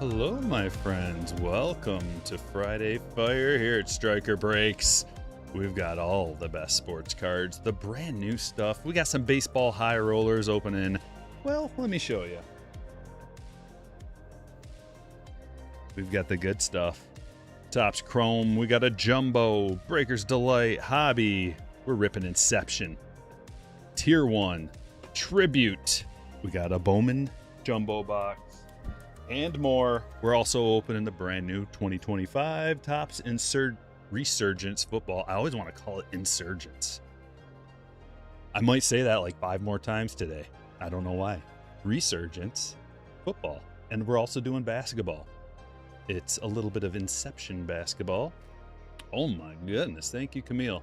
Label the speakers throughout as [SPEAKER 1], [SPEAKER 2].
[SPEAKER 1] Hello, my friends. Welcome to Friday Fire here at Stryker Breaks. We've got all the best sports cards, the brand new stuff. We got some baseball high rollers opening. Well, let me show you. We've got the good stuff. Topps Chrome. We got a Jumbo, Breaker's Delight, Hobby. We're ripping Inception. Tier 1, Tribute. We got a Bowman Jumbo box. And more. We're also opening the brand new 2025 Topps Resurgence football. I always want to call it Insurgence. I might say that like 5 more times today. I don't know why. Resurgence football. And we're also doing basketball. It's a little bit of Inception basketball. Oh my goodness. Thank you, Camille.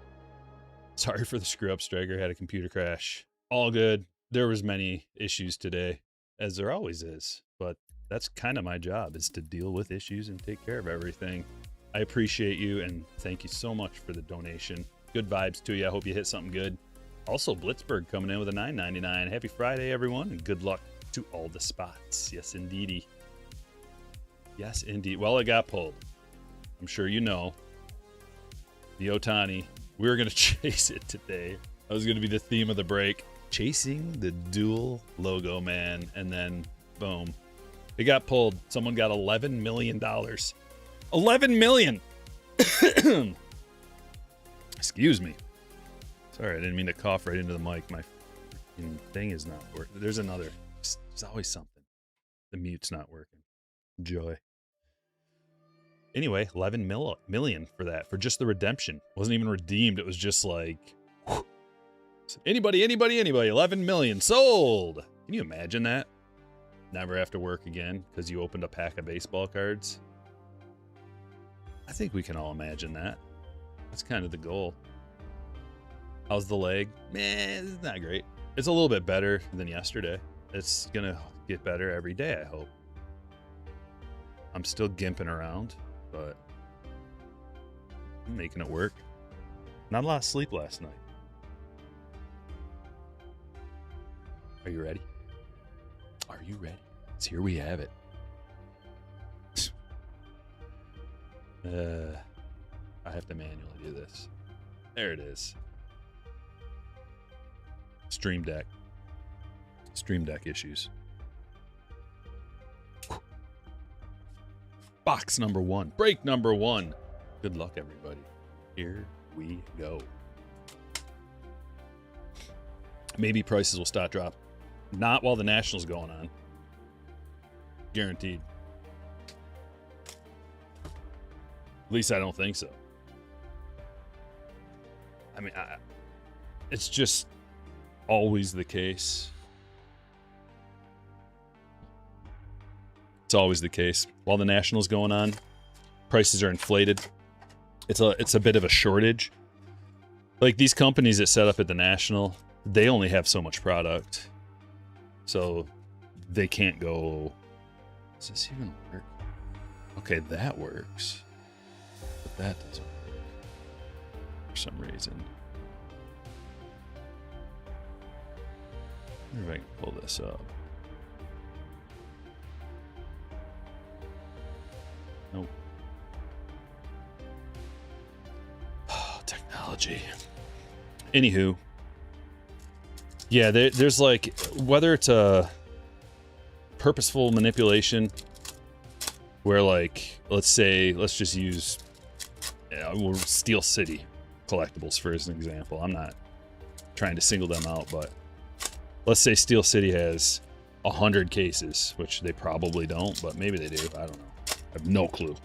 [SPEAKER 1] Sorry for the screw up, Stryker. Had a computer crash. All good. There was many issues today, as there always is. But that's kind of my job, is to deal with issues and take care of everything. I appreciate you, and thank you so much for the donation. Good vibes to you. I hope you hit something good. Also, Blitzberg coming in with a $9.99. Happy Friday, everyone, and good luck to all the spots. Yes, indeedy. Yes, indeed. Well, it got pulled. I'm sure you know. The Otani. We were going to chase it today. That was going to be the theme of the break. Chasing the dual logo, man. And then, boom. It got pulled. Someone got $11 million. $11 million! Excuse me. Sorry, I didn't mean to cough right into the mic. My thing is not working. There's another. There's always something. The mute's not working. Joy. Anyway, 11 million for that, for just the redemption. It wasn't even redeemed. It was just like, whew. Anybody, 11 million sold. Can you imagine that? Never have to work again because you opened a pack of baseball cards. I think we can all imagine that. That's kind of the goal. How's the leg? Man, it's not great. It's a little bit better than yesterday. It's going to get better every day, I hope. I'm still gimping around, but I'm making it work. Not a lot of sleep last night. Are you ready? Are you ready? So here we have it. I have to manually do this. There it is. Stream Deck. Stream Deck issues. Box number 1. Break number 1. Good luck, everybody. Here we go. Maybe prices will start dropping. Not while the Nationals going on. Guaranteed. At least I don't think so. I mean, it's just always the case. It's always the case. While the Nationals going on, prices are inflated. It's a bit of a shortage. Like these companies that set up at the National, they only have so much product. So they can't go, does this even work? Okay, that works. But that doesn't work for some reason. I wonder if I can pull this up. Nope. Oh, technology. Anywho. Yeah, there's like, whether it's a purposeful manipulation where like, let's just use Steel City collectibles for as an example. I'm not trying to single them out, but let's say Steel City has 100 cases, which they probably don't, but maybe they do. I don't know. I have no clue.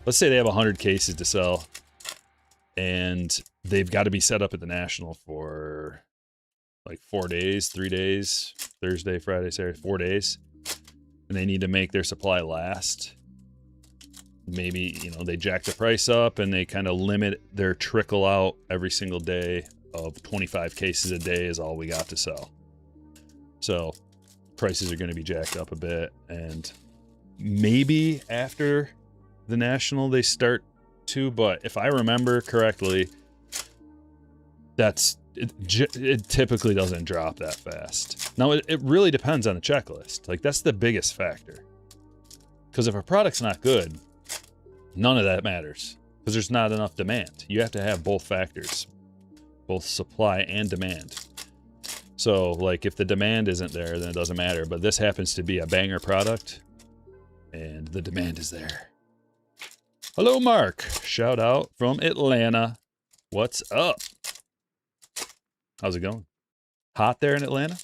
[SPEAKER 1] Let's say they have 100 cases to sell and they've got to be set up at the National for like 4 days, 3 days, Thursday, Friday, Saturday, 4 days. And they need to make their supply last. Maybe, you know, they jack the price up and they kind of limit their trickle out every single day of 25 cases a day is all we got to sell. So prices are going to be jacked up a bit. And maybe after the National they start to, but if I remember correctly, it typically doesn't drop that fast. Now, it really depends on the checklist. Like, that's the biggest factor. Because if a product's not good, none of that matters. Because there's not enough demand. You have to have both factors, both supply and demand. So, like, if the demand isn't there, then it doesn't matter. But this happens to be a banger product, and the demand is there. Hello, Mark. Shout out from Atlanta. What's up? How's it going? Hot there in Atlanta?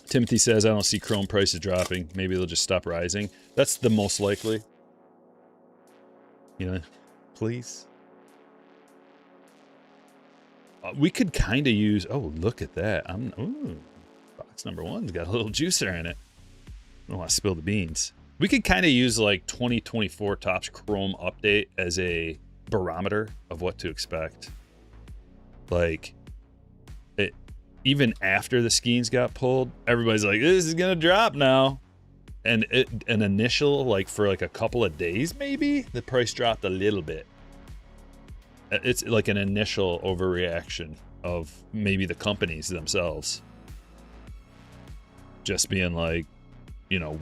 [SPEAKER 1] Timothy says, I don't see chrome prices dropping. Maybe they'll just stop rising. That's the most likely. You know, please. We could kind of use... Oh, look at that. Ooh, box number one's got a little juicer in it. I don't want to spill the beans. We could kind of use like 2024 Topps Chrome update as a barometer of what to expect. Like, even after the skeins got pulled, everybody's like, this is going to drop now. And an initial, like for like a couple of days, maybe, the price dropped a little bit. It's like an initial overreaction of maybe the companies themselves. Just being like, you know,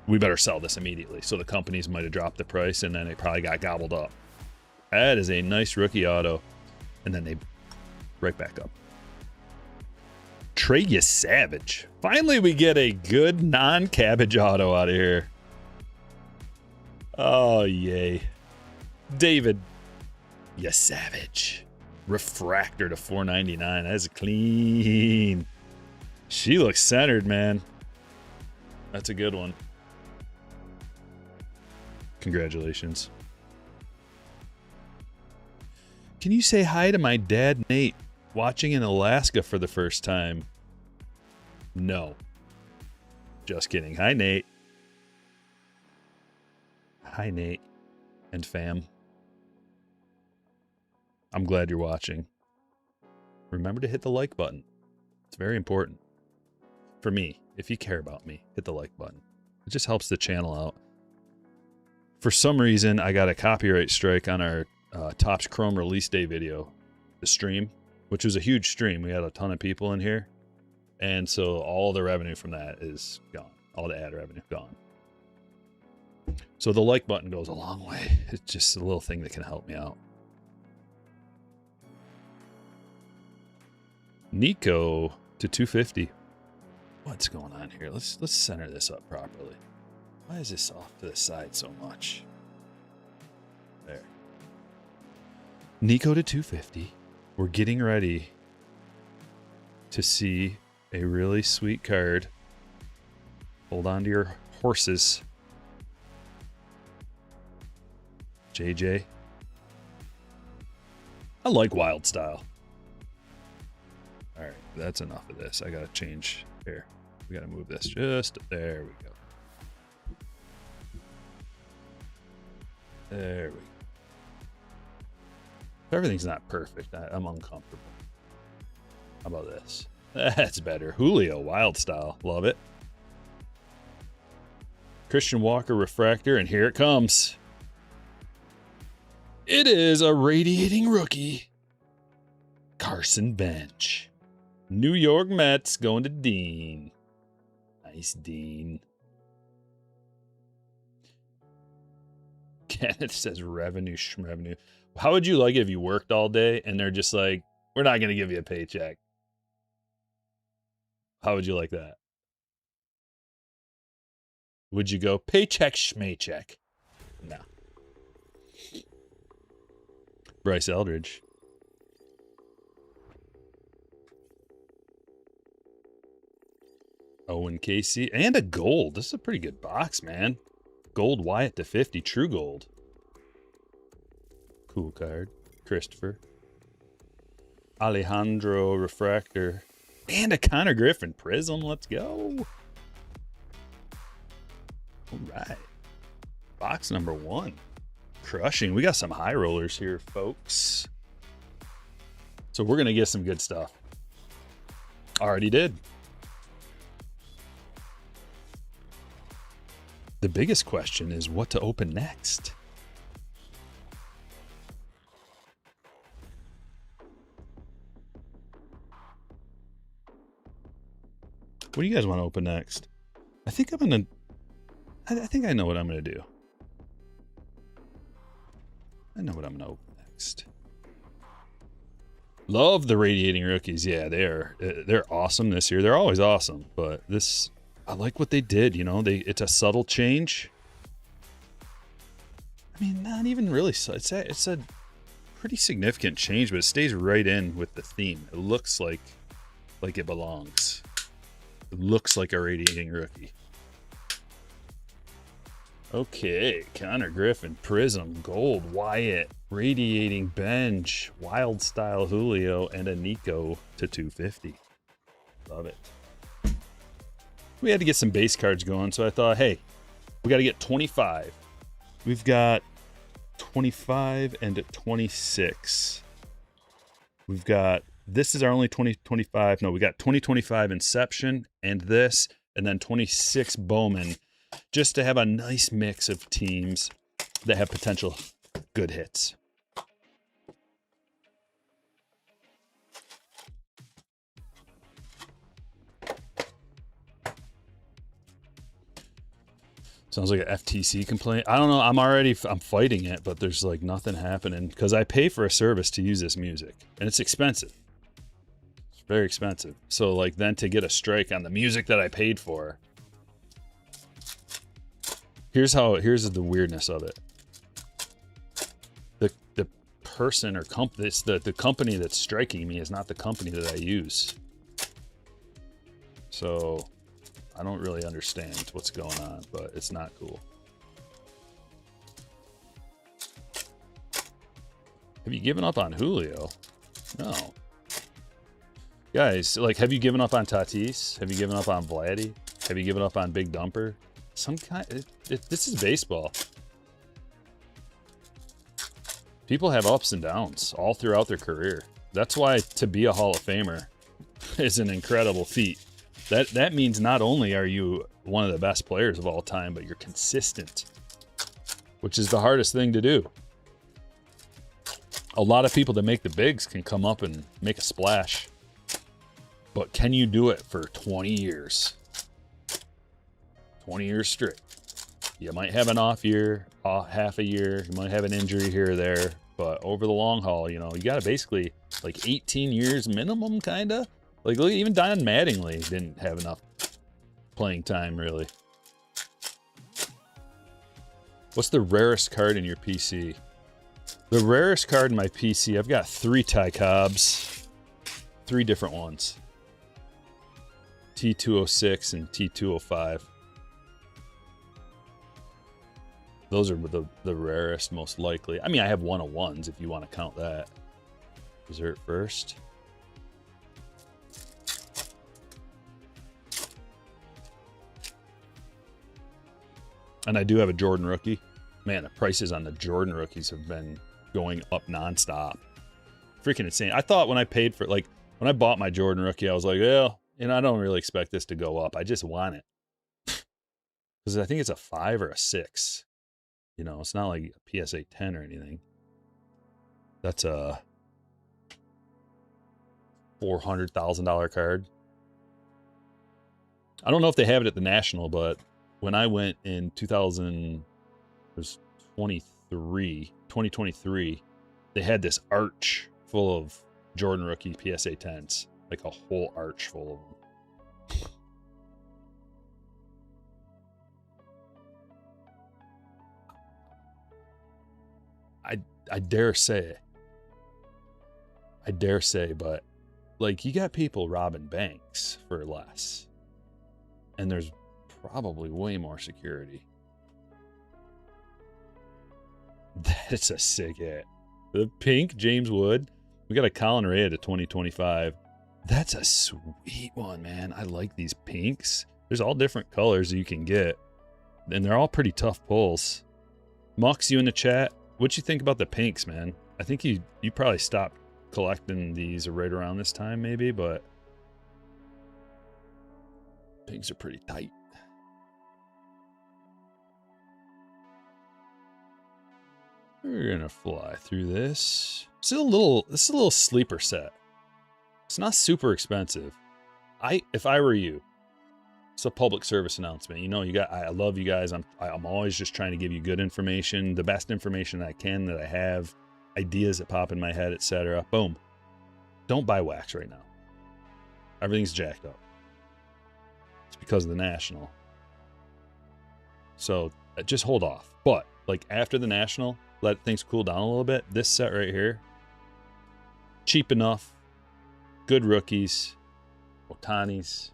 [SPEAKER 1] we better sell this immediately. So the companies might have dropped the price and then it probably got gobbled up. That is a nice rookie auto. And then they right back up. Trey, you savage. Finally, we get a good non-cabbage auto out of here. Oh, yay. David, you savage. Refractor to $4.99. That's clean. She looks centered, man. That's a good one. Congratulations. Can you say hi to my dad, Nate, watching in Alaska for the first time? No. Just kidding. Hi, Nate. Hi, Nate and fam. I'm glad you're watching. Remember to hit the like button. It's very important. For me, if you care about me, hit the like button. It just helps the channel out. For some reason, I got a copyright strike on our Topps Chrome release day video, the stream, which was a huge stream. We had a ton of people in here. And so all the revenue from that is gone. All the ad revenue gone. So the like button goes a long way. It's just a little thing that can help me out. Nico to 250. What's going on here? Let's center this up properly. Why is this off to the side so much? There. Nico to 250. We're getting ready to see a really sweet card. Hold on to your horses. JJ. I like wild style. All right, that's enough of this. I gotta change here. We gotta move this just there. We go. There we go. Everything's not perfect. I'm uncomfortable. How about this? That's better. Julio, wild style. Love it. Christian Walker refractor, and here it comes. It is a radiating rookie. Carson Bench. New York Mets going to Dean. Nice, Dean. Kenneth says revenue. How would you like it if you worked all day and they're just like, we're not going to give you a paycheck? How would you like that? Would you go paycheck, schmaycheck? No. Bryce Eldridge. Owen Casey. And a gold. This is a pretty good box, man. Gold Wyatt to 50. True gold. Cool card. Christopher. Alejandro refractor. And a Connor Griffin prism. Let's go. All right. Box number one. Crushing. We got some high rollers here, folks. So we're going to get some good stuff. Already did. The biggest question is what to open next. What do you guys want to open next? I think I'm gonna. I think I know what I'm gonna do. I know what I'm gonna open next. Love the radiating rookies. Yeah, they're awesome this year. They're always awesome, but this, I like what they did. You know, it's a subtle change. I mean, not even really. It's a pretty significant change, but it stays right in with the theme. It looks like it belongs. It looks like a radiating rookie. Okay, Connor Griffin, Prism, Gold, Wyatt, Radiating Bench, Wild Style Julio, and a Nico to 250. Love it. We had to get some base cards going, so I thought, hey, we got to get 25. We've got 25 and 26. We've got, this is our only 2025. No, we got 2025 Inception and this, and then 26 Bowman, just to have a nice mix of teams that have potential good hits. Sounds like an FTC complaint. I don't know. I'm fighting it, but there's like nothing happening because I pay for a service to use this music and it's expensive. It's very expensive. So like then to get a strike on the music that I paid for. Here's the weirdness of it. The person or company, the company that's striking me is not the company that I use. So I don't really understand what's going on, but it's not cool. Have you given up on Julio? No. Guys, like, have you given up on Tatis? Have you given up on Vladdy? Have you given up on Big Dumper? Some kind. This is baseball. People have ups and downs all throughout their career. That's why to be a Hall of Famer is an incredible feat. That means not only are you one of the best players of all time, but you're consistent, which is the hardest thing to do. A lot of people that make the bigs can come up and make a splash, but can you do it for 20 years? 20 years straight. You might have an off year, half a year. You might have an injury here or there, but over the long haul, you know, you got to basically like 18 years minimum, kind of. Like, look, even Don Mattingly didn't have enough playing time, really. What's the rarest card in your PC? The rarest card in my PC, I've got 3 Ty Cobbs, 3 different ones. T206 and T205. Those are the rarest, most likely. I mean, I have 101s if you want to count that. Dessert first. And I do have a Jordan rookie. Man, the prices on the Jordan rookies have been going up nonstop. Freaking insane. I thought when I paid for, like, when I bought my Jordan rookie, I was like, well, you know, I don't really expect this to go up. I just want it. Because I think it's a 5 or a 6. You know, it's not like a PSA 10 or anything. That's a $400,000 card. I don't know if they have it at the National, but when I went in 2023, they had this arch full of Jordan rookie PSA 10s, like a whole arch full of them. I dare say, but like you got people robbing banks for less, and there's probably way more security. That's a sick hit. The pink James Wood. We got a Colin Ray to 2025. That's a sweet one, man. I like these pinks. There's all different colors you can get, and they're all pretty tough pulls. Mux, you in the chat? What'd you think about the pinks, man? I think you probably stopped collecting these right around this time, maybe, but pinks are pretty tight. We're gonna fly through this. This is a little sleeper set. It's not super expensive. If I were you, It's a public service announcement. You know, I love you guys. I'm always just trying to give you good information, the best information I can that I have, ideas that pop in my head, etc. Boom. Don't buy wax right now. Everything's jacked up. It's because of the National. So just hold off. But like after the National, let things cool down a little bit. This set right here, cheap enough, good rookies, Otanis,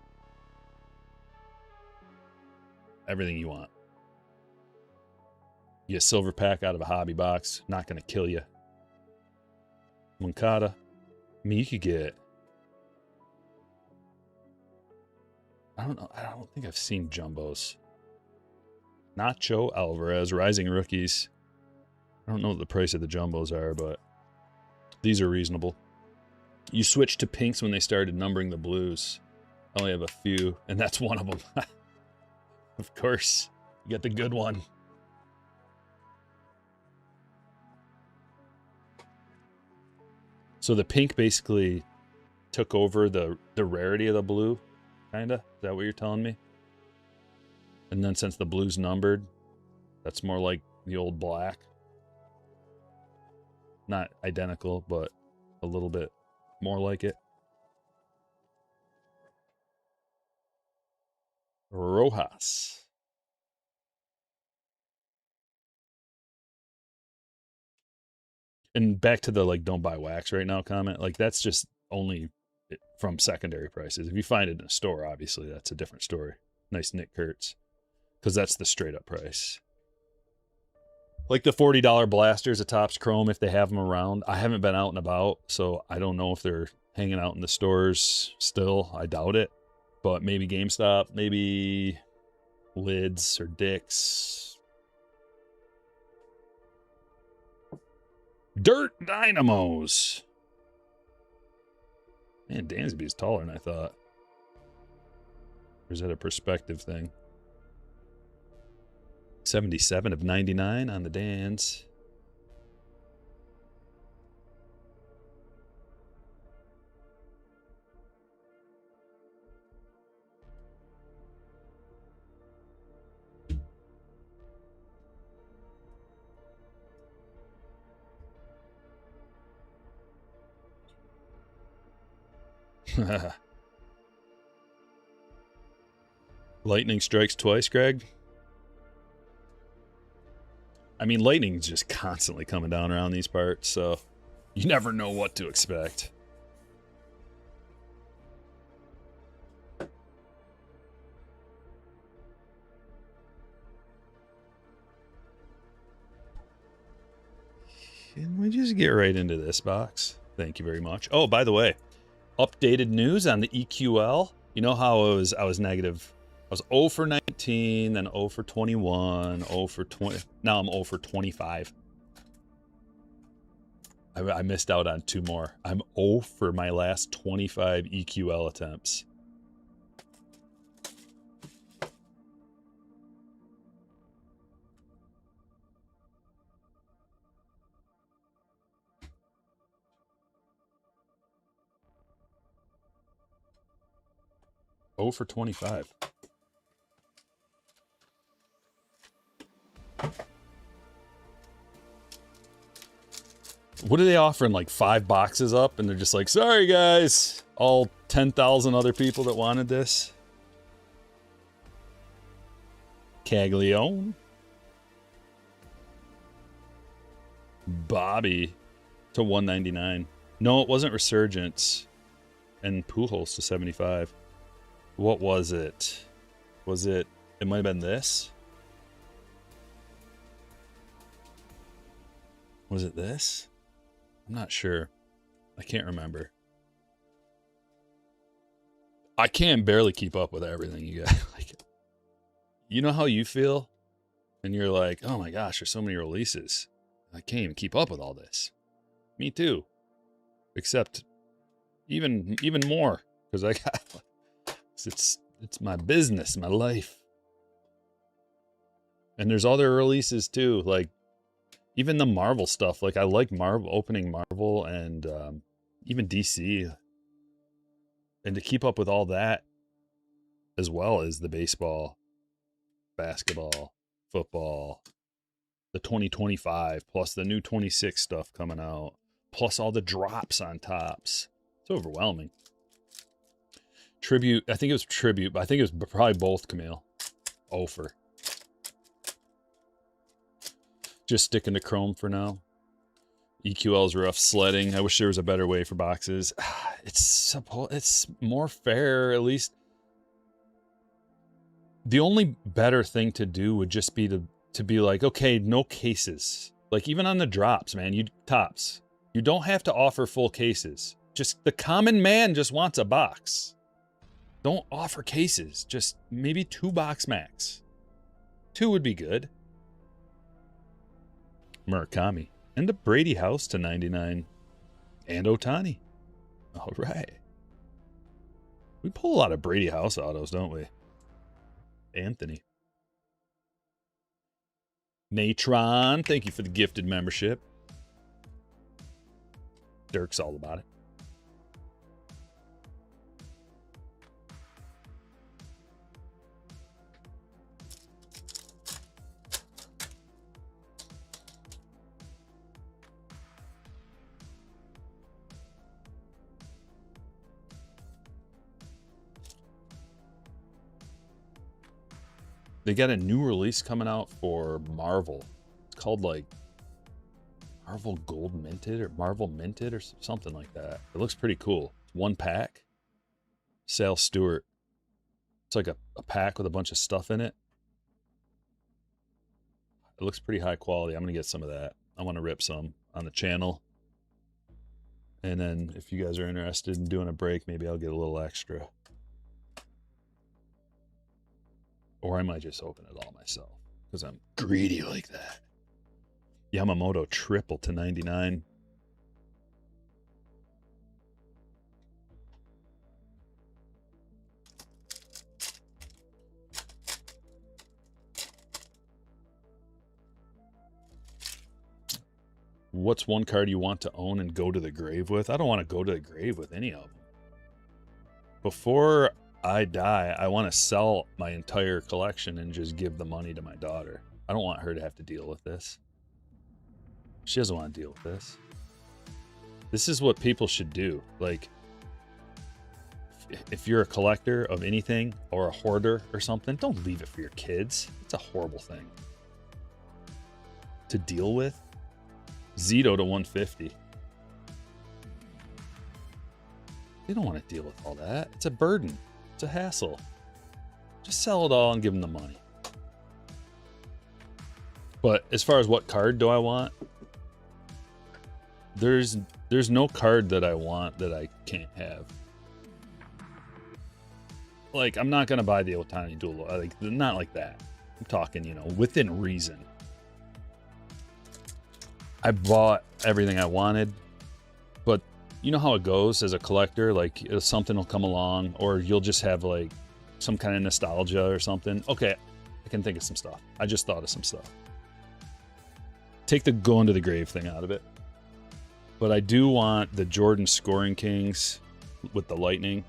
[SPEAKER 1] everything you want. You get a silver pack out of a hobby box, not going to kill you. Moncada. I mean, you could get, I don't know. I don't think I've seen jumbos. Nacho Alvarez, rising rookies. I don't know what the price of the jumbos are, but these are reasonable. You switch to pinks when they started numbering the blues. I only have a few, and that's one of them. Of course, you get the good one. So the pink basically took over the rarity of the blue, kinda? Is that what you're telling me? And then since the blue's numbered, that's more like the old black. Not identical, but a little bit more like it. Rojas. And back to the like don't buy wax right now comment. Like that's just only from secondary prices. If you find it in a store, obviously that's a different story. Nice Nick Kurtz. Because that's the straight up price. Like the $40 blasters at Topps Chrome, if they have them around. I haven't been out and about, so I don't know if they're hanging out in the stores still. I doubt it. But maybe GameStop, maybe Lids or Dick's. Dirt Dynamos. Man, Dansby's taller than I thought. Or is that a perspective thing? 77 of 99 on the Dans. Lightning strikes twice, Greg. I mean, lightning's just constantly coming down around these parts, so you never know what to expect. Can we just get right into this box? Thank you very much. Oh, by the way, updated news on the EQL. You know how I was negative. I was 0 for 19, then 0 for 21, 0 for 20. Now I'm 0 for 25. I missed out on 2 more. I'm 0 for my last 25 EQL attempts. Oh for 25. What are they offering? Like 5 boxes up, and they're just like, sorry guys, all 10,000 other people that wanted this. Caglione. Bobby to 199. No, it wasn't Resurgence. And Pujols to 75. What was it? Was it? It might have been this. Was it this? I'm not sure. I can't remember. I can barely keep up with everything you got. Like, you know how you feel? And you're like, oh my gosh, there's so many releases. I can't even keep up with all this. Me too. Except even more. Because I got it's my business, my life. And there's other releases too, like even the Marvel stuff. Like I like Marvel, opening Marvel, and even DC. And to keep up with all that, as well as the baseball, basketball, football, the 2025, plus the new 26 stuff coming out, plus all the drops on tops. It's overwhelming. Tribute, I think it was Tribute, but I think it was probably both, Camille. Ofer. Just sticking to Chrome for now. EQL's rough sledding. I wish there was a better way for boxes. It's more fair, at least. The only better thing to do would just be to be like, okay, no cases. Like even on the drops, man, tops. You don't have to offer full cases. Just the common man just wants a box. Don't offer cases. Just maybe 2 box max. 2 would be good. Murakami. And the Brady house to 99. And Ohtani. All right. We pull a lot of Brady house autos, don't we? Anthony. Natron, thank you for the gifted membership. Dirk's all about it. They got a new release coming out for Marvel. It's called like Marvel Gold Minted or Marvel Minted or something like that. It looks pretty cool. It's 1 pack. Sal Stewart. It's like a pack with a bunch of stuff in it. It looks pretty high quality. I'm going to get some of that. I want to rip some on the channel. And then if you guys are interested in doing a break, maybe I'll get a little extra. Or I might just open it all myself because I'm greedy like that. Yamamoto triple to 99. What's one card you want to own and go to the grave with? I don't want to go to the grave with any of them. Before I die, I want to sell my entire collection and just give the money to my daughter. I don't want her to have to deal with this. She doesn't want to deal with this. This is what people should do. Like, if you're a collector of anything or a hoarder or something, don't leave it for your kids. It's a horrible thing to deal with. Zito to 150. They don't want to deal with all that. It's a burden. It's a hassle. Just sell it all and give them the money. But as far as what card do I want, there's no card that I want that I can't have. Like, I'm not going to buy the Ohtani dual. Like, not like that. I'm talking, you know, within reason. I bought everything I wanted, but you know how it goes as a collector, like something will come along or you'll just have like some kind of nostalgia or something. Okay, I can think of some stuff. I just thought of some stuff. Take the going to the grave thing out of it. But I do want the Jordan Scoring Kings with the lightning.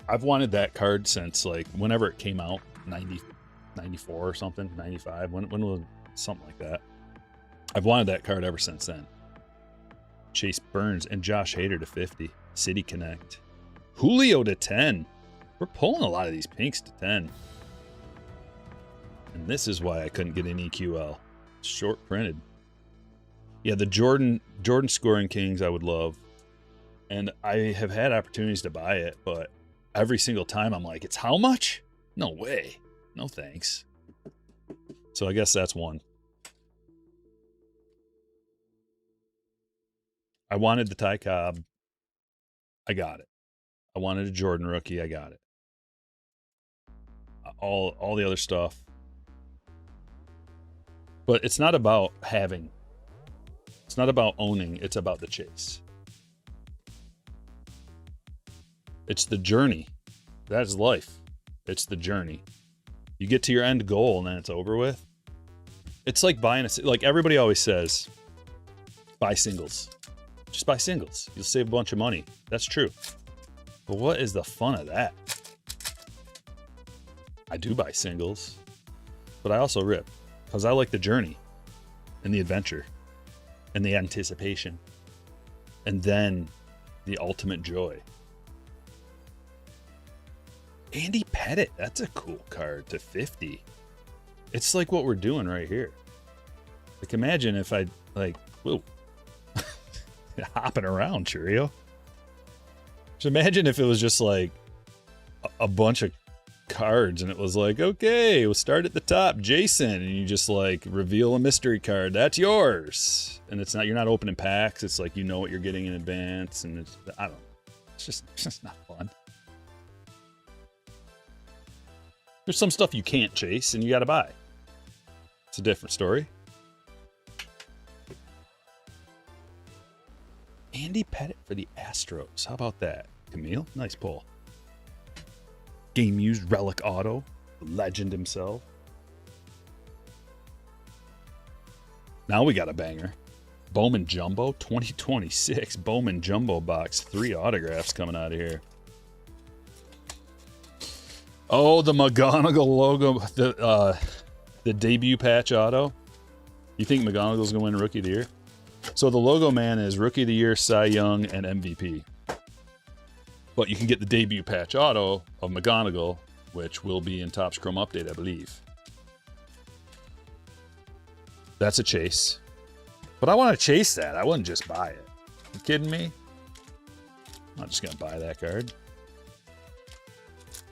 [SPEAKER 1] I've wanted that card since like whenever it came out, 94 or something, 95. When was something like that? I've wanted that card ever since then. Chase Burns and Josh Hader to 50. City Connect. Julio to 10. We're pulling a lot of these pinks to 10. And this is why I couldn't get an EQL. Short printed. Yeah, the Jordan Scoring Kings I would love. And I have had opportunities to buy it, but every single time I'm like, it's how much? No way. No thanks. So I guess that's one. I wanted the Ty Cobb. I got it. I wanted a Jordan rookie. I got it. All the other stuff. But it's not about having. It's not about owning. It's about the chase. It's the journey. That's life. It's the journey. You get to your end goal and then it's over with. It's like buying like everybody always says, buy singles. Just buy singles. You'll save a bunch of money. That's true. But what is the fun of that? I do buy singles, but I also rip because I like the journey and the adventure and the anticipation and then the ultimate joy. Andy Pettit, that's a cool card to 50. It's like what we're doing right here. Like imagine if I like, whoa, hopping around, Churio. Just imagine if it was just like a bunch of cards and it was like, okay, we'll start at the top, Jason, and you just like reveal a mystery card. That's yours. And it's not, you're not opening packs. It's like, you know what you're getting in advance. And it's, I don't know. It's just not fun. There's some stuff you can't chase and you got to buy. It's a different story. Andy Pettit for the Astros. How about that? Camille, nice pull. Game used relic auto. Legend himself. Now we got a banger. Bowman Jumbo 2026. Bowman Jumbo box. 3 autographs coming out of here. Oh, the McGonagall logo. The debut patch auto. You think McGonagall's going to win Rookie of the Year? So the logo man is Rookie of the Year, Cy Young, and MVP. But you can get the debut patch auto of McGonagall, which will be in Topps Chrome Update, I believe. That's a chase. But I want to chase that. I wouldn't just buy it. You kidding me? I'm not just going to buy that card.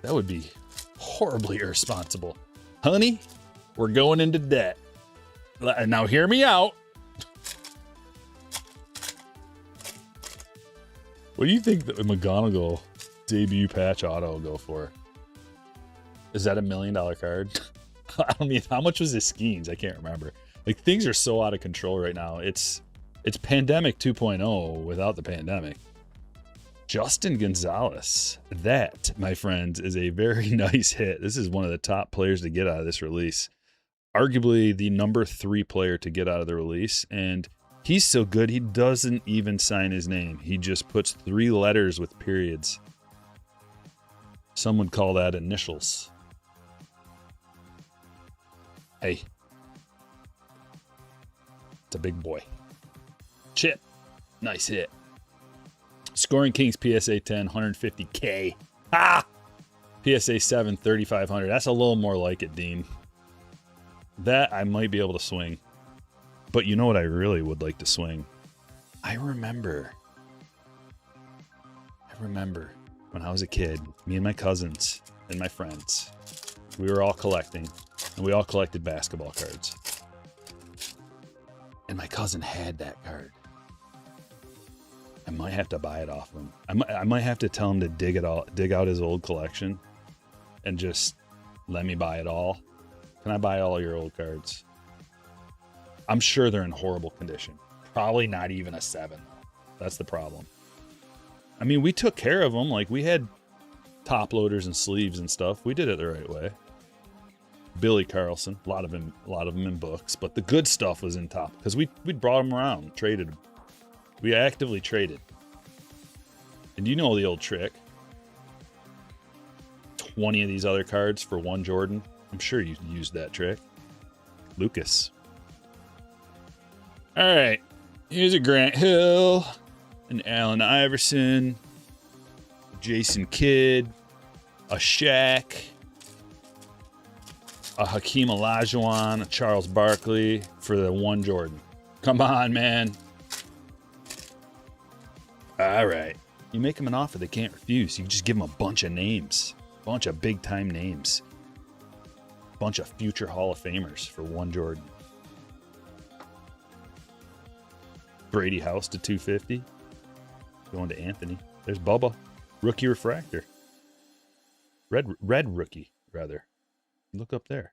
[SPEAKER 1] That would be horribly irresponsible. Honey, we're going into debt. Now hear me out. What do you think the McGonagall debut patch auto will go for? Is that $1 million card? I mean, how much was his schemes? I can't remember. Like, things are so out of control right now. It's pandemic 2.0 without the pandemic. Justin Gonzalez. That, my friends, is a very nice hit. This is one of the top players to get out of this release. Arguably the number 3 player to get out of the release. And he's so good, he doesn't even sign his name. He just puts 3 letters with periods. Some would call that initials. Hey. It's a big boy. Chip. Nice hit. Scoring Kings PSA 10, 150K. Ah! PSA 7, 3,500. That's a little more like it, Dean. That I might be able to swing. But you know what I really would like to swing? I remember when I was a kid, me and my cousins and my friends, we were all collecting, and we all collected basketball cards. And my cousin had that card. I might have to buy it off him. I might have to tell him to dig out his old collection and just let me buy it all. Can I buy all your old cards? I'm sure they're in horrible condition. Probably not even a 7. That's the problem. I mean, we took care of them. Like, we had top loaders and sleeves and stuff. We did it the right way. Billy Carlson, a lot of them in books, but the good stuff was in top because we brought them around, traded them. We actively traded. And you know the old trick. 20 of these other cards for 1 Jordan. I'm sure you used that trick. Lucas. All right. Here's a Grant Hill, an Allen Iverson, a Jason Kidd, a Shaq, a Hakeem Olajuwon, a Charles Barkley for the 1 Jordan. Come on, man. All right. You make them an offer they can't refuse. You just give them a bunch of names, a bunch of big-time names, a bunch of future Hall of Famers for 1 Jordan. Brady House to 250. Going to Anthony. There's Bubba. Rookie refractor. Red rookie, rather. Look up there.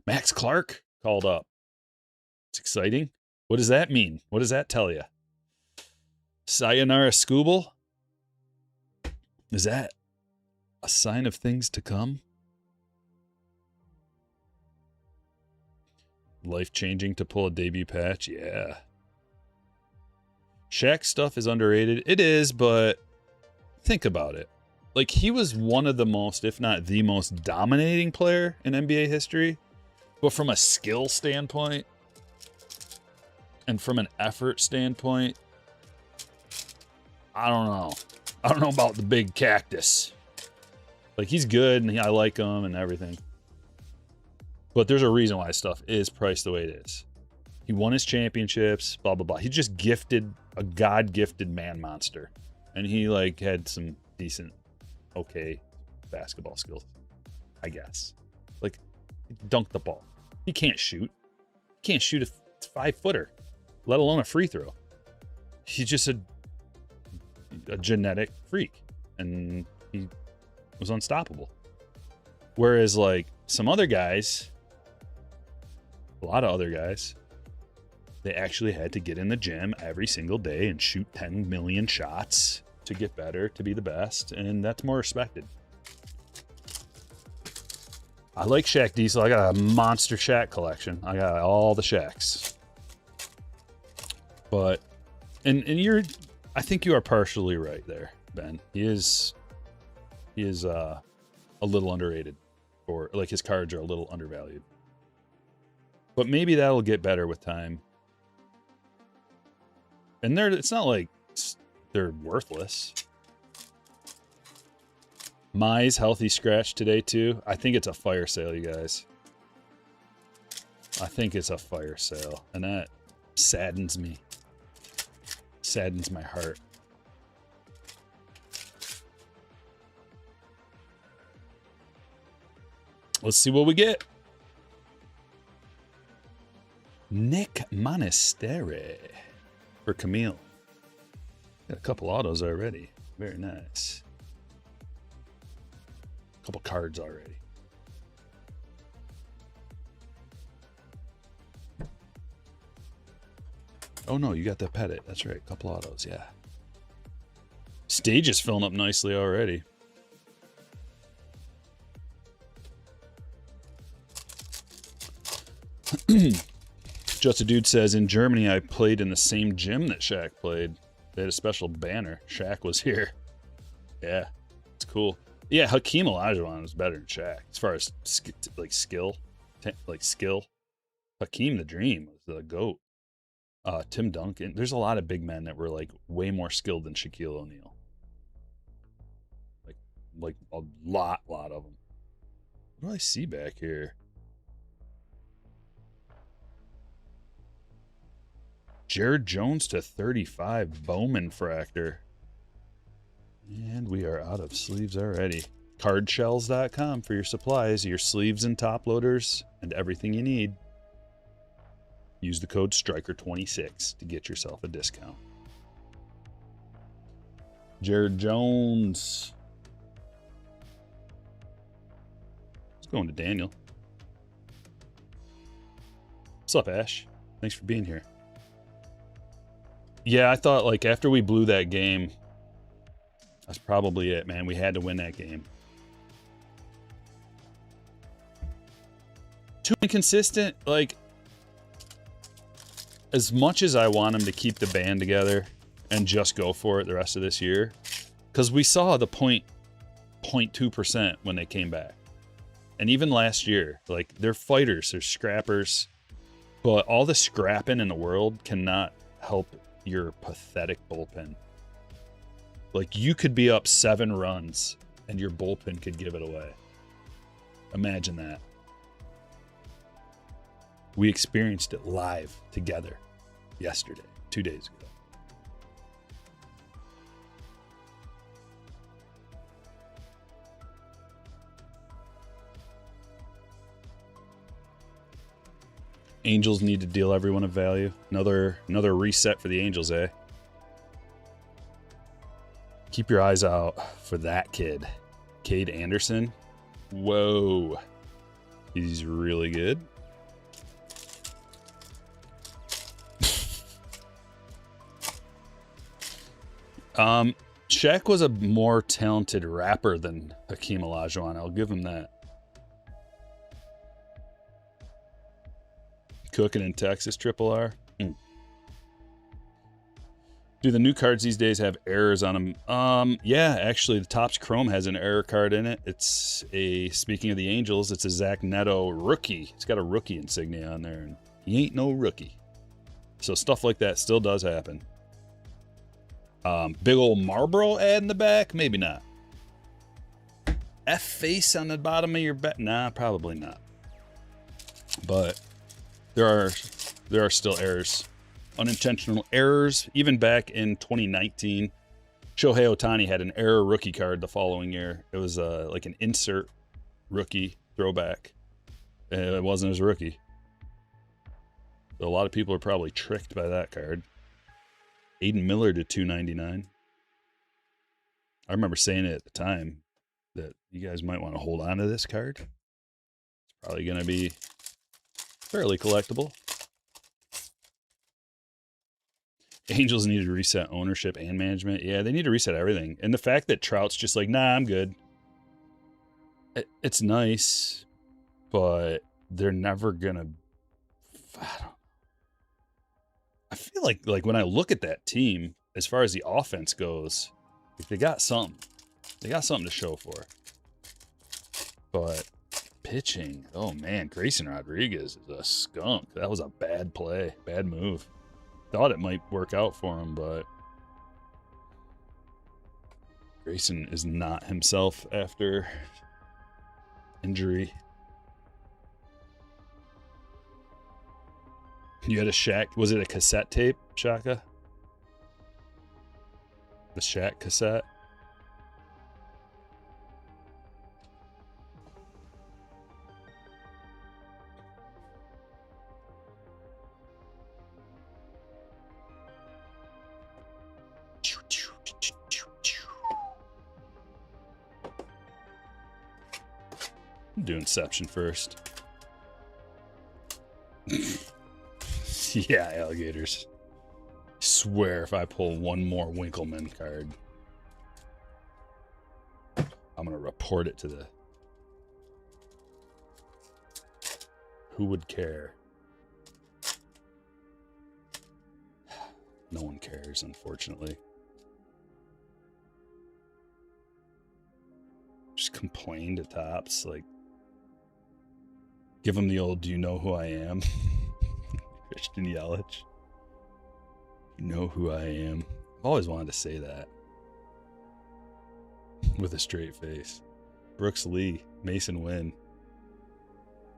[SPEAKER 1] Max Clark called up. It's exciting. What does that mean? What does that tell you? Sayonara Scooble? Is that a sign of things to come? Life-changing to pull a debut patch? Yeah. Shaq stuff is underrated. It is, but think about it. Like, he was one of the most, if not the most dominating player in NBA history. But from a skill standpoint and from an effort standpoint, I don't know. I don't know about the big cactus. Like, he's good and I like him and everything. But there's a reason why stuff is priced the way it is. He won his championships, blah, blah, blah. He's just gifted, a God-gifted man monster. And he, like, had some decent, okay basketball skills, I guess. Like, dunk the ball. He can't shoot. He can't shoot a 5-footer, let alone a free throw. He's just a genetic freak. And he was unstoppable. Whereas, like, some other guys, a lot of other guys, they actually had to get in the gym every single day and shoot 10 million shots to get better, to be the best, and that's more respected. I like Shaq Diesel. I got a monster Shaq collection. I got all the Shaqs. But, and I think you are partially right there, Ben. He is a little underrated, or like his cards are a little undervalued. But maybe that'll get better with time. And it's not like they're worthless. Mai's healthy scratch today too. I think it's a fire sale, you guys. I think it's a fire sale, and that saddens me. Saddens my heart. Let's see what we get. Nick Monastery for Camille. Got a couple autos already. Very nice. A couple cards already. Oh no, you got the Pettit. That's right. A couple autos, yeah. Stage is filling up nicely already. Just a Dude says, in Germany, I played in the same gym that Shaq played. They had a special banner. Shaq was here. Yeah, it's cool. Yeah, Hakeem Olajuwon was better than Shaq as far as skill. Hakeem the Dream was the GOAT. Tim Duncan. There's a lot of big men that were like way more skilled than Shaquille O'Neal. Like a lot of them. What do I see back here? Jared Jones to 35, Bowman Fractor. And we are out of sleeves already. Cardshells.com for your supplies, your sleeves and top loaders, and everything you need. Use the code Stryker26 to get yourself a discount. Jared Jones. Let's go into Daniel. What's up, Ash? Thanks for being here. Yeah, I thought, like, after we blew that game, that's probably it, man. We had to win that game. Too inconsistent. Like, as much as I want him to keep the band together and just go for it the rest of this year, because we saw the 0.2% when they came back. And even last year, like, they're fighters, they're scrappers, but all the scrapping in the world cannot help your pathetic bullpen. Like, you could be up 7 runs and your bullpen could give it away. Imagine that. We experienced it live together yesterday, 2 days ago. Angels need to deal everyone of value. Another reset for the Angels, eh? Keep your eyes out for that kid. Cade Anderson. Whoa. He's really good. Shaq was a more talented rapper than Hakeem Olajuwon. I'll give him that. Cooking in Texas, Triple R. Do the new cards these days have errors on them? Yeah, actually, the Topps Chrome has an error card in it. It's a, speaking of the Angels, it's a Zach Neto rookie. It's got a rookie insignia on there, and he ain't no rookie. So stuff like that still does happen. Big old Marlboro ad in the back? Maybe not. F face on the bottom of your back? Nah, probably not. But there are still errors. Unintentional errors. Even back in 2019, Shohei Ohtani had an error rookie card the following year. It was like an insert rookie throwback. It wasn't his rookie. So a lot of people are probably tricked by that card. Aiden Miller to $2.99. I remember saying it at the time that you guys might want to hold on to this card. It's probably going to be fairly collectible. Angels need to reset ownership and management. Yeah, they need to reset everything. And the fact that Trout's just like, nah, I'm good. It's nice, but they're never gonna. I feel like when I look at that team, as far as the offense goes, they got something. They got something to show for. But pitching, oh man, Grayson Rodriguez is a skunk. That was a bad play, bad move. Thought it might work out for him, but Grayson is not himself after injury. You had a Shaq, was it a cassette tape, Shaka? The Shaq cassette? Do Inception first. Yeah, alligators. Swear if I pull one more Winkleman card, I'm gonna report it to the... Who would care? No one cares, unfortunately. Just complain to Topps, like, give them the old, do you know who I am? Christian Yelich. You know who I am. I've always wanted to say that. With a straight face. Brooks Lee, Mason Wynn.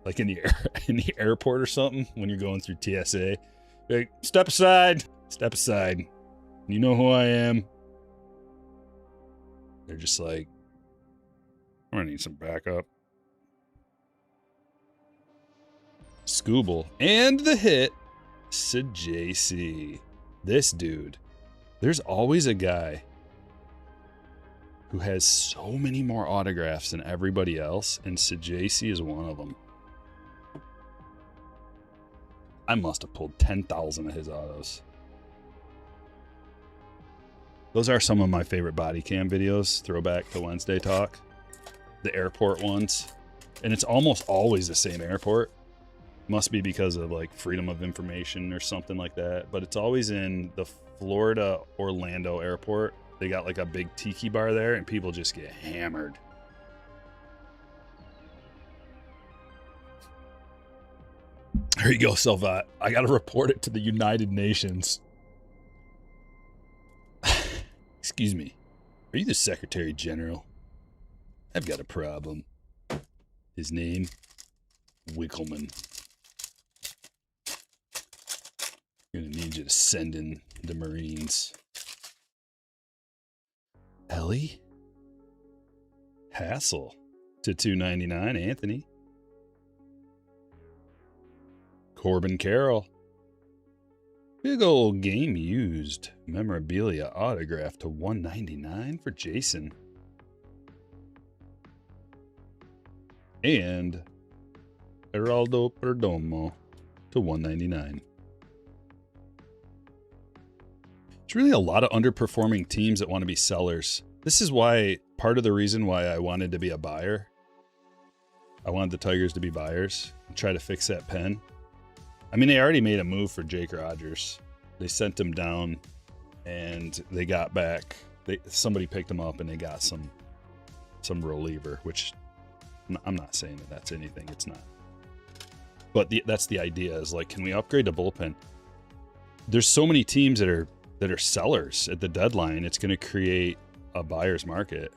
[SPEAKER 1] Like in the airport or something, when you're going through TSA. Like, step aside. Step aside. You know who I am. They're just like, I'm gonna need some backup. Scooble. And the hit, JC. This dude. There's always a guy who has so many more autographs than everybody else, and JC is one of them. I must have pulled 10,000 of his autos. Those are some of my favorite body cam videos, throwback to Wednesday Talk. The airport ones. And it's almost always the same airport. Must be because of like freedom of information or something like that. But it's always in the Florida Orlando airport. They got like a big tiki bar there and people just get hammered. There you go, Salvat. I got to report it to the United Nations. Excuse me. Are you the Secretary General? I've got a problem. His name, Winkleman. I'm gonna need you to send in the Marines. Ellie? Hassel to $2.99, Anthony. Corbin Carroll. Big old game used. Memorabilia autograph to $1.99 for Jason. And Geraldo Perdomo to $1.99. It's really a lot of underperforming teams that want to be sellers. This is why, part of the reason why I wanted to be a buyer. I wanted the Tigers to be buyers and try to fix that pen. I mean, they already made a move for Jake Rogers. They sent him down and they got back. Somebody picked them up, and they got some reliever, which I'm not saying that that's anything. It's not. But that's the idea, is like, can we upgrade the bullpen? There's so many teams that are sellers at the deadline. It's going to create a buyer's market,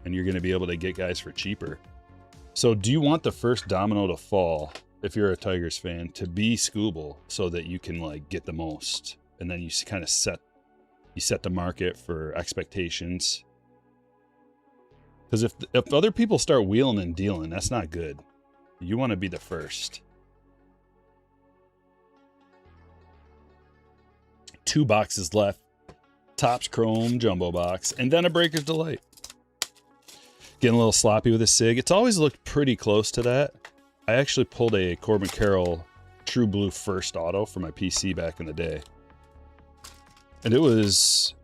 [SPEAKER 1] and you're going to be able to get guys for cheaper. So do you want the first domino to fall, if you're a Tigers fan, to be Skubal, so that you can like get the most, and then you kind of set the market for expectations? Because if other people start wheeling and dealing, that's not good. You want to be the first. 2 boxes left. Topps Chrome Jumbo box, and then a Breaker's Delight. Getting a little sloppy with a SIG. It's always looked pretty close to that. I actually pulled a Corbin Carroll True Blue first auto for my PC back in the day, and it was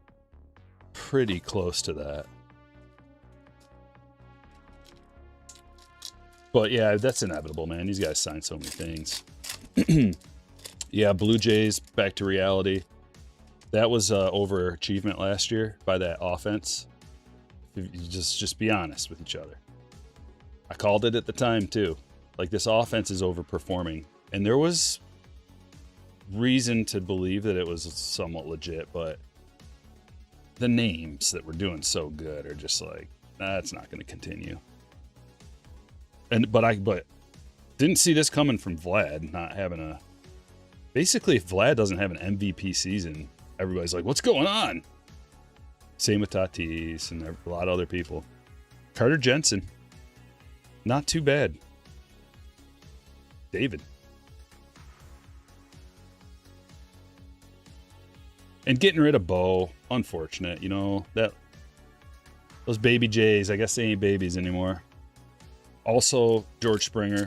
[SPEAKER 1] pretty close to that. But yeah, that's inevitable, man. These guys sign so many things. Yeah, Blue Jays back to reality. That was overachievement last year by that offense. You just be honest with each other. I called it at the time too. Like, this offense is overperforming, and there was reason to believe that it was somewhat legit, but the names that were doing so good are just like, that's not going to continue. But didn't see this coming from Vlad not having a. Basically, if Vlad doesn't have an MVP season, everybody's like, what's going on? Same with Tatis and a lot of other people. Carter Jensen, not too bad. David. And getting rid of Bo, unfortunate. You know, those baby Jays, I guess they ain't babies anymore. Also, George Springer,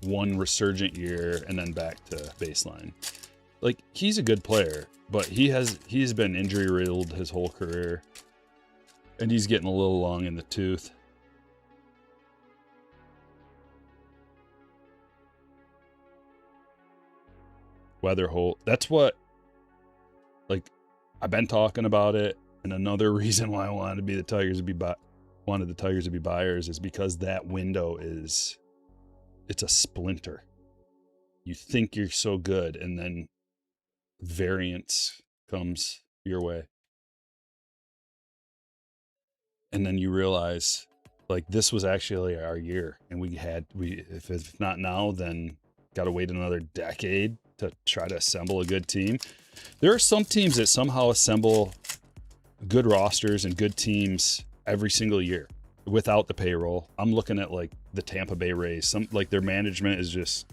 [SPEAKER 1] one resurgent year and then back to baseline. Like, he's a good player, but he's been injury riddled his whole career, and he's getting a little long in the tooth. Weatherholt, that's what, like, I've been talking about it, and another reason why I wanted the Tigers to be buyers is because that window it's a splinter. You think you're so good, and then variance comes your way, and then you realize, like, this was actually our year, and if it's not now, then got to wait another decade to try to assemble a good team. There are some teams that somehow assemble good rosters and good teams every single year without the payroll. I'm looking at like the Tampa Bay Rays. Like, their management is just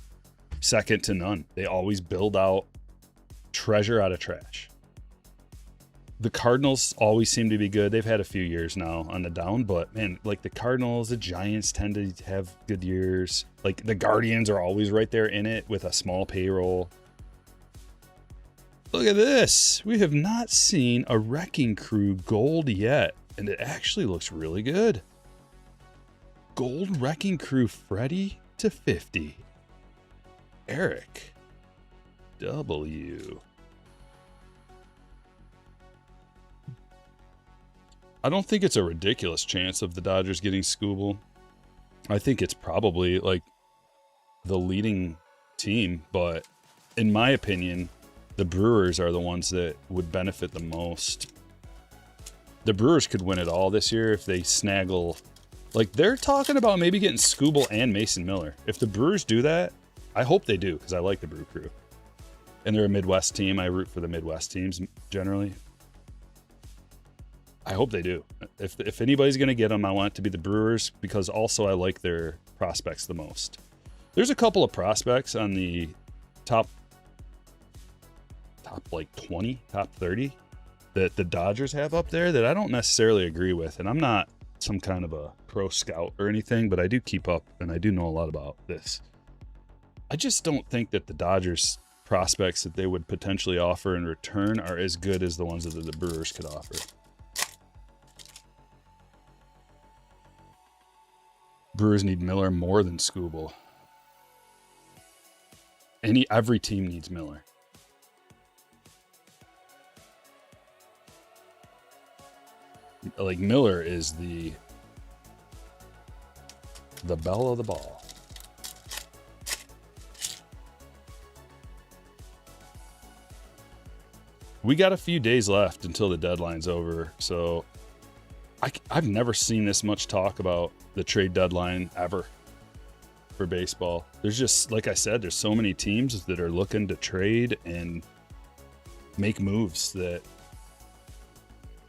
[SPEAKER 1] second to none. They always build out treasure out of trash. The Cardinals always seem to be good. They've had a few years now on the down, but man, like, the Cardinals, the Giants tend to have good years. Like, the Guardians are always right there in it with a small payroll. Look at this. We have not seen a Wrecking Crew gold yet, and it actually looks really good. Gold Wrecking Crew Freddie /50. Eric W. I don't think it's a ridiculous chance of the Dodgers getting Skubal. I think it's probably like the leading team, but in my opinion, the Brewers are the ones that would benefit the most. The Brewers could win it all this year if they snaggle. Like, they're talking about maybe getting Skubal and Mason Miller. If the Brewers do that, I hope they do, because I like the Brew Crew. And they're a Midwest team. I root for the Midwest teams generally. I hope they do. If anybody's going to get them, I want it to be the Brewers, because also I like their prospects the most. There's a couple of prospects on the top like 20, top 30 that the Dodgers have up there that I don't necessarily agree with. And I'm not some kind of a pro scout or anything, but I do keep up and I do know a lot about this. I just don't think that the Dodgers prospects that they would potentially offer in return are as good as the ones that the Brewers could offer. Brewers need Miller more than Skubal. Every team needs Miller. Like Miller is the belle of the ball. We got a few days left until the deadline's over, so I've never seen this much talk about the trade deadline ever for baseball. There's just, like I said, there's so many teams that are looking to trade and make moves that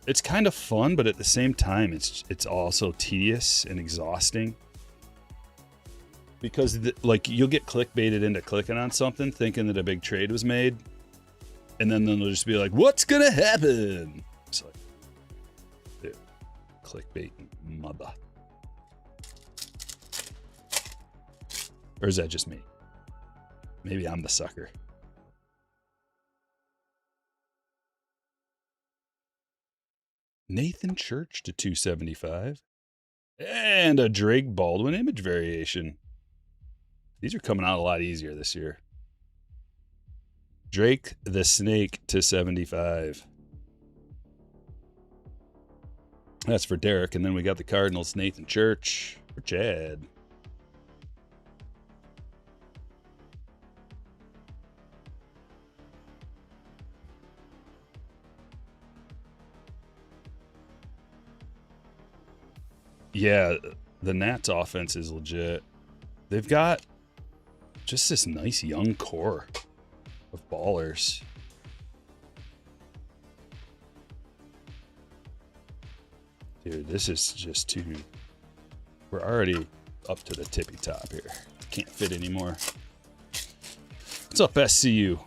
[SPEAKER 1] it's kind of fun, but at the same time, it's also tedious and exhausting. Because like you'll get clickbaited into clicking on something thinking that a big trade was made, and then they'll just be like, "What's gonna happen?" It's like, dude, clickbait, mother. Or is that just me? Maybe I'm the sucker. Nathan Church to 275, and a Drake Baldwin image variation. These are coming out a lot easier this year. Drake the Snake to 75. That's for Derek. And then we got the Cardinals, Nathan Church for Chad. Yeah, the Nats offense is legit. They've got just this nice young core of ballers. Dude, this is just too... We're already up to the tippy top here. Can't fit anymore. What's up, SCU?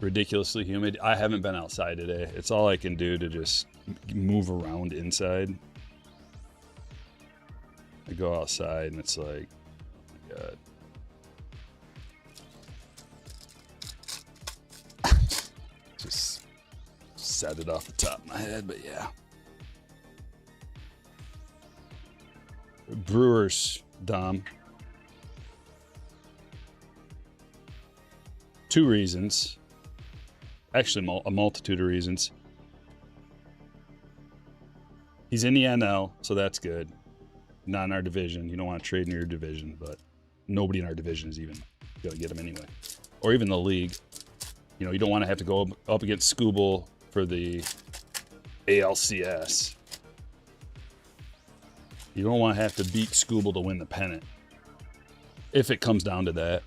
[SPEAKER 1] Ridiculously humid. I haven't been outside today. It's all I can do to just move around inside. I go outside and it's like, oh my God. Just set it off the top of my head, but yeah. Brewers, Dom. 2 reasons. Actually, a multitude of reasons. He's in the NL, so that's good. Not in our division. You don't want to trade in your division, but nobody in our division is even going to get him anyway. Or even the league. You know, you don't want to have to go up against Scooble for the ALCS. You don't want to have to beat Scooble to win the pennant. If it comes down to that.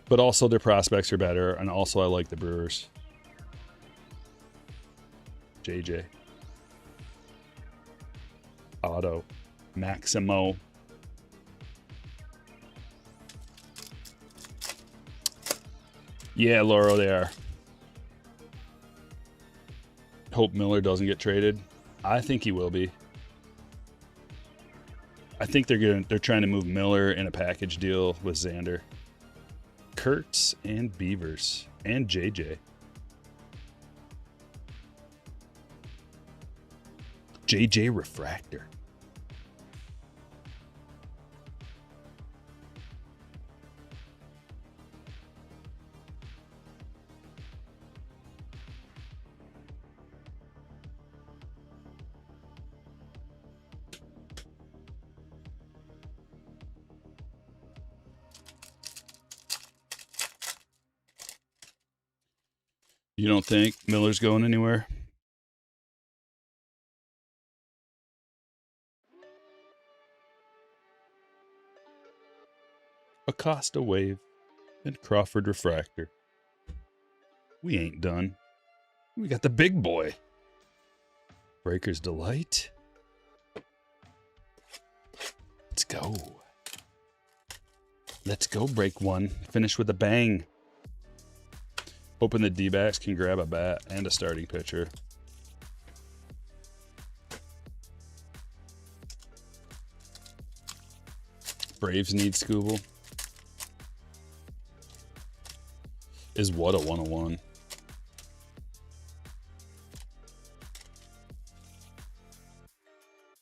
[SPEAKER 1] But also their prospects are better, and also I like the Brewers. JJ. Otto. Maximo. Yeah, Lauro, they are. Hope Miller doesn't get traded. I think he will be. I think they're trying to move Miller in a package deal with Xander. Kurtz and Beavers and JJ. JJ Refractor. You don't think Miller's going anywhere? Acosta Wave and Crawford Refractor. We ain't done. We got the big boy. Breaker's Delight. Let's go. Let's go, break one. Finish with a bang. Hoping the D-backs can grab a bat and a starting pitcher. Braves need Scooble. Is what a 101.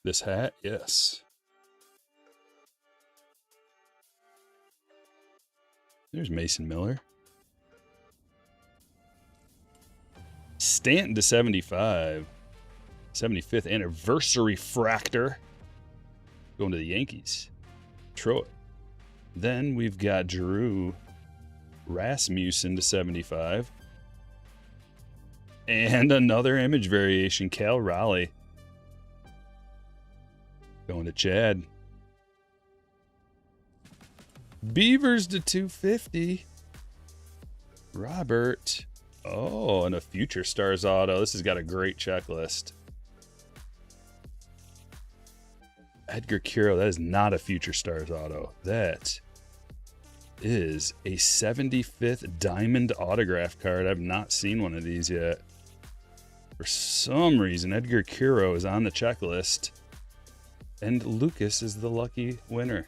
[SPEAKER 1] This hat? Yes. There's Mason Miller. Stanton to 75. 75th anniversary fractor. Going to the Yankees. Detroit. Then we've got Drew Rasmussen to 75. And another image variation, Cal Raleigh. Going to Chad. Beavers to 250. Robert. Oh, and a Future Stars auto. This has got a great checklist. Edgar Curo. That is not a Future Stars auto. That is a 75th Diamond autograph card. I've not seen one of these yet. For some reason, Edgar Curo is on the checklist. And Lucas is the lucky winner.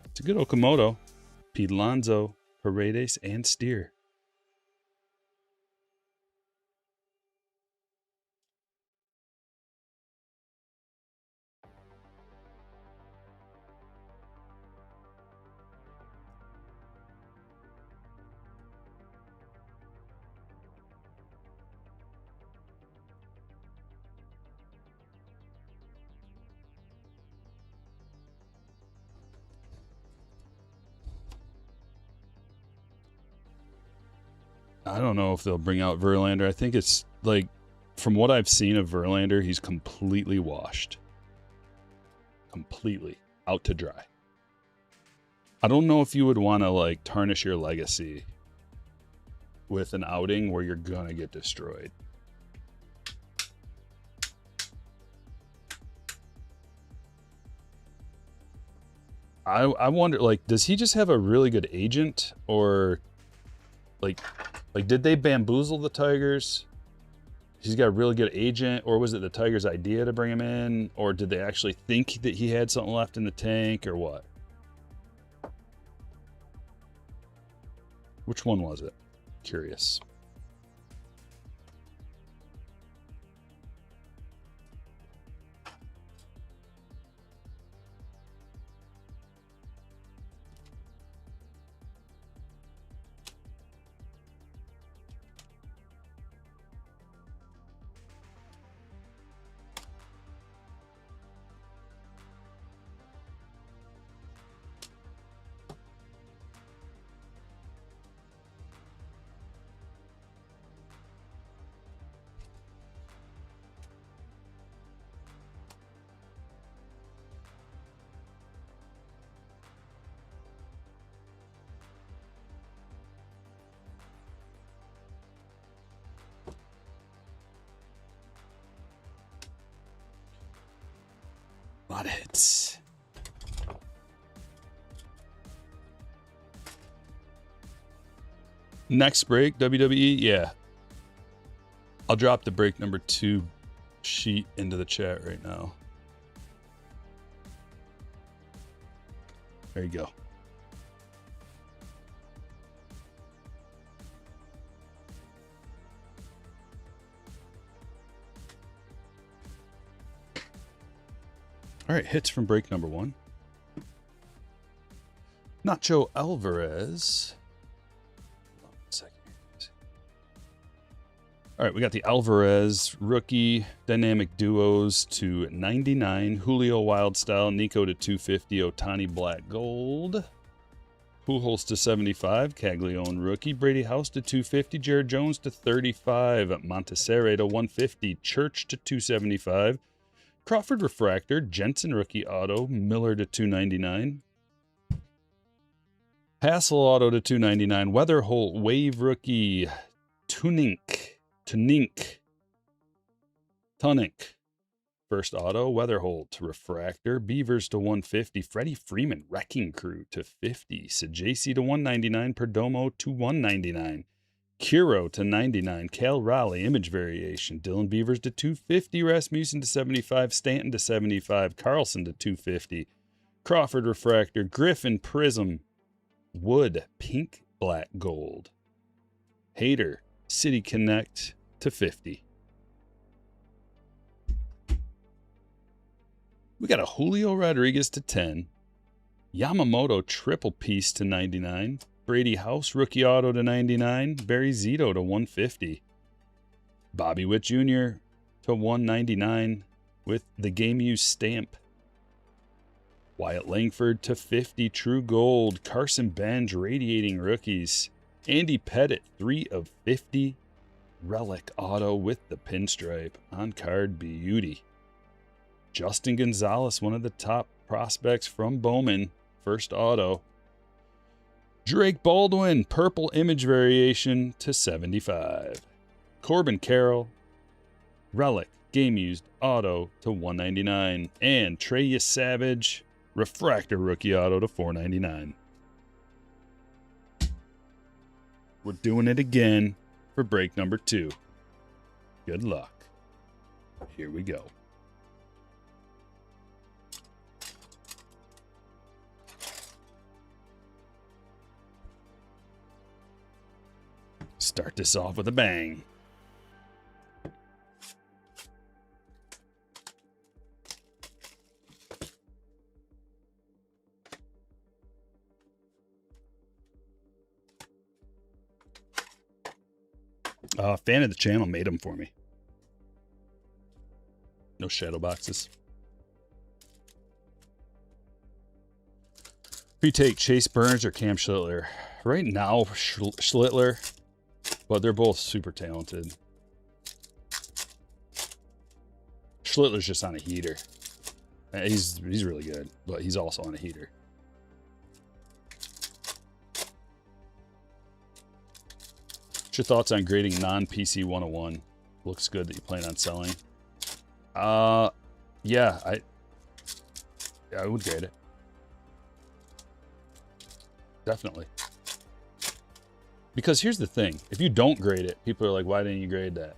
[SPEAKER 1] It's a good Okamoto. Pete Alonso, Paredes, and Steer. I don't know if they'll bring out Verlander. I think it's like, from what I've seen of Verlander, he's completely washed. Completely out to dry. I don't know if you would want to like tarnish your legacy with an outing where you're going to get destroyed. I wonder, like, does he just have a really good agent, or like did they bamboozle the Tigers? He's got a really good agent, or was it the Tigers' idea to bring him in, or did they actually think that he had something left in the tank, or what? Which one was it? Curious. A lot of hits. Next break, WWE, yeah. I'll drop the break number 2 sheet into the chat right now. There you go. All right, hits from break number 1. Nacho Alvarez. Hold on a second. All right, we got the Alvarez rookie dynamic duos to 99. Julio Wildstyle, Nico to 250. Ohtani Black Gold. Pujols to 75. Caglione rookie. Brady House to 250. Jared Jones to 35. Montesere to 150. Church to 275. Crawford Refractor, Jensen rookie auto, Miller to 299. Hassel auto to 299. Weatherholt Wave rookie, Tunink. First auto, Weatherholt Refractor, Beavers to 150. Freddie Freeman Wrecking Crew to 50. Sajasi to 199. Perdomo to 199. Curo to 99, Cal Raleigh, image variation, Dylan Beavers to 250, Rasmussen to 75, Stanton to 75, Carlson to 250, Crawford Refractor, Griffin Prism, Wood, Pink, Black, Gold, Hader, City Connect to 50. We got a Julio Rodriguez to 10, Yamamoto triple piece to 99, Brady House, rookie auto to 99. Barry Zito to 150. Bobby Witt Jr. to 199 with the game used stamp. Wyatt Langford to 50 true gold. Carson Bench radiating rookies. Andy Pettit 3 of 50 relic auto with the pinstripe on card beauty. Justin Gonzalez, one of the top prospects from Bowman, first auto. Drake Baldwin, purple image variation to 75. Corbin Carroll, relic, game used, auto to 199. And Trey Savage, refractor rookie auto to 499. We're doing it again for break number 2. Good luck. Here we go. Start this off with a bang. Fan of the channel made them for me. No shadow boxes. If you take Chase Burns or Cam Schlittler, right now Schlittler, but they're both super talented. Schlittler's just on a heater. He's really good, but he's also on a heater. What's your thoughts on grading non-PC 101? Looks good that you plan on selling. Yeah, I would grade it. Definitely. Because here's the thing. If you don't grade it, people are like, why didn't you grade that?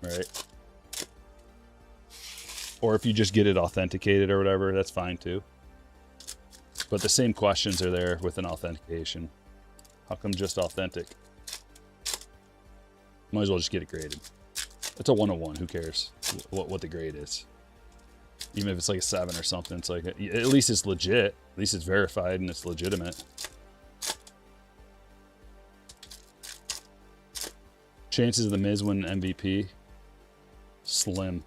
[SPEAKER 1] Right? Or if you just get it authenticated or whatever, that's fine too. But the same questions are there with an authentication. How come just authentic? Might as well just get it graded. It's a 101. Who cares what the grade is? Even if it's like a 7 or something, it's like, at least it's legit. At least it's verified and it's legitimate. Chances of the Miz winning MVP? Slim.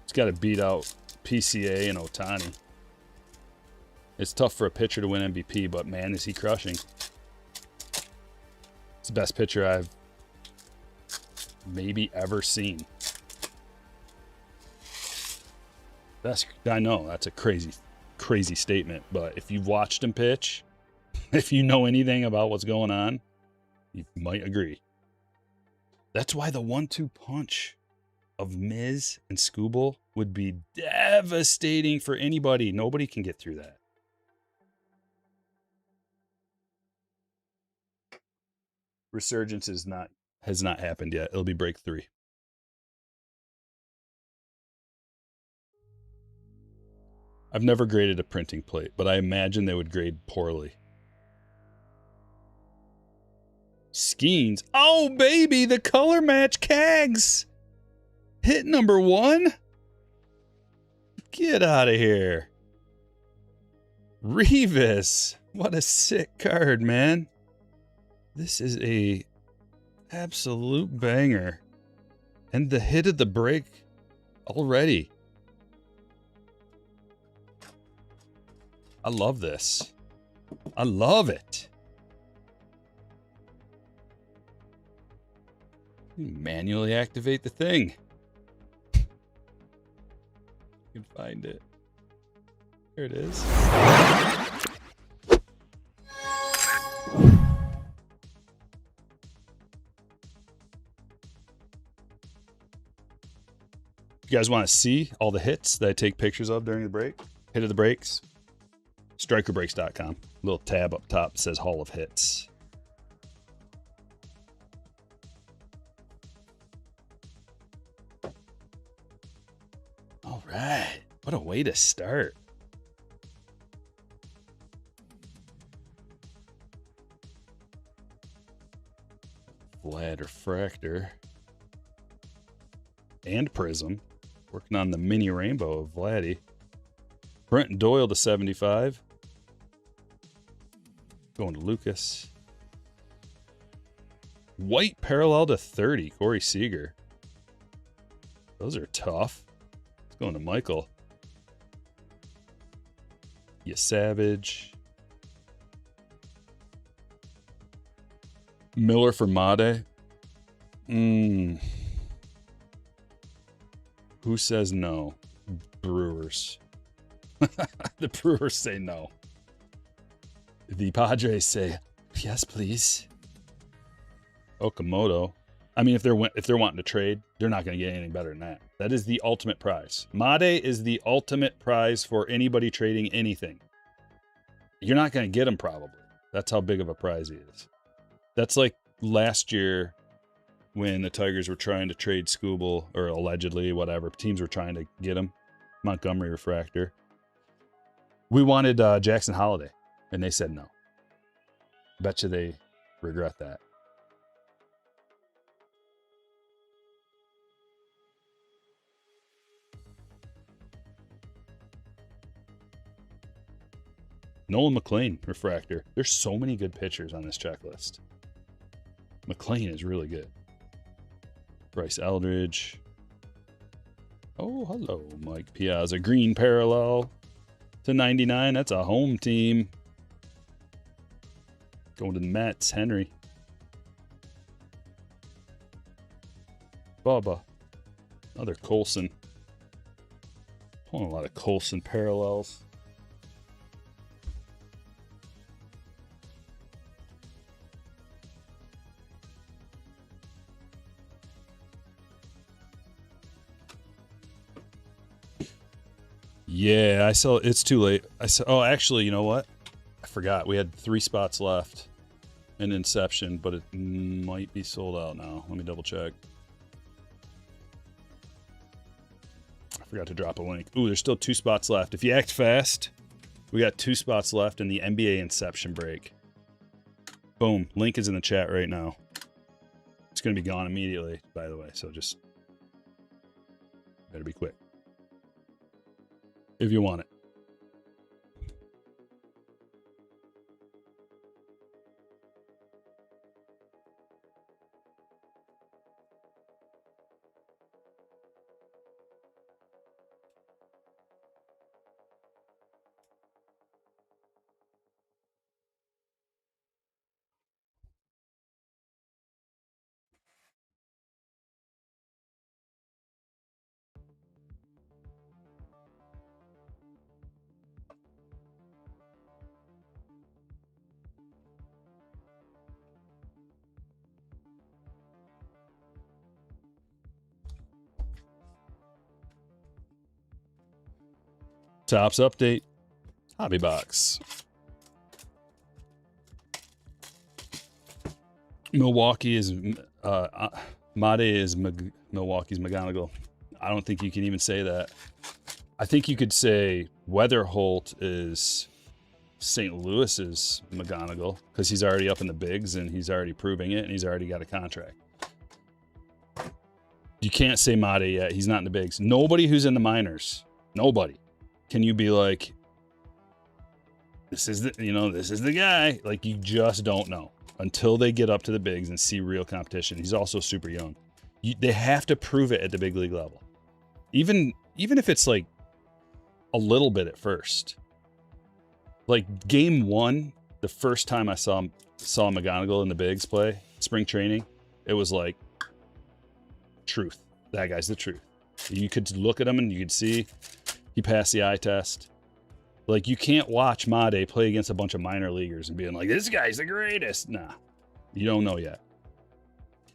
[SPEAKER 1] It's got to beat out PCA and Ohtani. It's tough for a pitcher to win MVP, but man, is he crushing. It's the best pitcher I've maybe ever seen. I know that's a crazy statement, but if you've watched him pitch, if you know anything about what's going on, you might agree. That's why the 1-2 punch of Miz and Skubal would be devastating for anybody. Nobody can get through that. Resurgence has not happened yet. It'll be break 3. I've never graded a printing plate, but I imagine they would grade poorly. Skeens. Oh, baby, the color match Cags. Hit number 1. Get out of here. Revis. What a sick card, man. This is a absolute banger. And the hit of the break already. I love this. I love it. Manually activate the thing. You can find it. Here it is. You guys want to see all the hits that I take pictures of during the break? Hit of the breaks. StrykerBreaks.com. Little tab up top says Hall of Hits. All right. What a way to start. Vlad Refractor. And Prism. Working on the mini rainbow of Vladdy. Brent Doyle to 75. Going to Lucas. White parallel to 30, Corey Seager. Those are tough. It's going to Michael. You savage. Miller for Made. Who says no? Brewers. The Brewers say no. The Padres say yes, please. Okamoto. I mean, if they're wanting to trade, they're not going to get anything better than that. That is the ultimate prize. Made is the ultimate prize for anybody trading anything. You're not going to get him probably. That's how big of a prize he is. That's like last year when the Tigers were trying to trade Skubal, or allegedly, whatever. Teams were trying to get him. Montgomery Refractor. We wanted Jackson Holiday, and they said no. Bet you they regret that. Nolan McLean Refractor. There's so many good pitchers on this checklist. McLean is really good. Bryce Eldridge. Oh, hello, Mike Piazza. Green parallel to 99. That's a home team. Going to the Mets. Henry. Bubba. Another Colson. Pulling a lot of Colson parallels. Yeah, I saw. It's too late. I saw. Oh, actually, you know what? I forgot. We had 3 spots left in Inception, but it might be sold out now. Let me double check. I forgot to drop a link. Ooh, there's still 2 spots left. If you act fast, we got 2 spots left in the NBA Inception break. Boom. Link is in the chat right now. It's going to be gone immediately, by the way. So just better be quick if you want it. Tops update. Hobby box. Milwaukee is Made is Milwaukee's McGonagall. I don't think you can even say that. I think you could say Weatherholt is St. Louis's McGonagall because he's already up in the bigs and he's already proving it and he's already got a contract. You can't say Made yet. He's not in the bigs. Nobody who's in the minors. Nobody. Can you be like, this is the guy? Like, you just don't know until they get up to the bigs and see real competition. He's also super young. They have to prove it at the big league level. Even if it's like a little bit at first. Like game 1, the first time I saw McGonagall in the bigs play, spring training, it was like, truth. That guy's the truth. You could look at him and you could see he passed the eye test. Like, you can't watch Made play against a bunch of minor leaguers and being like, this guy's the greatest. Nah, you don't know yet.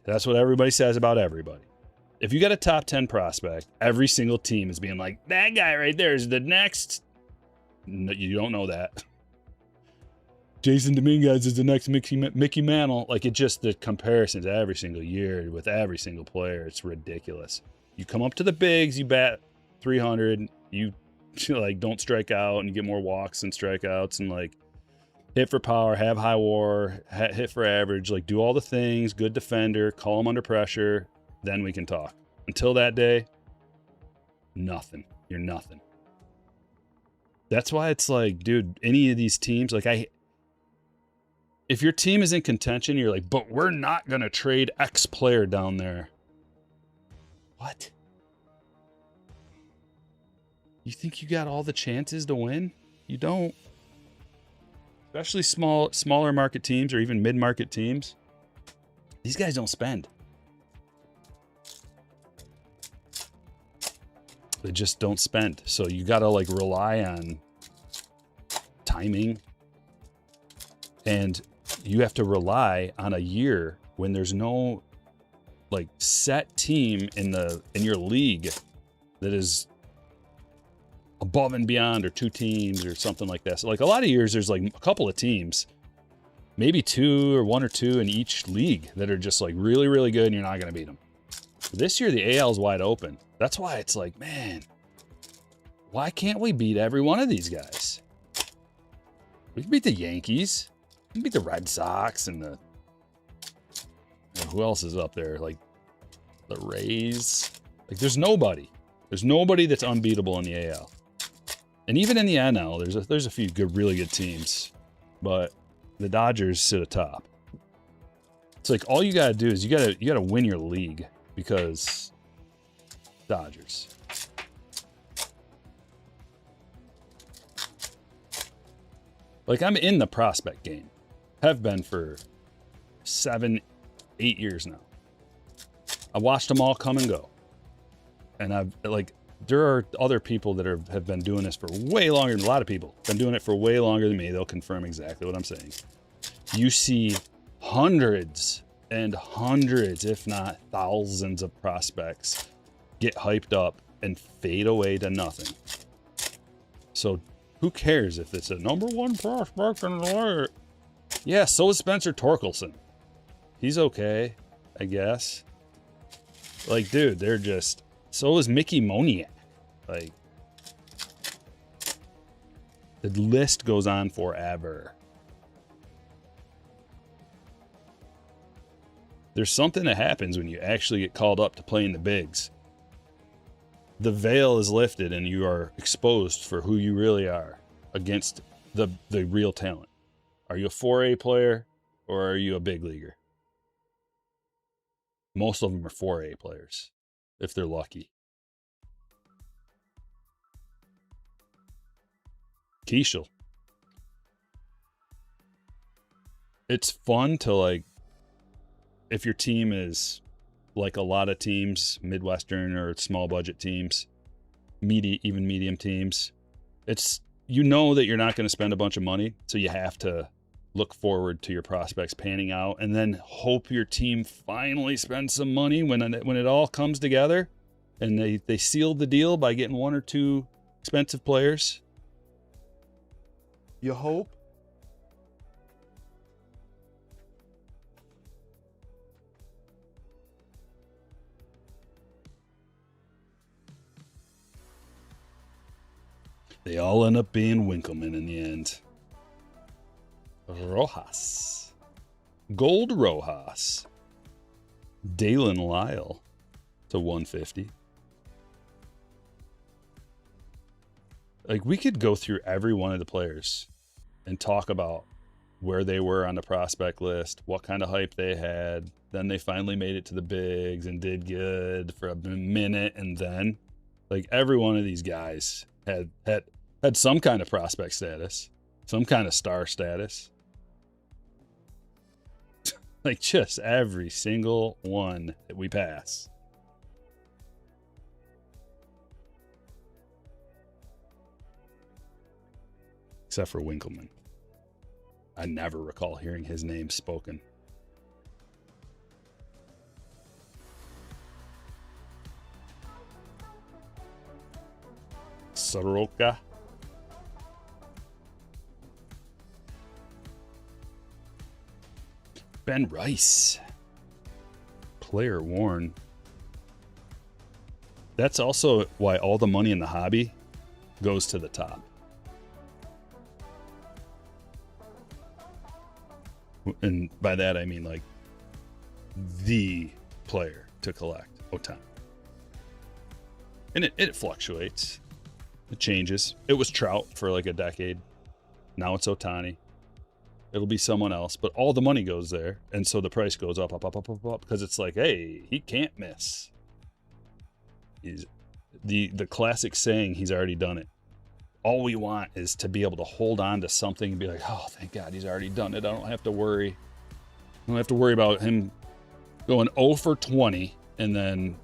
[SPEAKER 1] That's what everybody says about everybody. If you got a top 10 prospect, every single team is being like, that guy right there is the next. No, you don't know that. Jason Dominguez is the next Mickey Mantle. Like, it just, the comparisons every single year with every single player, it's ridiculous. You come up to the bigs, you bat 300, you like don't strike out and you get more walks than strikeouts and like hit for power, have high WAR, hit for average, like do all the things, good defender, call them under pressure, then we can talk. Until that day, nothing. You're nothing. That's why it's like, dude, any of these teams, like if your team is in contention, you're like, but we're not going to trade X player down there. What? You think you got all the chances to win? You don't. Especially smaller market teams or even mid-market teams. These guys don't spend. They just don't spend. So you got to like rely on timing. And you have to rely on a year when there's no like set team in your league that is above and beyond, or two teams or something like that. So like a lot of years there's like a couple of teams, maybe two or one or two in each league that are just like really, really good and you're not going to beat them. This year the AL is wide open. That's why it's like, man, why can't we beat every one of these guys? We can beat the Yankees. We can beat the Red Sox and the... who else is up there? Like the Rays. Like there's nobody. There's nobody that's unbeatable in the AL. And even in the NL, there's a few really good teams. But the Dodgers sit atop. It's like all you gotta do is you gotta win your league, because Dodgers. Like I'm in the prospect game. Have been for 7-8 years now. I watched them all come and go. And I've like, there are other people that have been doing this for way longer than a lot of people. Been doing it for way longer than me. They'll confirm exactly what I'm saying. You see hundreds and hundreds, if not thousands of prospects get hyped up and fade away to nothing. So who cares if it's a #1 prospect in the league? Yeah, so is Spencer Torkelson. He's okay, I guess. Like, dude, they're just... So is Mickey Moniak. Like, the list goes on forever. There's something that happens when you actually get called up to play in the bigs. The veil is lifted and you are exposed for who you really are against the real talent. Are you a 4A player or are you a big leaguer? Most of them are 4A players, if they're lucky. Keishel. It's fun to, like, if your team is like a lot of teams, Midwestern or small budget teams, even medium teams, it's, you know that you're not going to spend a bunch of money, so you have to look forward to your prospects panning out and then hope your team finally spends some money when it all comes together and they sealed the deal by getting one or two expensive players. You hope. They all end up being Winkleman in the end. Rojas. Gold Rojas. Dalen Lyle to 150. Like, we could go through every one of the players and talk about where they were on the prospect list, what kind of hype they had. Then they finally made it to the bigs and did good for a minute. And then, like, every one of these guys had some kind of prospect status, some kind of star status. Like, just every single one that we pass. Except for Winkleman. I never recall hearing his name spoken. Soroka. Ben Rice. Player worn. That's also why all the money in the hobby goes to the top. And by that, I mean, like, the player to collect, Ohtani. And it fluctuates. It changes. It was Trout for like a decade. Now it's Ohtani. It'll be someone else, but all the money goes there. And so the price goes up, up, up, up, up, up, because it's like, hey, he can't miss. He's the classic saying, he's already done it. All we want is to be able to hold on to something and be like, oh, thank God he's already done it. I don't have to worry. I don't have to worry about him going 0 for 20 and then,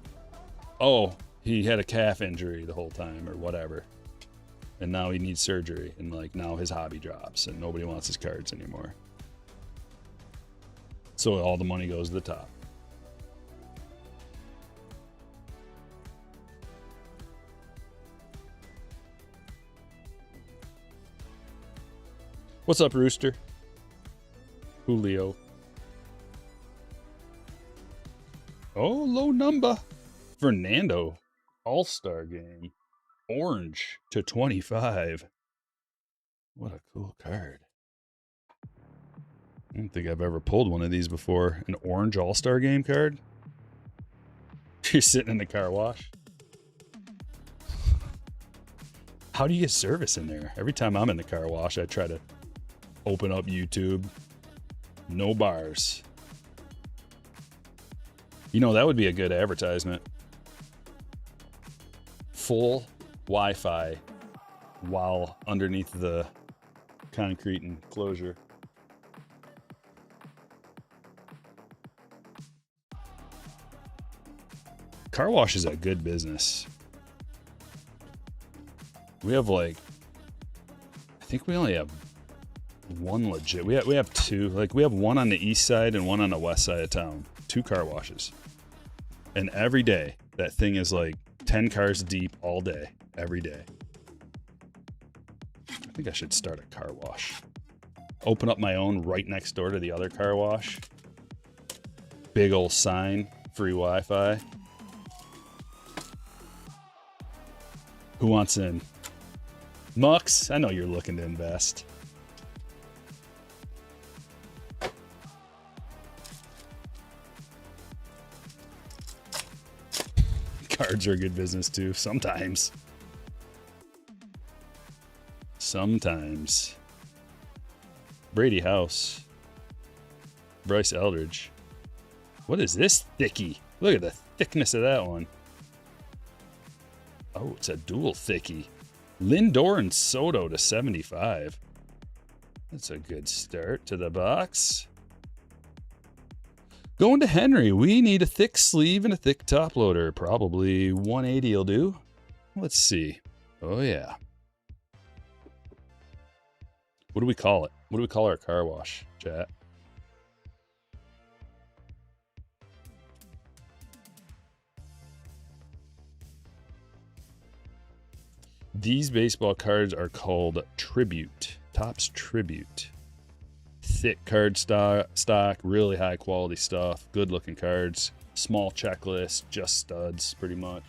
[SPEAKER 1] oh, he had a calf injury the whole time or whatever. And now he needs surgery. And like now his hobby drops and nobody wants his cards anymore. So all the money goes to the top. What's up, Rooster? Julio. Oh, low number. Fernando. All-Star game. Orange to 25. What a cool card. I don't think I've ever pulled one of these before. An orange All-Star game card. You're sitting in the car wash. How do you get service in there? Every time I'm in the car wash, I try to open up YouTube. No bars. You know, that would be a good advertisement. Full Wi-Fi while underneath the concrete enclosure. Car wash is a good business. We have like, I think we only have one legit. We have two. Like we have one on the east side and one on the west side of town. 2 car washes. And every day that thing is like 10 cars deep all day, every day. I think I should start a car wash. Open up my own right next door to the other car wash. Big old sign, free Wi-Fi. Who wants in? Mux, I know you're looking to invest. Cards are a good business too, sometimes. Sometimes. Brady House. Bryce Eldridge. What is this thickie? Look at the thickness of that one. Oh, it's a dual thickie. Lindor and Soto to 75. That's a good start to the box. Going to Henry. We need a thick sleeve and a thick top loader. Probably 180 will do. Let's see. Oh, yeah. What do we call it? What do we call our car wash, chat? These baseball cards are called Tribute. Topps Tribute. Thick card stock, really high quality stuff, good looking cards, small checklist, just studs pretty much.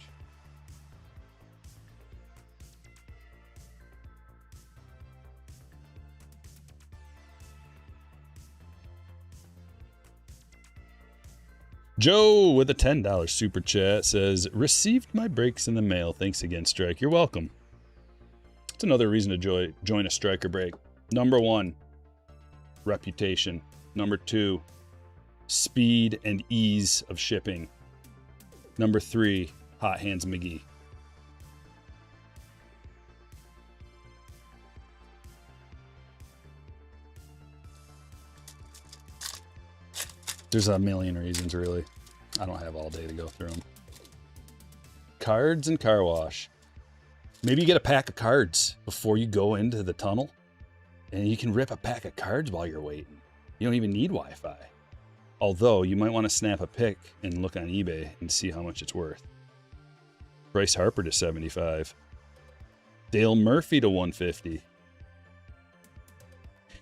[SPEAKER 1] Joe with a $10 super chat says, received my breaks in the mail. Thanks again, Strike. You're welcome. It's another reason to join a Stryker break. Number 1, reputation. Number 2, speed and ease of shipping. Number 3, Hot Hands McGee. There's a million reasons, really. I don't have all day to go through them. Cards and car wash. Maybe you get a pack of cards before you go into the tunnel, and you can rip a pack of cards while you're waiting. You don't even need Wi-Fi. Although, you might want to snap a pic and look on eBay and see how much it's worth. Bryce Harper to 75. Dale Murphy to 150.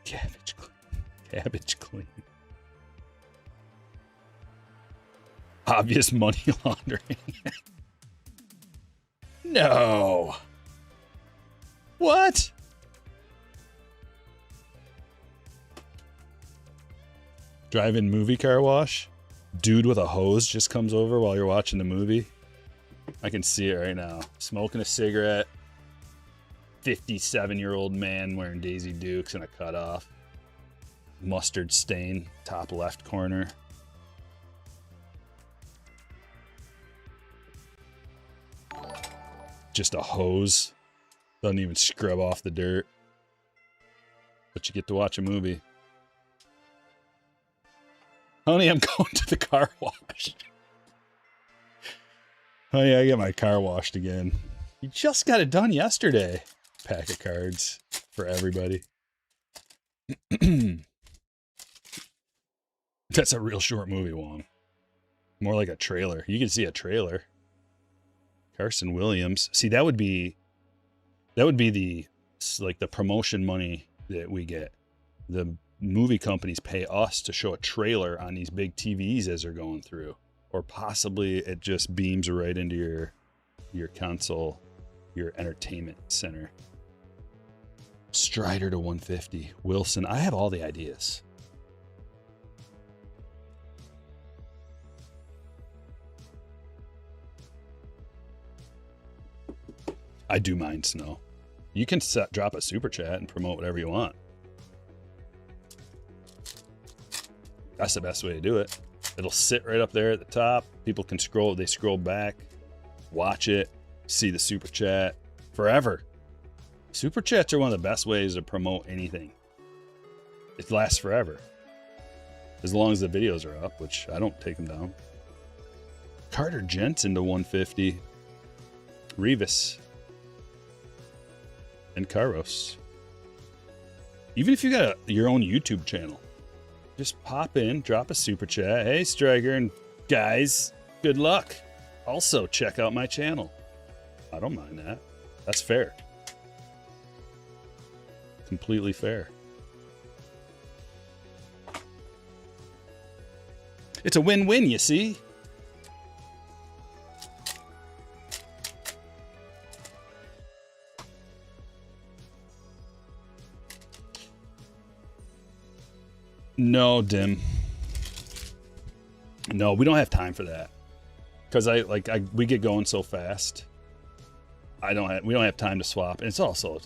[SPEAKER 1] Cabbage clean. Cabbage clean. Obvious money laundering. No. What? Drive-in movie car wash? Dude with a hose just comes over while you're watching the movie? I can see it right now. Smoking a cigarette. 57-year-old man wearing Daisy Dukes and a cutoff. mustard stain, top left corner. Just a hose. Doesn't even scrub off the dirt. But you get to watch a movie. Honey, I'm going to the car wash. Honey, I get my car washed again. You just got it done yesterday. Pack of cards for everybody. That's a real short movie, Wong. More like a trailer. You can see a trailer. Carson Williams. See, that would be the like the promotion money that we get. The movie companies pay us to show a trailer on these big TVs as they're going through, or possibly it just beams right into your console, your entertainment center. Strider to 150. Wilson. I have all the ideas. I do mind Snow. You can drop a super chat and promote whatever you want. That's the best way to do it. It'll sit right up there at the top. People can scroll. They scroll back, watch it, see the super chat forever. Super chats are one of the best ways to promote anything. It lasts forever. As long as the videos are up, which I don't take them down. Carter Jensen to 150. Revis. And Kairos. Even if you got your own YouTube channel, just pop in, drop a super chat. Hey, Stryker and guys, good luck. Also, check out my channel. I don't mind that. That's fair. Completely fair. It's a win-win, you see? No, Dim. No, we don't have time for that. Because we get going so fast. We don't have time to swap. And it's also,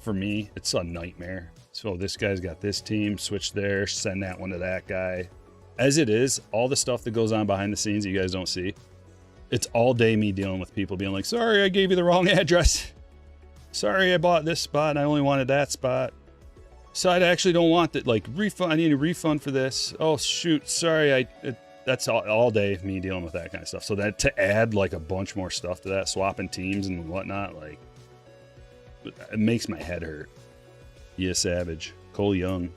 [SPEAKER 1] for me, it's a nightmare. So this guy's got this team, switch there, send that one to that guy. As it is, all the stuff that goes on behind the scenes that you guys don't see, it's all day me dealing with people being like, sorry, I gave you the wrong address. Sorry, I bought this spot and I only wanted that spot. So I actually don't want that, like, refund. I need a refund for this. Oh, shoot. Sorry. That's all day me dealing with that kind of stuff. So that to add like a bunch more stuff to that, swapping teams and whatnot, like, it makes my head hurt. Yeah, Savage, Cole Young,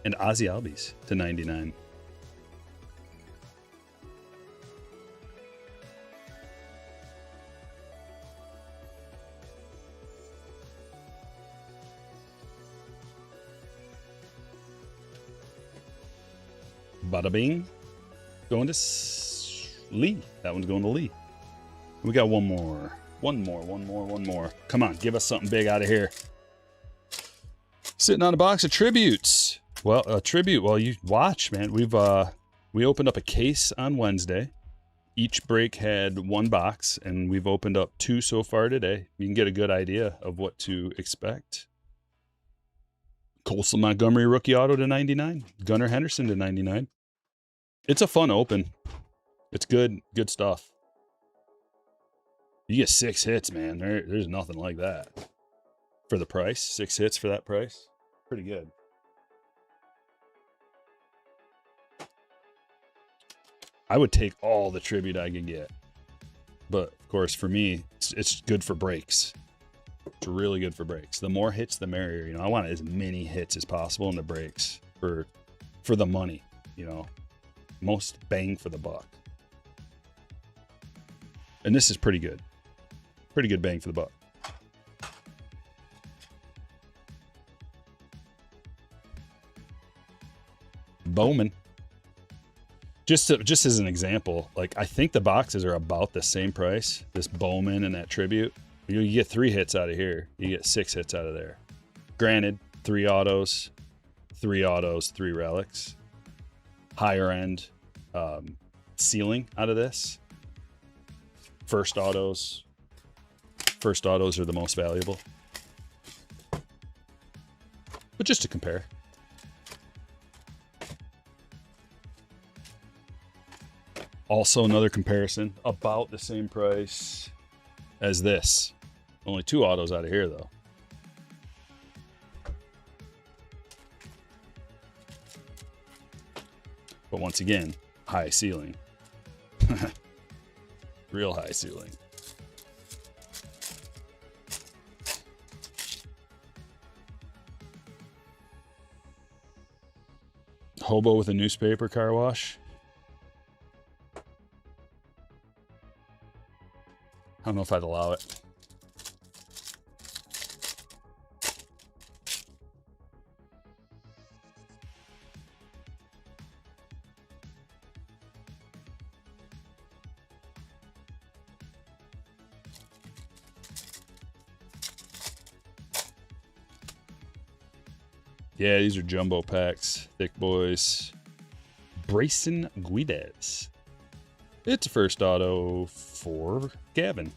[SPEAKER 1] and Ozzy Albies to 99. Bada bing. Going to Lee. That one's going to Lee. We got one more. One more. Come on, give us something big out of here. Sitting on a box of tributes. Well, a tribute. Well, you watch, man. We opened up a case on Wednesday. Each break had one box, and we've opened up 2 so far today. You can get a good idea of what to expect. Colson Montgomery rookie auto to 99. Gunnar Henderson to 99. It's a fun open. It's good stuff. You get 6 hits, man. There's nothing like that. For the price, 6 hits for that price. Pretty good. I would take all the tribute I could get. But, of course, for me, it's good for breaks. It's really good for breaks. The more hits, the merrier. You know, I want as many hits as possible in the breaks for the money, you know. Most bang for the buck. And this is pretty good. Pretty good bang for the buck. Bowman. Just as an example, like, I think the boxes are about the same price. This Bowman and that tribute. You get 3 hits out of here. You get 6 hits out of there. Granted, 3 autos, 3 relics. Higher end ceiling out of this. First autos are the most valuable. But just to compare. Also another comparison, about the same price as this. Only 2 autos out of here though. But once again, high ceiling. Real high ceiling. Hobo with a newspaper car wash. I don't know if I'd allow it. Yeah, these are jumbo packs. Thick boys. Brayson Guidez. It's a first auto for Gavin.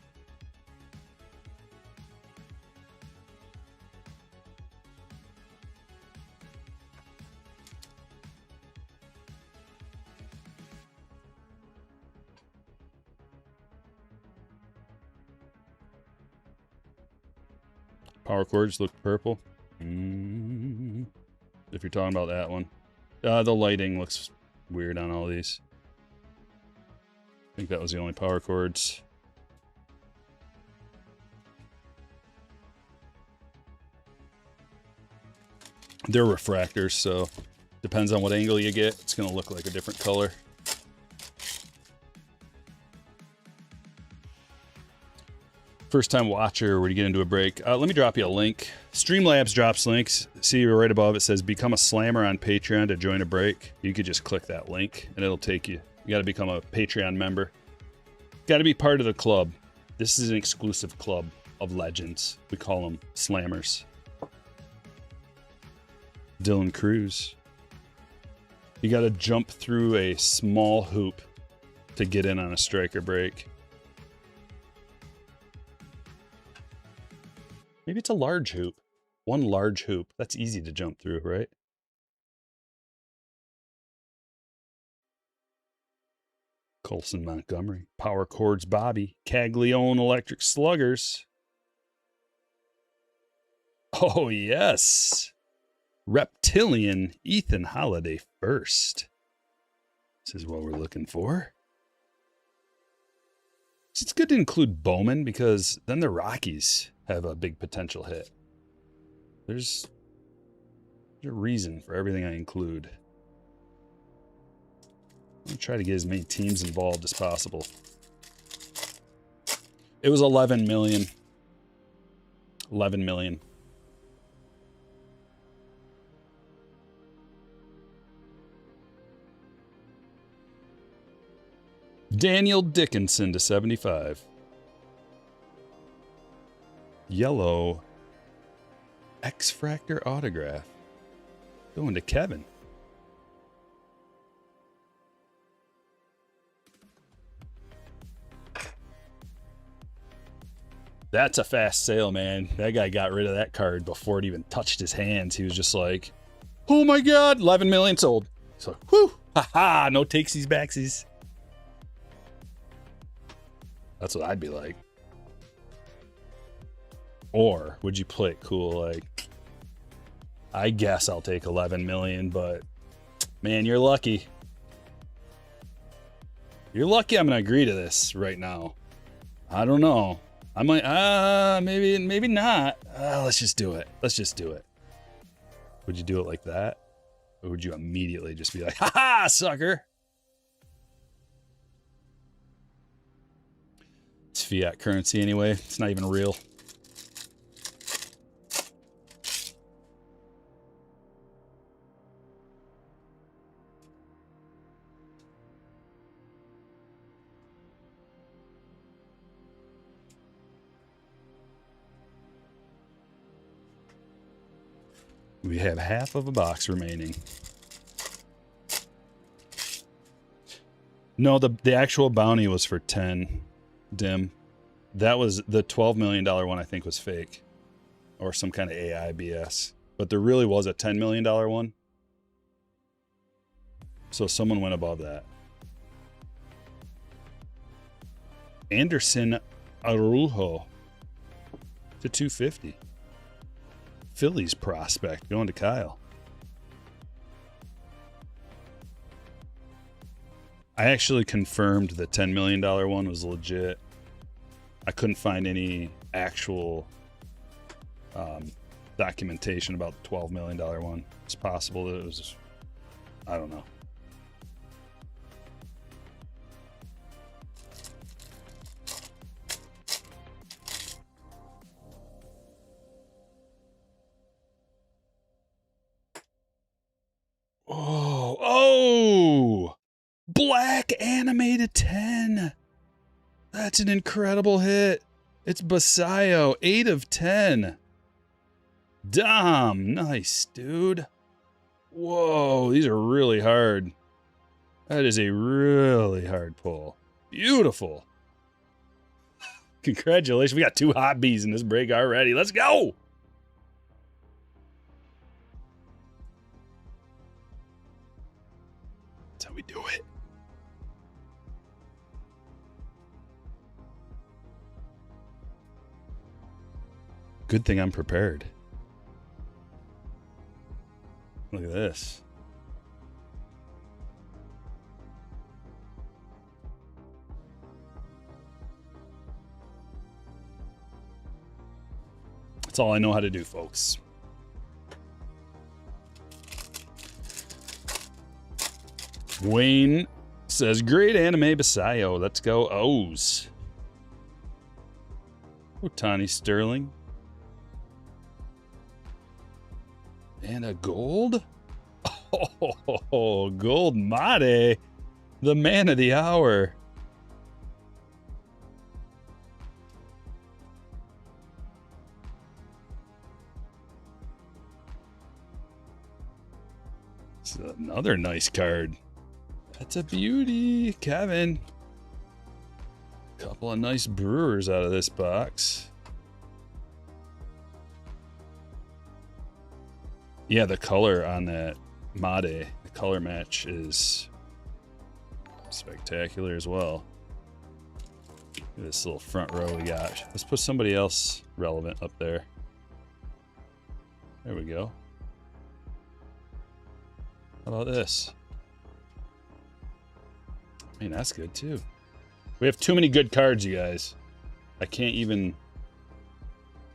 [SPEAKER 1] Power cords look purple. If you're talking about that one. The lighting looks weird on all these. I think that was the only power cords. They're refractors, so depends on what angle you get. It's going to look like a different color. First time watcher, where you get into a break. Let me drop you a link. Streamlabs drops links. See right above it says become a slammer on Patreon to join a break. You could just click that link and it'll take you. You got to become a Patreon member. Got to be part of the club. This is an exclusive club of legends. We call them slammers. Dylan Cruz. You got to jump through a small hoop to get in on a Stryker break. Maybe it's a large hoop. One large hoop. That's easy to jump through, right? Colson Montgomery. Power Chords Bobby. Caglione Electric Sluggers. Oh, yes. Reptilian Ethan Holiday first. This is what we're looking for. It's good to include Bowman because then the Rockies have a big potential hit. There's a reason for everything I include. I'm gonna try to get as many teams involved as possible. It was 11 million. 11 million. Daniel Dickinson to 75. Yellow X-Fractor autograph. Going to Kevin. That's a fast sale, man. That guy got rid of that card before it even touched his hands. He was just like, oh my God, 11 million sold. So, whew, haha, no takesies backsies. That's what I'd be like. Or would you play it cool? Like, I guess I'll take 11 million, but man, you're lucky. You're lucky I'm going to agree to this right now. I don't know. I might, maybe not. Let's just do it. Let's just do it. Would you do it like that? Or would you immediately just be like, ha, sucker? It's fiat currency anyway. It's not even real. We have half of a box remaining. No, the actual bounty was for 10, Dim. That was the $12 million one, I think, was fake. Or some kind of AI BS. But there really was a $10 million one. So someone went above that. Anderson Araujo to 250. Phillies prospect going to Kyle. I actually confirmed the $10 million one was legit. I couldn't find any actual documentation about the $12 million one. It's possible that it was, I don't know. Oh, black animated 10. That's an incredible hit. It's Basayo, 8 of 10. Dom, nice, dude. Whoa, these are really hard. That is a really hard pull. Beautiful. Congratulations. We got 2 hot bees in this break already. Let's go. That's how we do it. Good thing I'm prepared. Look at this. That's all I know how to do, folks. Wayne says, great anime Basayo. Let's go O's. Otani Sterling. And a gold? Oh, gold Mate. The man of the hour. It's another nice card. That's a beauty, Kevin. Couple of nice Brewers out of this box. Yeah, the color on that Mate, the color match is spectacular as well. Look at this little front row we got. Let's put somebody else relevant up there. There we go. How about this? I mean, that's good too. We have too many good cards, you guys. I can't even...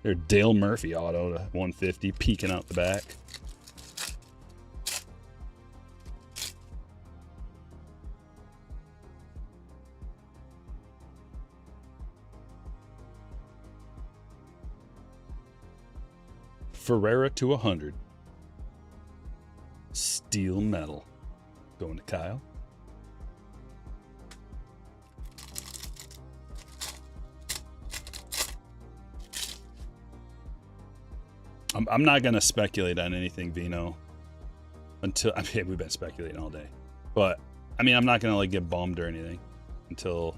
[SPEAKER 1] They're Dale Murphy auto to 150, peeking out the back. Ferreira to 100. Steel metal. Going to Kyle. I'm not going to speculate on anything, Vino. Until, I mean, we've been speculating all day. But, I mean, I'm not going to, like, get bummed or anything. Until...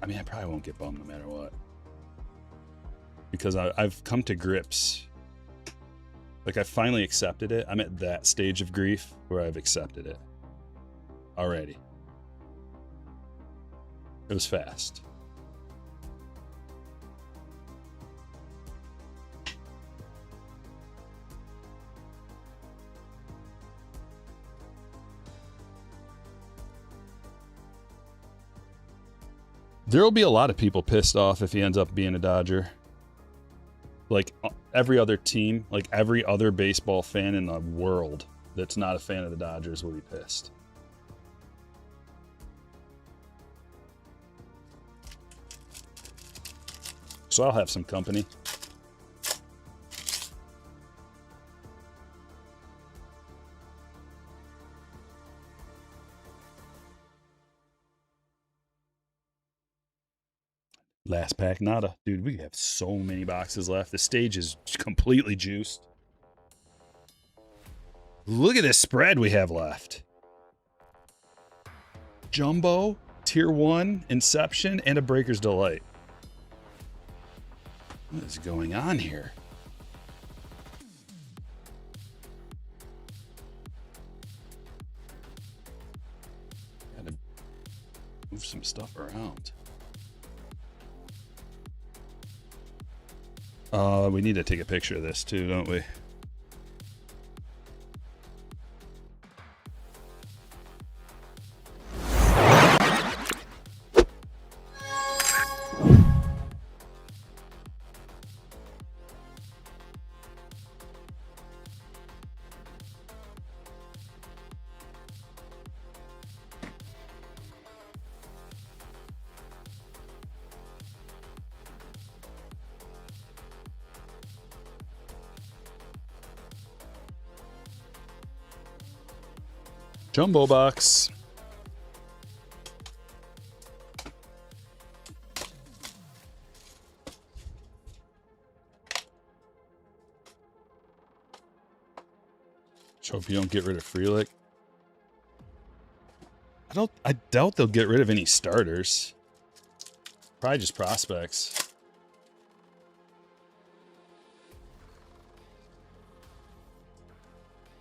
[SPEAKER 1] I mean, I probably won't get bummed no matter what. Because I've come to grips. Like, I finally accepted it. I'm at that stage of grief where I've accepted it. Already. It was fast. There'll be a lot of people pissed off if he ends up being a Dodger. Like every other team, like every other baseball fan in the world that's not a fan of the Dodgers will be pissed. So I'll have some company. Last pack, nada. Dude, we have so many boxes left. The stage is completely juiced. Look at this spread we have left. Jumbo, Tier 1, Inception, and a Breaker's Delight. What is going on here? Gotta move some stuff around. We need to take a picture of this too, don't we? Jumbo box. So hope you don't get rid of Freelick. I doubt they'll get rid of any starters. Probably just prospects.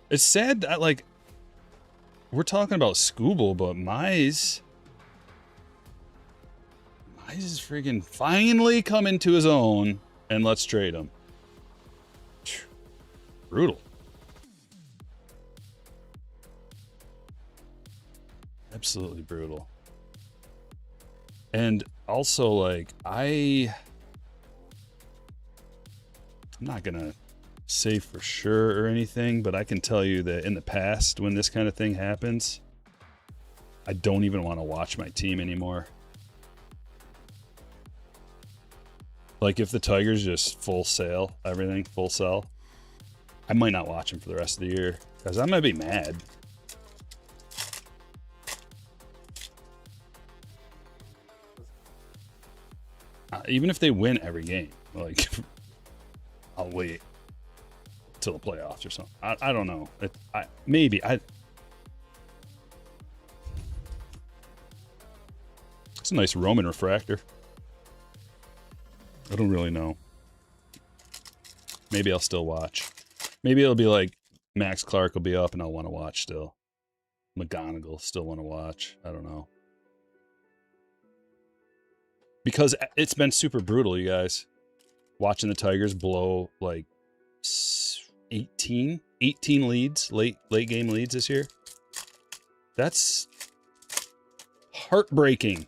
[SPEAKER 1] It's sad that, like, we're talking about Scooble, but Mize is freaking finally coming to his own, and let's trade him. Brutal. Absolutely brutal. And also, like, I'm not gonna say for sure or anything, but I can tell you that in the past, when this kind of thing happens, I don't even want to watch my team anymore. Like, if the Tigers just full sell everything, full sell, I might not watch them for the rest of the year because I'm gonna be mad. Even if they win every game, like, I'll wait till the playoffs or something. I don't know. Maybe. It's a nice Roman refractor. I don't really know. Maybe I'll still watch. Maybe it'll be like Max Clark will be up and I'll want to watch still. McGonagall still want to watch. I don't know. Because it's been super brutal, you guys. Watching the Tigers blow like 18 leads, late game leads this year. That's heartbreaking.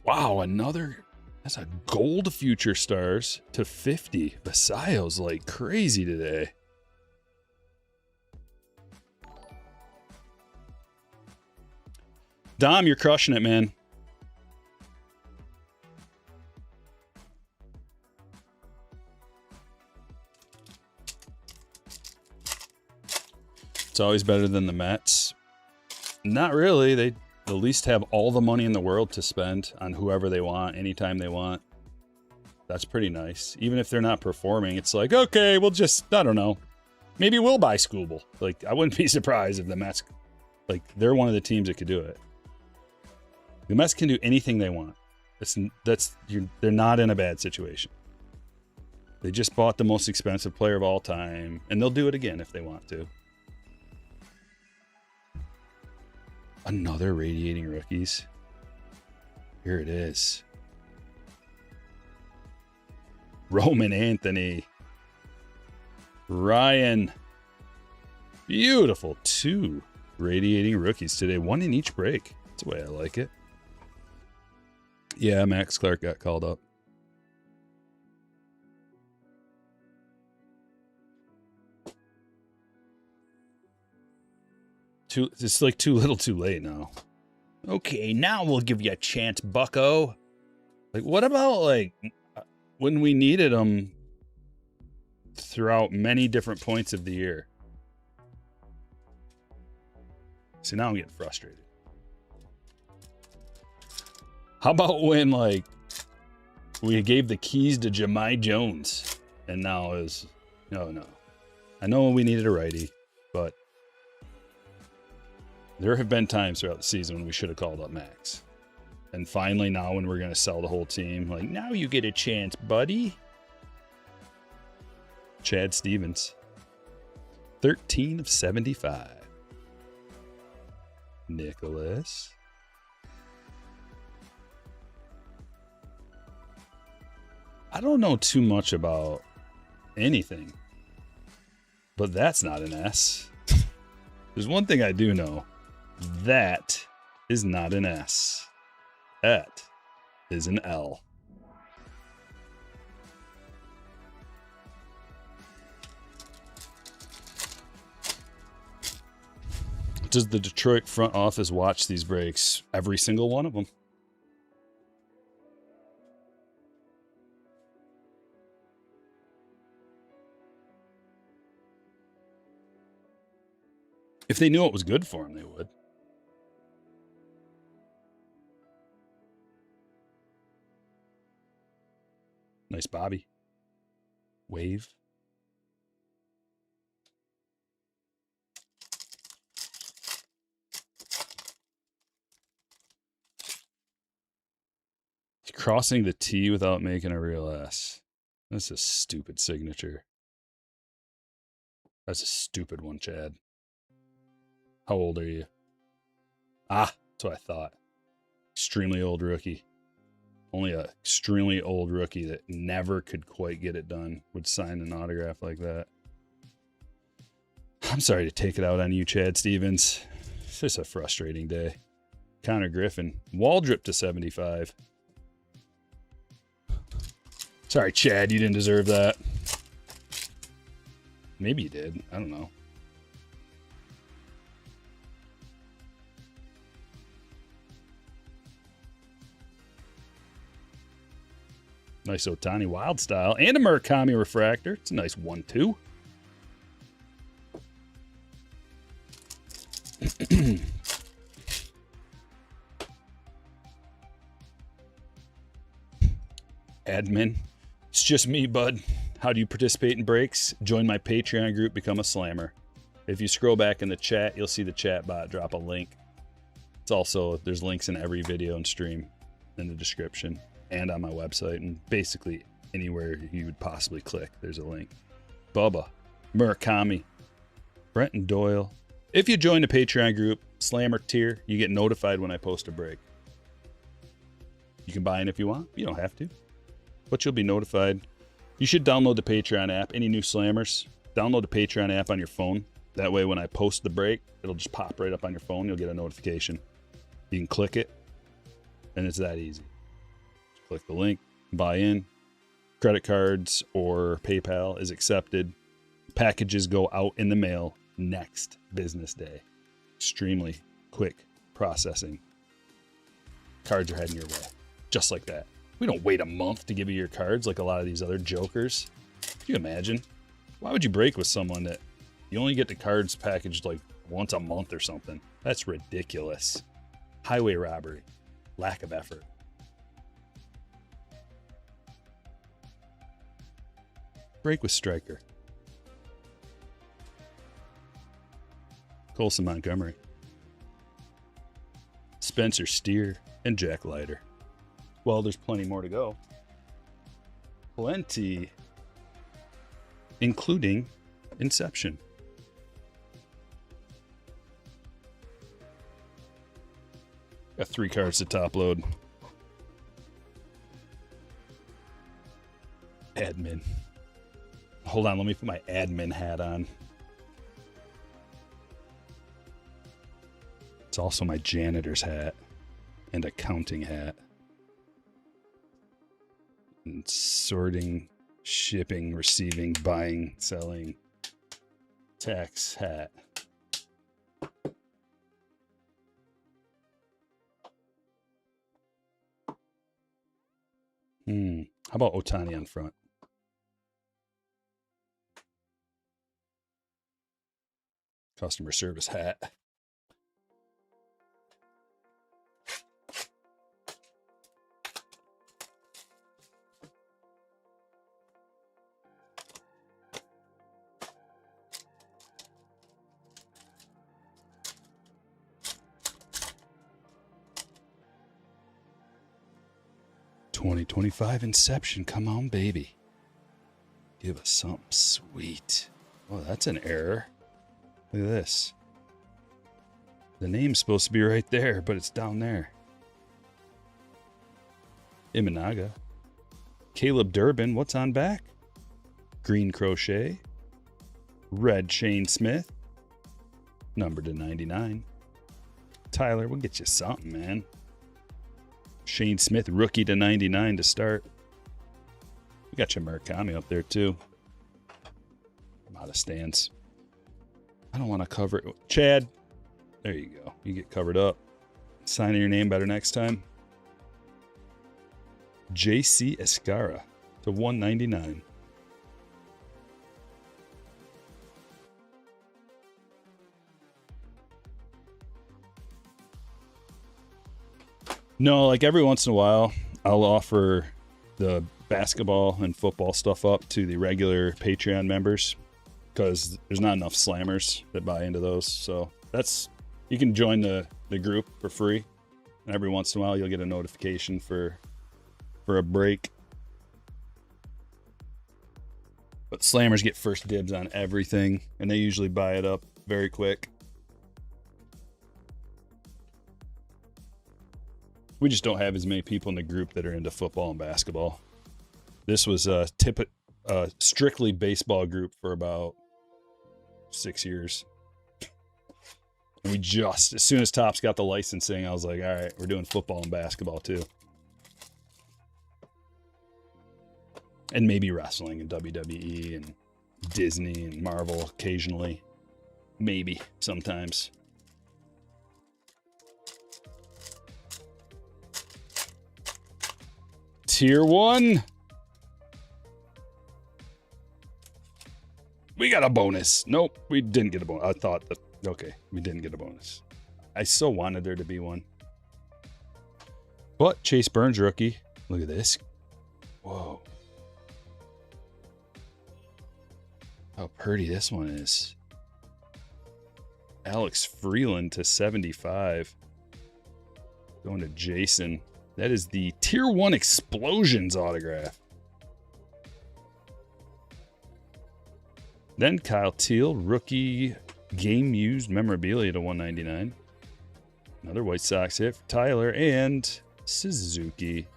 [SPEAKER 1] Wow, that's a gold future stars to 50. Vasallo's like crazy today. Dom, you're crushing it, man. It's always better than the Mets. Not really. They at least have all the money in the world to spend on whoever they want, anytime they want. That's pretty nice. Even if they're not performing, it's like, okay, we'll just, I don't know. Maybe we'll buy Scooble. Like, I wouldn't be surprised if the Mets, like, they're one of the teams that could do it. The Mets can do anything they want. They're not in a bad situation. They just bought the most expensive player of all time, and they'll do it again if they want to. Another radiating rookies. Here it is. Roman Anthony. Ryan. Beautiful. 2 radiating rookies today. 1 in each break. That's the way I like it. Yeah, Max Clark got called up. It's like too little too late now. Okay, now we'll give you a chance, bucko. Like, what about, like, when we needed them throughout many different points of the year? See, now I'm getting frustrated. How about when, like, we gave the keys to Jahmai Jones and now is, no. I know we needed a righty, but There have been times throughout the season when we should have called up Max. And finally, now when we're going to sell the whole team, like, now you get a chance, buddy. Chad Stevens. 13 of 75. Nicholas. I don't know too much about anything, but that's not an S. There's one thing I do know. That is not an S. That is an L. Does the Detroit front office watch these breaks? Every single one of them. If they knew it was good for them, they would. Nice Bobby. Wave. Crossing the T without making a real S. That's a stupid signature. That's a stupid one, Chad. How old are you? Ah, that's what I thought. Extremely old rookie. Only an extremely old rookie that never could quite get it done would sign an autograph like that. I'm sorry to take it out on you, Chad Stevens. It's just a frustrating day. Connor Griffin. Waldrop to 75. Sorry, Chad, you didn't deserve that. Maybe you did. I don't know. Nice Ohtani Wild Style. And a Murakami Refractor. It's a nice 1-2. Admin. It's just me, bud. How do you participate in breaks? Join my Patreon group, become a slammer. If you scroll back in the chat, you'll see the chat bot drop a link. It's also, there's links in every video and stream in the description and on my website, and basically anywhere you would possibly click, there's a link. Bubba, Murakami, Brenton Doyle. If you join the Patreon group, Slammer tier, you get notified when I post a break. You can buy in if you want. You don't have to, but you'll be notified. You should download the Patreon app. Any new Slammers, download the Patreon app on your phone. That way when I post the break, it'll just pop right up on your phone. You'll get a notification. You can click it, and it's that easy. Just click the link, buy in. Credit cards or PayPal is accepted. Packages go out in the mail next business day. Extremely quick processing. Cards are heading your way. Just like that. We don't wait a month to give you your cards like a lot of these other jokers. Can you imagine? Why would you break with someone that you only get the cards packaged like once a month or something? That's ridiculous. Highway robbery. Lack of effort. Break with Stryker. Colson Montgomery. Spencer Steer and Jack Leiter. Well, there's plenty more to go. Plenty. Including Inception. Got 3 cards to top load. Admin. Hold on, let me put my admin hat on. It's also my janitor's hat and accounting hat. And sorting, shipping, receiving, buying, selling, tax hat. How about Ohtani on front? Customer service hat. 2025 Inception. Come on, baby. Give us something sweet. Oh, that's an error. Look at this. The name's supposed to be right there, but it's down there. Imanaga. Caleb Durbin, what's on back? Green Crochet. Red Shane Smith. Numbered to 99. Tyler, we'll get you something, man. Shane Smith, rookie to 99 to start. We got your Murakami up there, too. I'm out of stands. I don't want to cover it. Chad, there you go. You get covered up. Signing your name better next time. JC Escara to 199. No, like every once in a while, I'll offer the basketball and football stuff up to the regular Patreon members because there's not enough slammers that buy into those. So that's, you can join the group for free. And every once in a while, you'll get a notification for a break. But slammers get first dibs on everything, and they usually buy it up very quick. We just don't have as many people in the group that are into football and basketball. This was a strictly baseball group for about 6 years. And we just, as soon as Topps got the licensing, I was like, all right, we're doing football and basketball too. And maybe wrestling and WWE and Disney and Marvel occasionally. Maybe, sometimes. Tier 1. We got a bonus. Nope, we didn't get a bonus. I thought that, okay, we didn't get a bonus. I so wanted there to be one. But Chase Burns rookie. Look at this. Whoa. How pretty this one is. Alex Freeland to 75. Going to Jason. That is the Tier 1 Explosions autograph. Then Kyle Teal, rookie game used memorabilia to 199. Another White Sox hit for Tyler, and Suzuki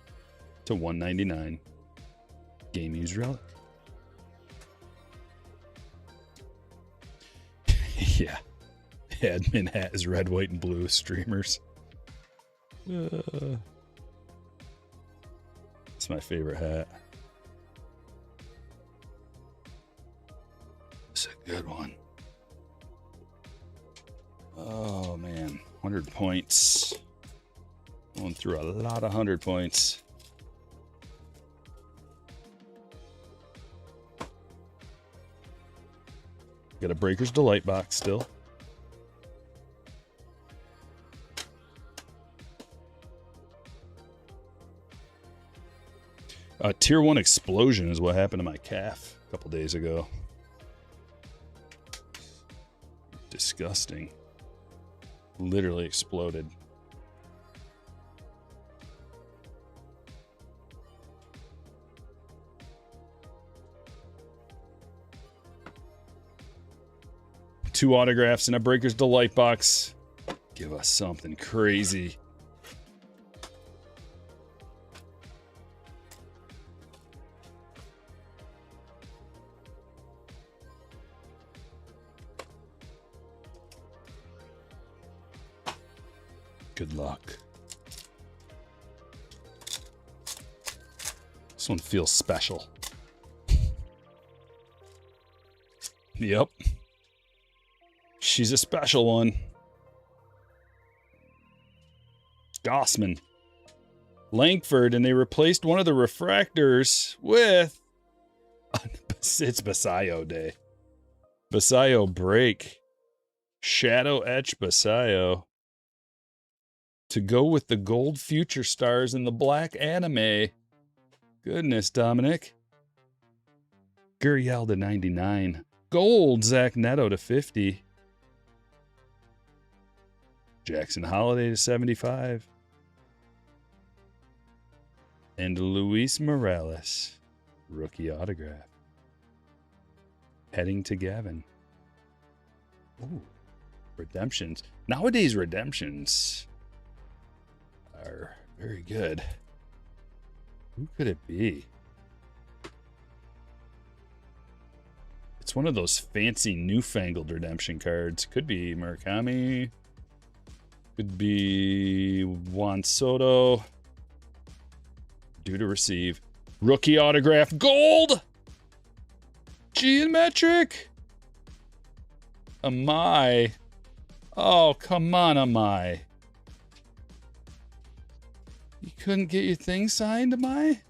[SPEAKER 1] to 199. Game used relic. Yeah. Admin hat is red, white, and blue streamers. It's my favorite hat. It's a good one. Oh, man. 100 points. Going through a lot of 100 points. Got a Breaker's Delight box still. Tier 1 explosion is what happened to my calf a couple days ago. Disgusting. Literally exploded. Two autographs in a Breaker's Delight box. Give us something crazy. Good luck. This one feels special. Yep. She's a special one. Gossman. Langford, and they replaced one of the refractors with... It's Basayo Day. Basayo break. Shadow Etch Basayo. To go with the gold future stars in the black anime. Goodness, Dominic. Gurriel to 99. Gold, Zach Neto to 50. Jackson Holiday to 75. And Luis Morales, rookie autograph. Heading to Gavin. Ooh, redemptions. Nowadays, redemptions are very good. Who could it be? It's one of those fancy newfangled redemption cards. Could be Murakami. Could be Juan Soto. Due to receive. Rookie autograph gold. Geometric. Amai. Oh, come on, Amai. You couldn't get your thing signed, Amai?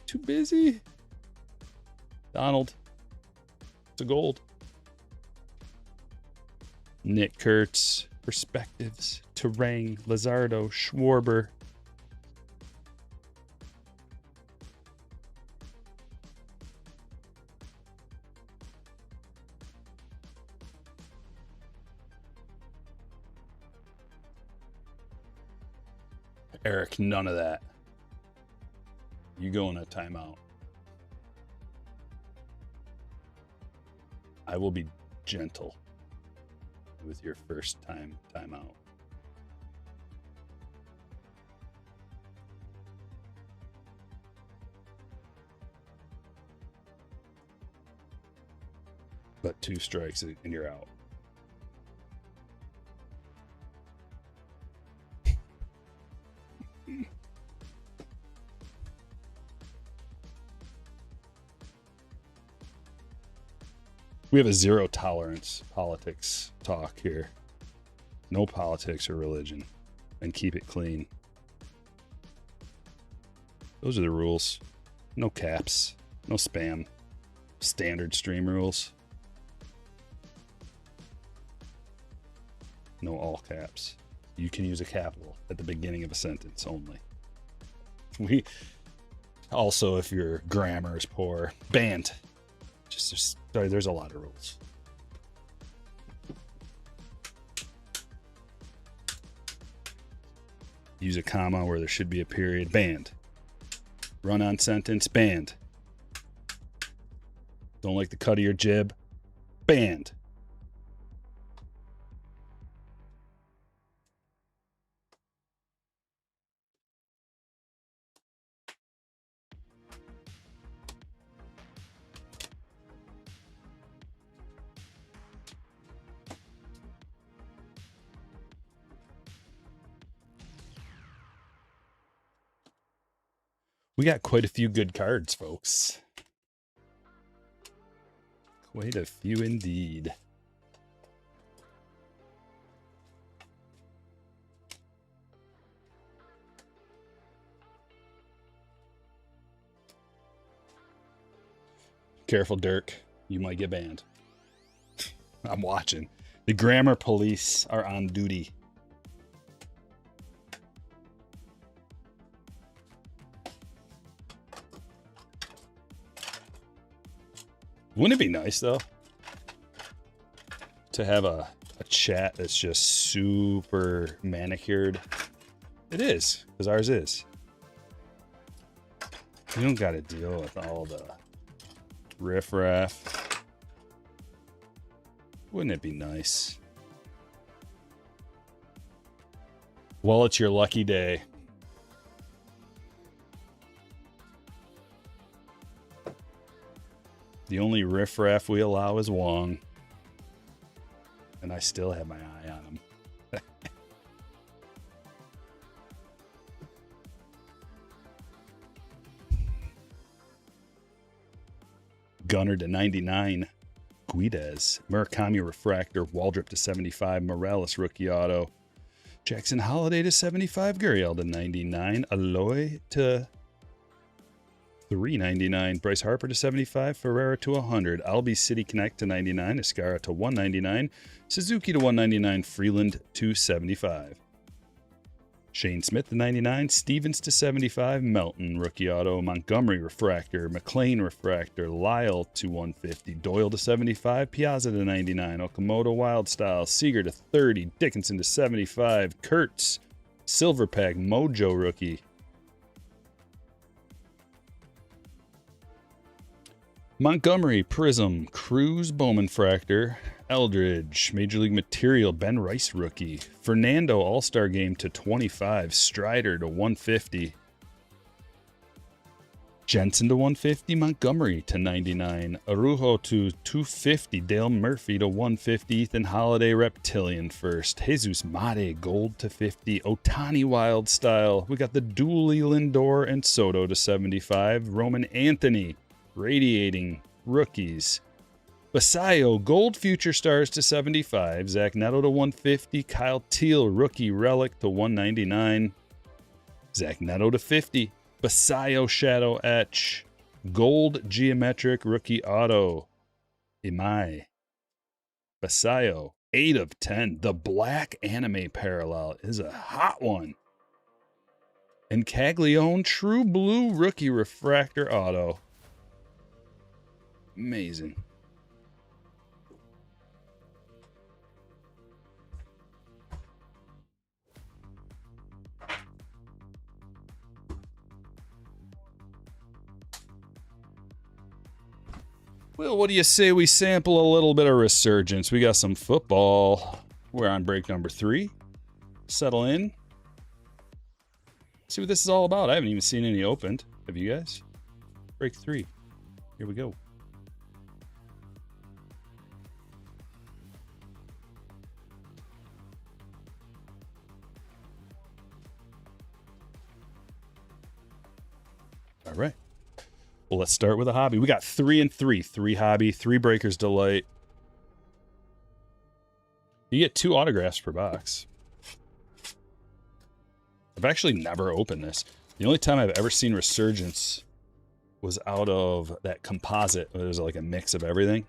[SPEAKER 1] Too busy? Donald. It's a gold. Nick Kurtz. Perspectives. Terang. Lazardo. Schwarber. Eric, none of that. You go in a timeout. I will be gentle with your first time timeout. But 2 strikes and you're out. We have a zero tolerance politics talk here. No politics or religion. And keep it clean. Those are the rules. No caps. No spam. Standard stream rules. No all caps. You can use a capital at the beginning of a sentence only. We also, if your grammar is poor, banned. Sorry, there's a lot of rules. Use a comma where there should be a period, banned. Run on sentence, banned. Don't like the cut of your jib, banned. We got quite a few good cards, folks. Quite a few indeed. Careful, Dirk. You might get banned. I'm watching. The grammar police are on duty. Wouldn't it be nice, though, to have a chat that's just super manicured? It is, because ours is. You don't got to deal with all the riffraff. Wouldn't it be nice? Well, it's your lucky day. The only riffraff we allow is Wong. And I still have my eye on him. Gunner to 99. Guidez. Murakami refractor. Waldrop to 75. Morales rookie auto. Jackson Holiday to 75. Gurriel to 99. Aloy to 399. Bryce Harper to 75. Ferreira to 100. Albi City Connect to 99. Escara to 199. Suzuki to 199. Freeland to 75. Shane Smith to 99. Stevens to 75. Melton rookie auto. Montgomery refractor. McLean refractor. Lyle to 150. Doyle to 75. Piazza to 99. Okamoto Wild Style. Seager to 30. Dickinson to 75. Kurtz. Silver Pack. Mojo rookie. Montgomery, Prism, Cruz, Bowman Fractor, Eldridge, Major League Material, Ben Rice rookie, Fernando All-Star Game to 25, Strider to 150, Jensen to 150, Montgomery to 99, Arujo to 250, Dale Murphy to 150, Ethan Holiday Reptilian first, Jesus Mate gold to 50, Otani Wild Style, we got the Dooley Lindor and Soto to 75, Roman Anthony Radiating rookies, Basayo Gold Future Stars to 75, Zach Neto to 150, Kyle Teal Rookie Relic to 199, Zach Neto to 50, Basayo Shadow Etch, Gold Geometric Rookie Auto, Imai, Basayo 8 of 10, the Black Anime Parallel is a hot one, and Caglione True Blue Rookie Refractor Auto. Amazing. Well, what do you say we sample a little bit of Resurgence? We got some football. We're on break number 3. Settle in. See what this is all about. I haven't even seen any opened. Have you guys? Break 3. Here we go. All right. Well, let's start with a hobby. We got 3 and 3. 3 hobby, 3 Breakers Delight. You get 2 autographs per box. I've actually never opened this. The only time I've ever seen Resurgence was out of that composite. It was like a mix of everything.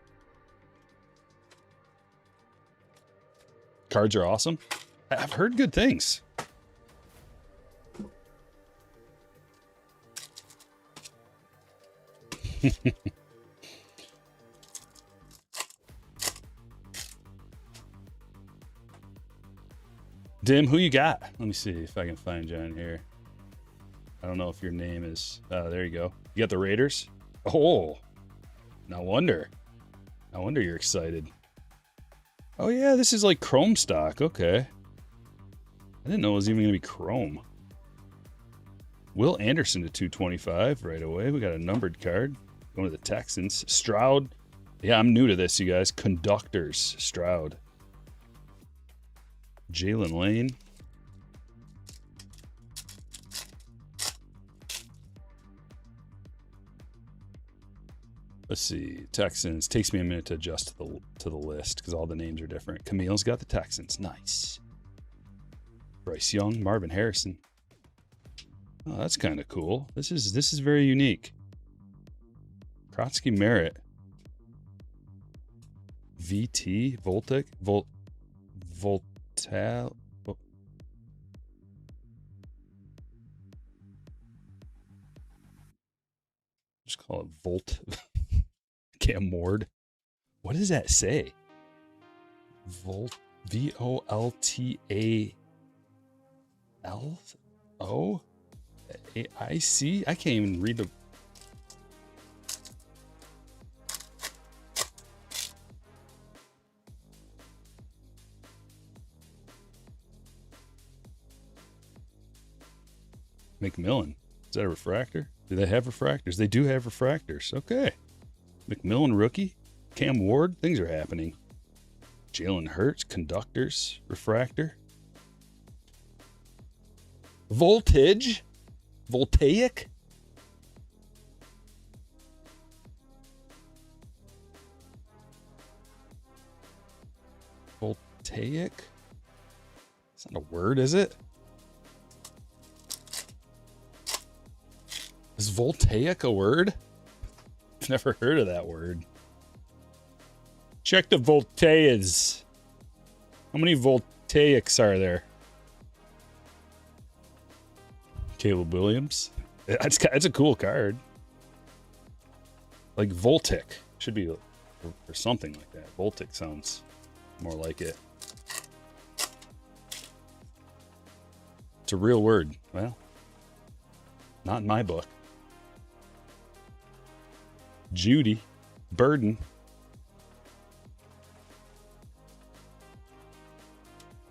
[SPEAKER 1] Cards are awesome. I've heard good things. Dim, who you got? Let me see if I can find you in here. I don't know if your name is... there you go. You got the Raiders? Oh, no wonder. No wonder you're excited. Oh yeah, this is like Chrome stock. Okay. I didn't know it was even going to be Chrome. Will Anderson to 225 right away. We got a numbered card. Going to the Texans. Stroud. Yeah, I'm new to this, you guys. Conductors. Stroud. Jalen Lane. Let's see. Texans. Takes me a minute to adjust to the list because all the names are different. Camille's got the Texans. Nice. Bryce Young. Marvin Harrison. Oh, that's kind of cool. This is very unique. Krotsky Merritt. VT. Voltic. Voltal. Just call it Volt. Cam Ward. What does that say? Volt. VOLTALO? I can't even read the... McMillan. Is that a refractor? Do they have refractors? They do have refractors. Okay. McMillan rookie. Cam Ward. Things are happening. Jalen Hurts. Conductors. Refractor. Voltage. Voltaic. Voltaic. It's not a word, is it? Is voltaic a word? I've never heard of that word. Check the voltaics. How many voltaics are there? Caleb Williams. It's a cool card. Like Voltic. Should be or something like that. Voltic sounds more like it. It's a real word. Well, not in my book. Judy. Burden.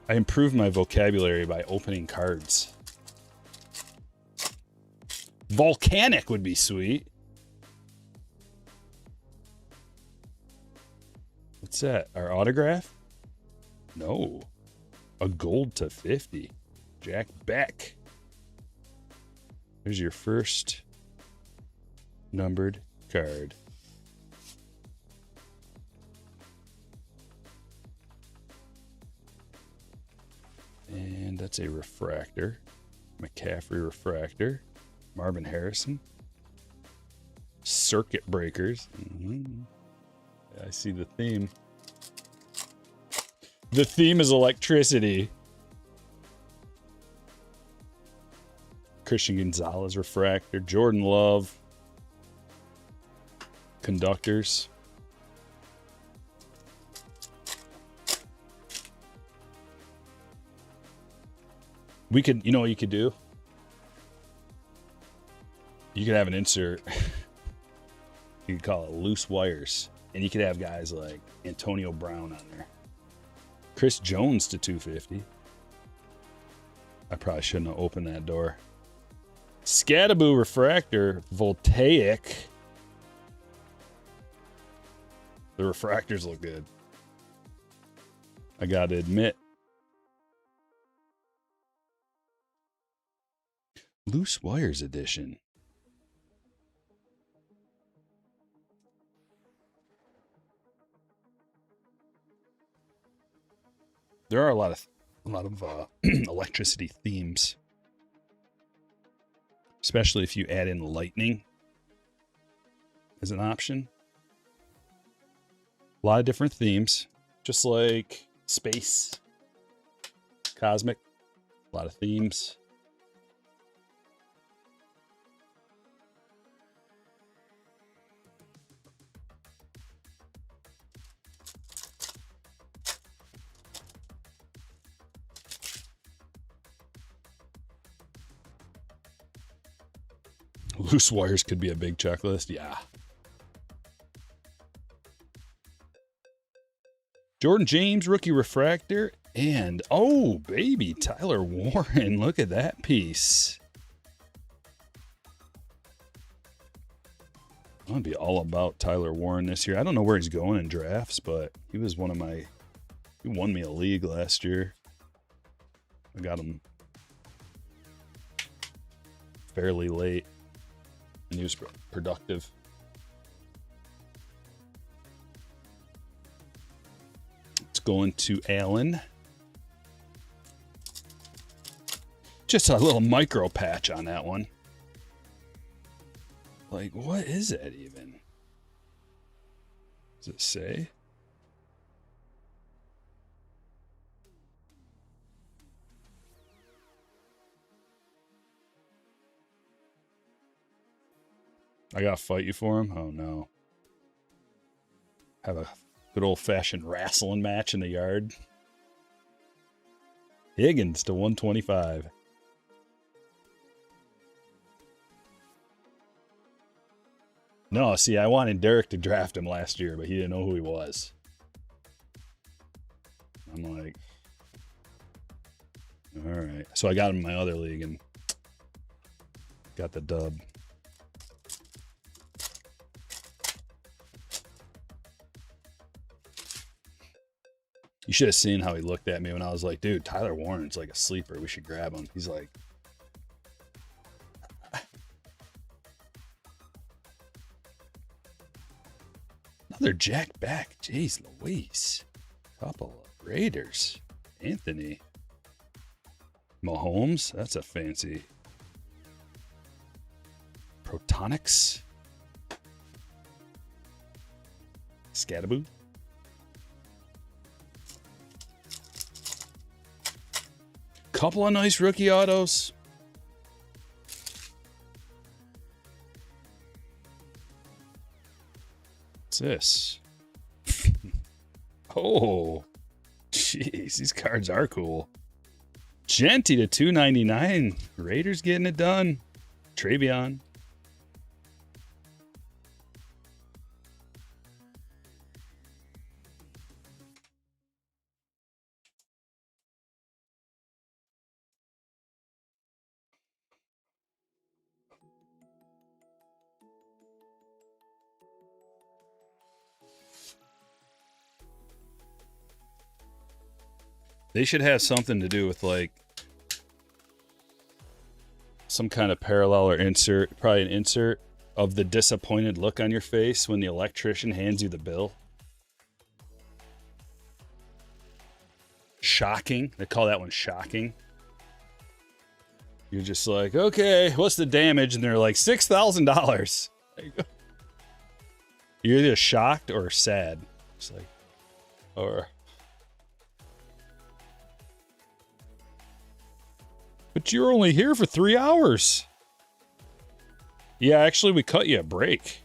[SPEAKER 1] I improved my vocabulary by opening cards. Volcanic would be sweet. What's that? Our autograph? No. A gold to 50. Jack Beck. There's your first numbered card. And that's a refractor. McCaffrey refractor. Marvin Harrison. Circuit breakers. Yeah, I see the theme. The theme is electricity. Christian Gonzalez refractor. Jordan Love. Conductors. We could, you know what you could do? You could have an insert. You could call it loose wires. And you could have guys like Antonio Brown on there. Chris Jones to 250. I probably shouldn't have opened that door. Scattaboo refractor, voltaic. The refractors look good. I gotta admit. Loose wires edition. There are a lot of electricity themes, especially if you add in lightning as an option. A lot of different themes, just like space, cosmic, a lot of themes. Loose wires could be a big checklist. Yeah. Jordan James, rookie refractor. And, oh, baby, Tyler Warren. Look at that piece. I'm going to be all about Tyler Warren this year. I don't know where he's going in drafts, but he was one of my... He won me a league last year. I got him fairly late. And he was productive. It's going to Allen. Just a little micro patch on that one. Like, what is that even? Does it say? I gotta fight you for him? Oh no. Have a good old-fashioned wrestling match in the yard. Higgins to 125. No, see, I wanted Derek to draft him last year, but he didn't know who he was. I'm like, all right. So I got him in my other league and got the dub. You should have seen how he looked at me when I was like, dude, Tyler Warren's like a sleeper. We should grab him. He's like, another Jack Beck. Jeez Louise. Couple of Raiders. Anthony. Mahomes. That's a fancy. Protonics. Scattaboo. Couple of nice rookie autos. What's this? Oh, jeez, these cards are cool. Genty to 299. Raiders getting it done. Travion. They should have something to do with like some kind of parallel or insert, probably an insert of the disappointed look on your face when the electrician hands you the bill. Shocking. They call that one shocking. You're just like, okay, what's the damage? And they're like, $6,000. There you go. You're either shocked or sad. It's like, or. But you're only here for 3 hours. Yeah, actually, we cut you a break.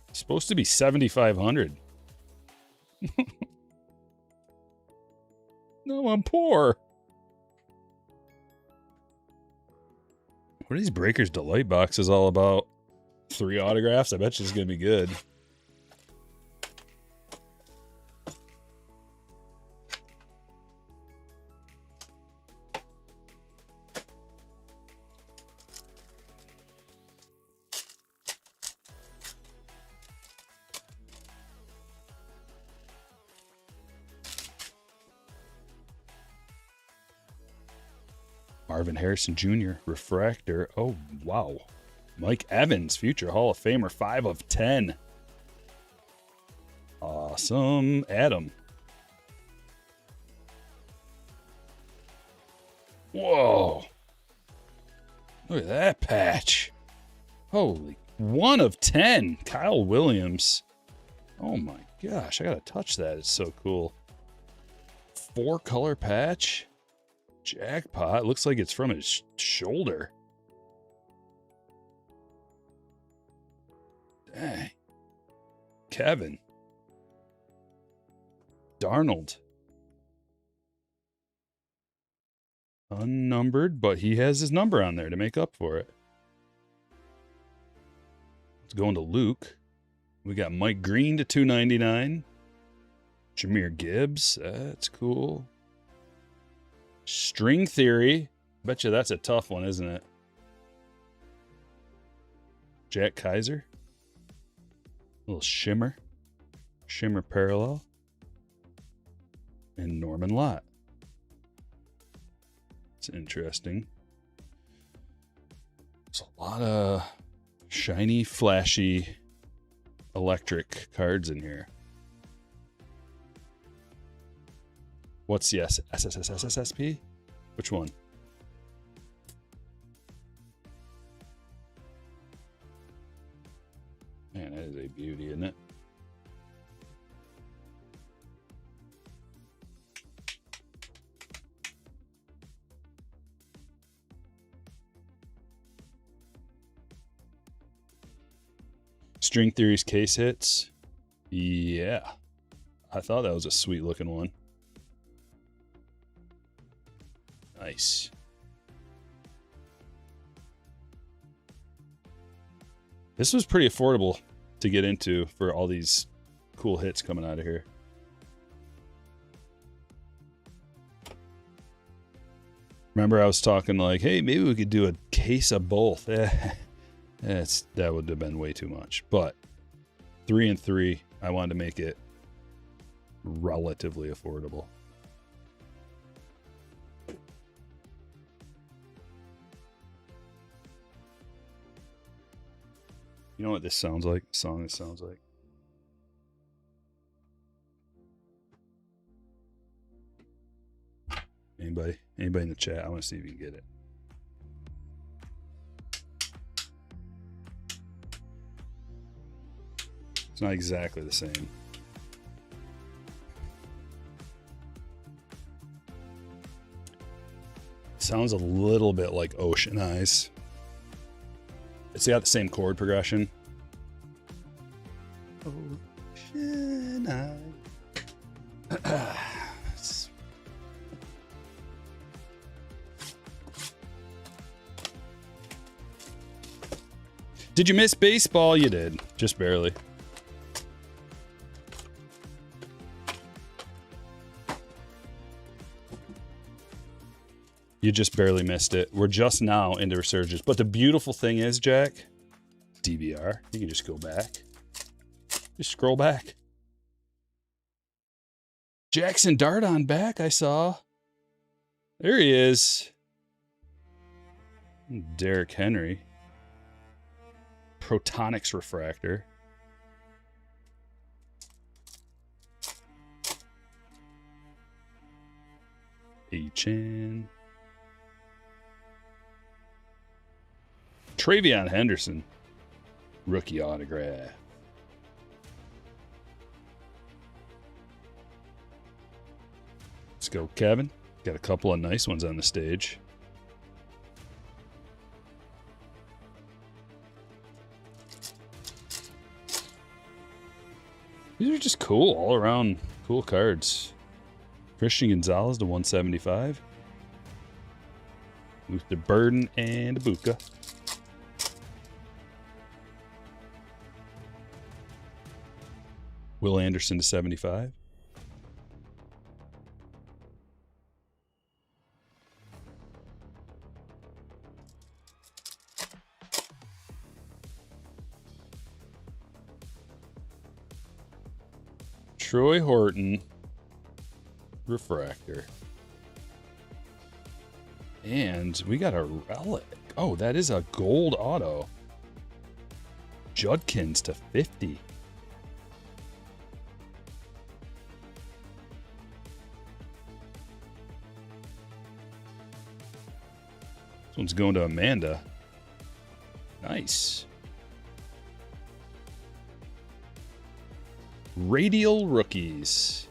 [SPEAKER 1] It's supposed to be $7,500. No, I'm poor. What are these Breakers Delight boxes all about? 3 autographs? I bet you it's going to be good. Marvin Harrison Jr. Refractor. Oh, wow. Mike Evans, future Hall of Famer, 5 of 10. Awesome. Adam. Whoa. Look at that patch. Holy. 1 of 10. Kyle Williams. Oh my gosh. I got to touch that. It's so cool. 4-color patch. Jackpot. Looks like it's from his shoulder. Dang. Kevin. Darnold. Unnumbered, but he has his number on there to make up for it. Let's go into Luke. We got Mike Green to 299. Jahmyr Gibbs. That's cool. String Theory. Bet you that's a tough one, isn't it? Jack Kaiser. A little Shimmer. Shimmer Parallel. And Norman Lott. It's interesting. There's a lot of shiny, flashy, electric cards in here. What's the SSSSSP? Which one? Man, that is a beauty, isn't it? String Theory's case hits. Yeah. I thought that was a sweet looking one. Nice. This was pretty affordable to get into for all these cool hits coming out of here. Remember I was talking like, hey, maybe we could do a case of both. That would have been way too much. But 3 and 3, I wanted to make it relatively affordable. You know what this sounds like? The song this sounds like. Anybody in the chat? I want to see if you can get it. It's not exactly the same. It sounds a little bit like Ocean Eyes. It's got the same chord progression. Ocean Eyes. Did you miss baseball? You did. Just barely. You just barely missed it. We're just now into Resurgence. But the beautiful thing is, Jack, DVR, you can just go back. Just scroll back. Jackson Dardon back, I saw. There he is. Derrick Henry. Protonics refractor. Chan. Travion Henderson. Rookie autograph. Let's go, Kevin. Got a couple of nice ones on the stage. These are just cool, all around cool cards. Christian Gonzalez to 175. Luther Burden and Ibuka. Will Anderson to 75. Troy Horton. Refractor. And we got a relic. Oh, that is a gold auto. Judkins to 50. This one's going to Amanda. Nice. Radial rookies.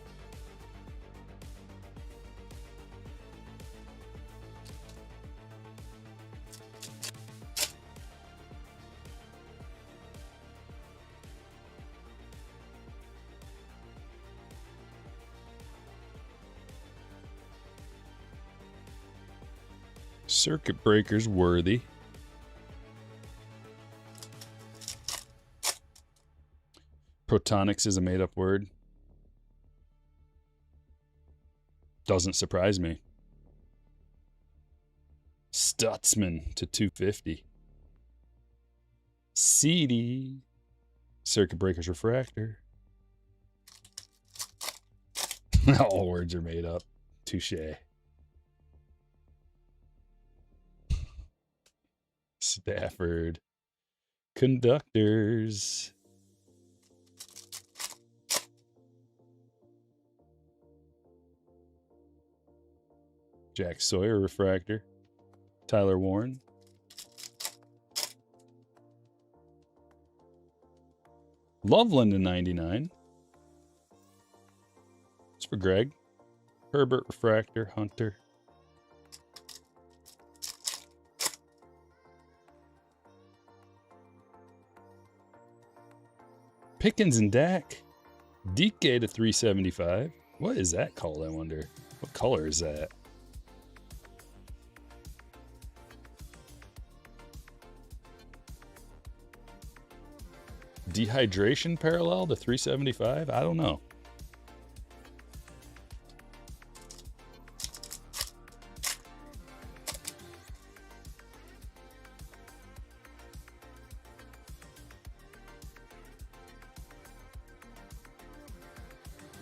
[SPEAKER 1] Circuit breakers worthy. Protonics is a made-up word. Doesn't surprise me. Stutzman to 250. CD. Circuit breakers refractor. All words are made up. Touche. Stafford. Conductors. Jack Sawyer refractor. Tyler Warren. Loveland to 99. It's for Greg. Herbert refractor. Hunter. Pickens and Dak. DK to 375. What is that called, I wonder? What color is that? Dehydration parallel to 375? I don't know.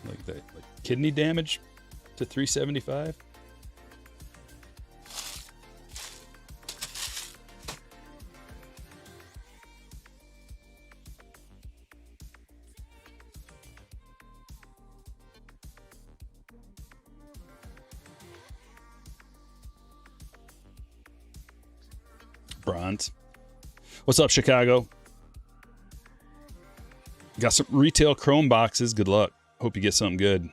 [SPEAKER 1] Like that, like kidney damage to 375? Bronze. What's up, Chicago? Got some retail chrome boxes. Good luck. Hope you get something good.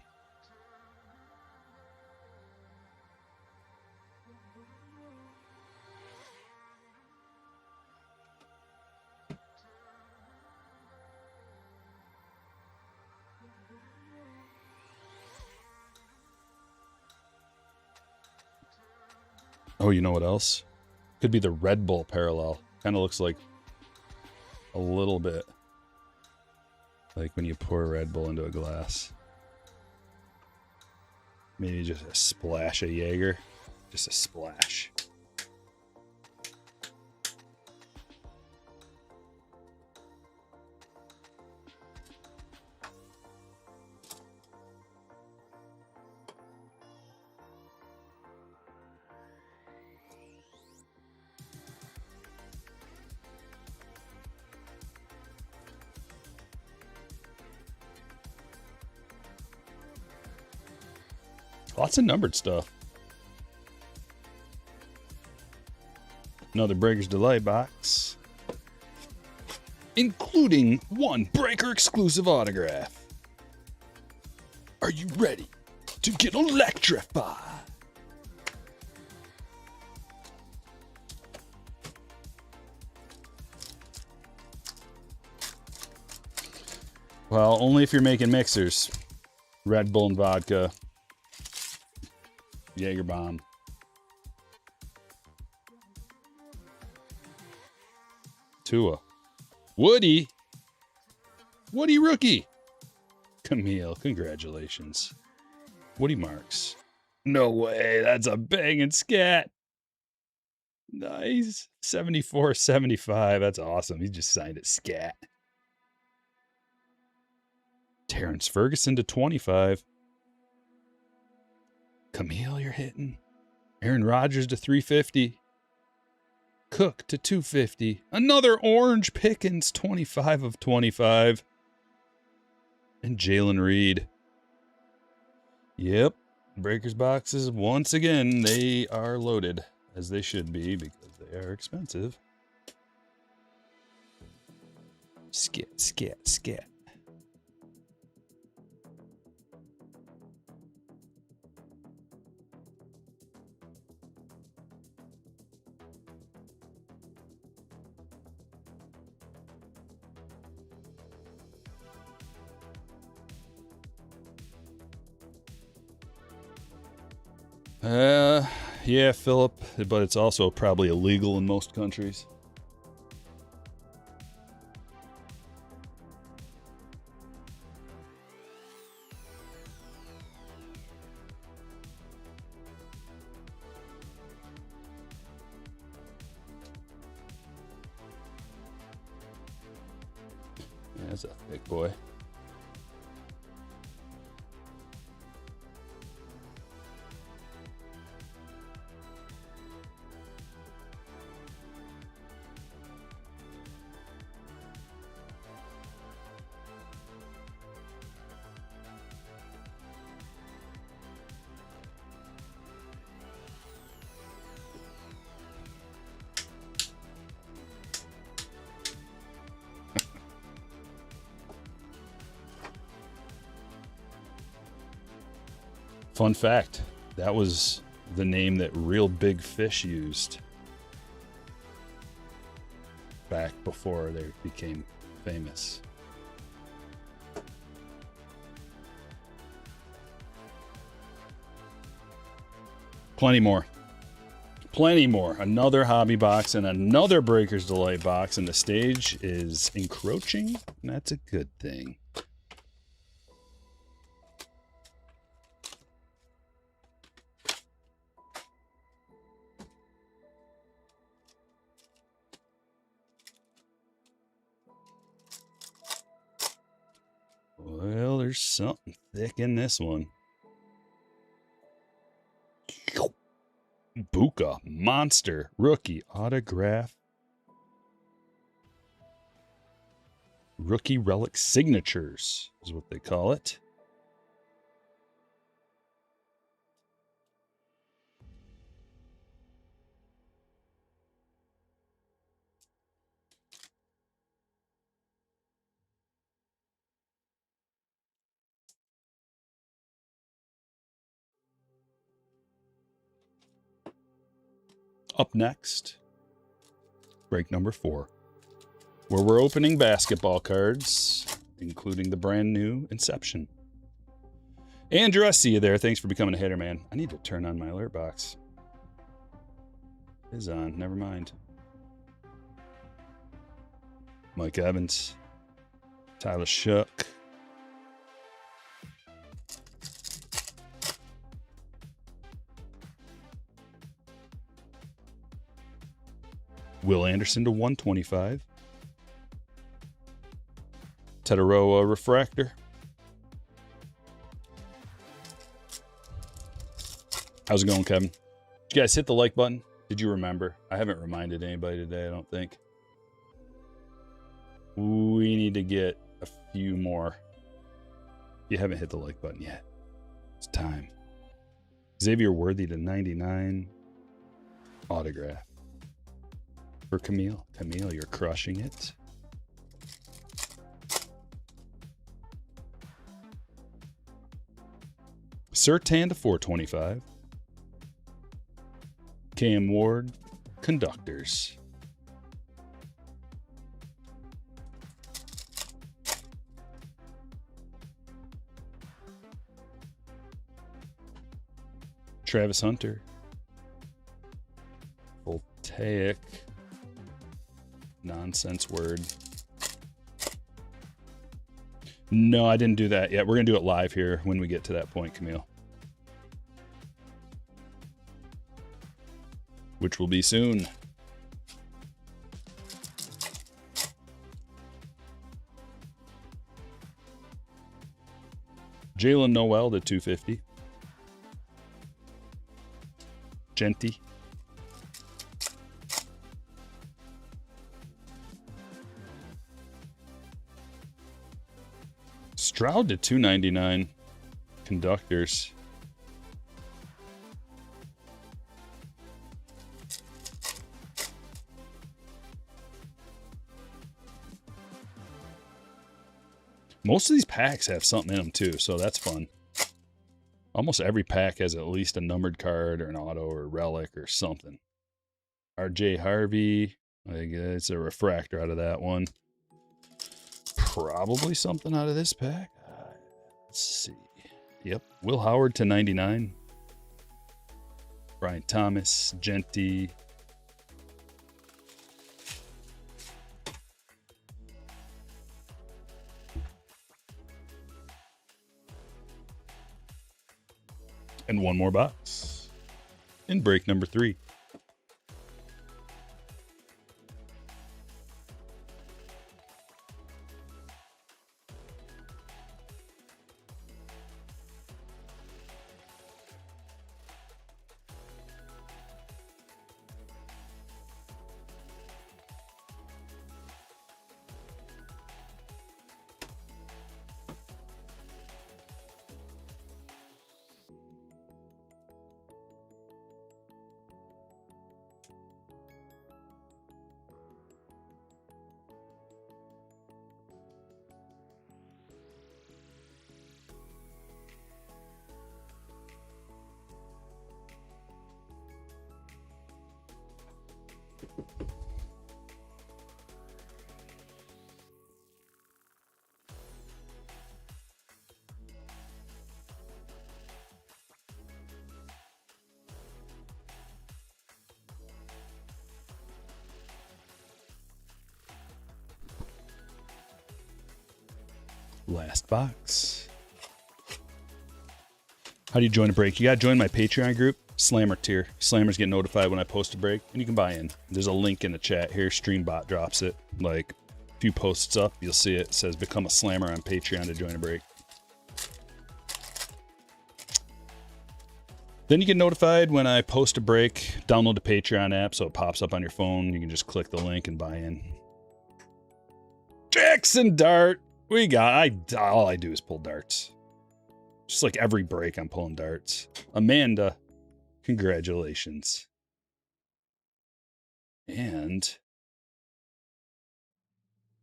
[SPEAKER 1] Oh, you know what else? Could be the Red Bull parallel. Kind of looks like a little bit like when you pour Red Bull into a glass. Maybe just a splash of Jaeger. Just a splash. Lots of numbered stuff. Another Breaker's Delight box, including one Breaker exclusive autograph. Are you ready to get electrified? Well, only if you're making mixers. Red Bull and vodka. Jaeger bomb. Tua. Woody. Woody rookie. Camille, congratulations. Woody Marks. No way, that's a banging scat. Nice. 74-75. That's awesome. He just signed it scat. Terrence Ferguson to 25. Camille, you're hitting. Aaron Rodgers to 350. Cook to 250. Another Orange Pickens, 25 of 25. And Jalen Reed. Yep. Breakers boxes, once again, they are loaded, as they should be, because they are expensive. Scat, scat, scat. Yeah, Philip, but it's also probably illegal in most countries. Yeah, that's a thick boy. Fun fact, that was the name that Real Big Fish used back before they became famous. Plenty more. Plenty more. Another hobby box and another Breaker's Delight box, and the stage is encroaching, and that's a good thing. Well, there's something thick in this one. Buka Monster Rookie Autograph. Rookie Relic Signatures is what they call it. Up next, break number 4, where we're opening basketball cards, including the brand new Inception. Andrew, I see you there. Thanks for becoming a hitter, man. I need to turn on my alert box. It is on. Never mind. Mike Evans. Tyler Shook. Will Anderson to 125. Tetaroa Refractor. How's it going, Kevin? Did you guys hit the like button? Did you remember? I haven't reminded anybody today, I don't think. We need to get a few more. If you haven't hit the like button yet, it's time. Xavier Worthy to 99. Autograph. For Camille. Camille, you're crushing it. Surtain to 425. Cam Ward, Conductors. Travis Hunter. Voltaic. Nonsense word. No, I didn't do that yet. We're going to do it live here when we get to that point, Camille. Which will be soon. Jalen Noel to 250. Genty. Stroud to 299. Conductors. Most of these packs have something in them too, so that's fun. Almost every pack has at least a numbered card or an auto or relic or something. RJ Harvey. I think it's a refractor out of that one. Probably something out of this pack. Let's see. Yep. Will Howard to 99. Brian Thomas. Genty. And one more box. In break number 3. Last box. How do you join a break? You got to join my Patreon group, Slammer tier. Slammers get notified when I post a break, and you can buy in. There's a link in the chat here. Streambot drops it. Like a few posts up, you'll see it. It says become a Slammer on Patreon to join a break. Then you get notified when I post a break. Download the Patreon app so it pops up on your phone. You can just click the link and buy in. Jackson Dart. We got, all I do is pull darts. Just like every break, I'm pulling darts. Amanda, congratulations. And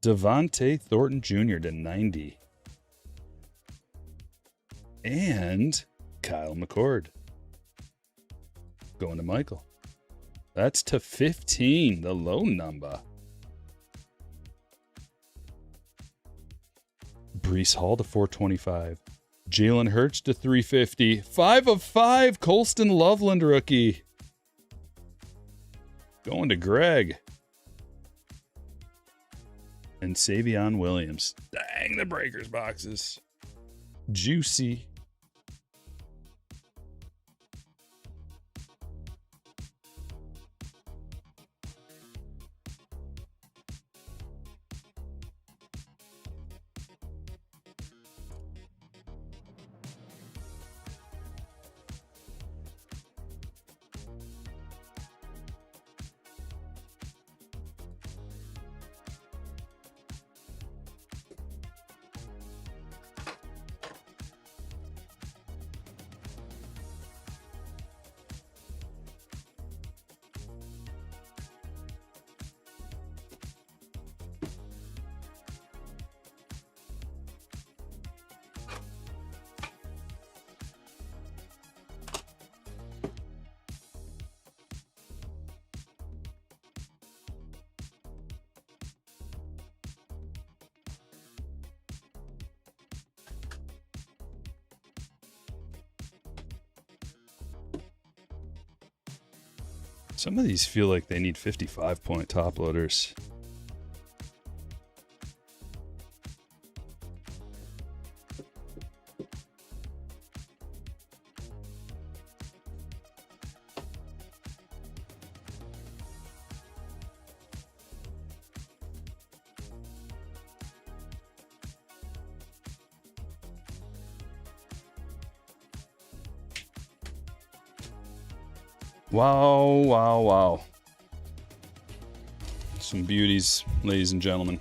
[SPEAKER 1] Devontae Thornton Jr. to 90. And Kyle McCord. Going to Michael. That's to 15, the low number. Breece Hall to 425. Jalen Hurts to 350. 5 of 5. Colston Loveland rookie. Going to Greg. And Savion Williams. Dang, the breakers boxes. Juicy. Some of these feel like they need 55-point top loaders. Wow, wow, wow. Some beauties, ladies and gentlemen.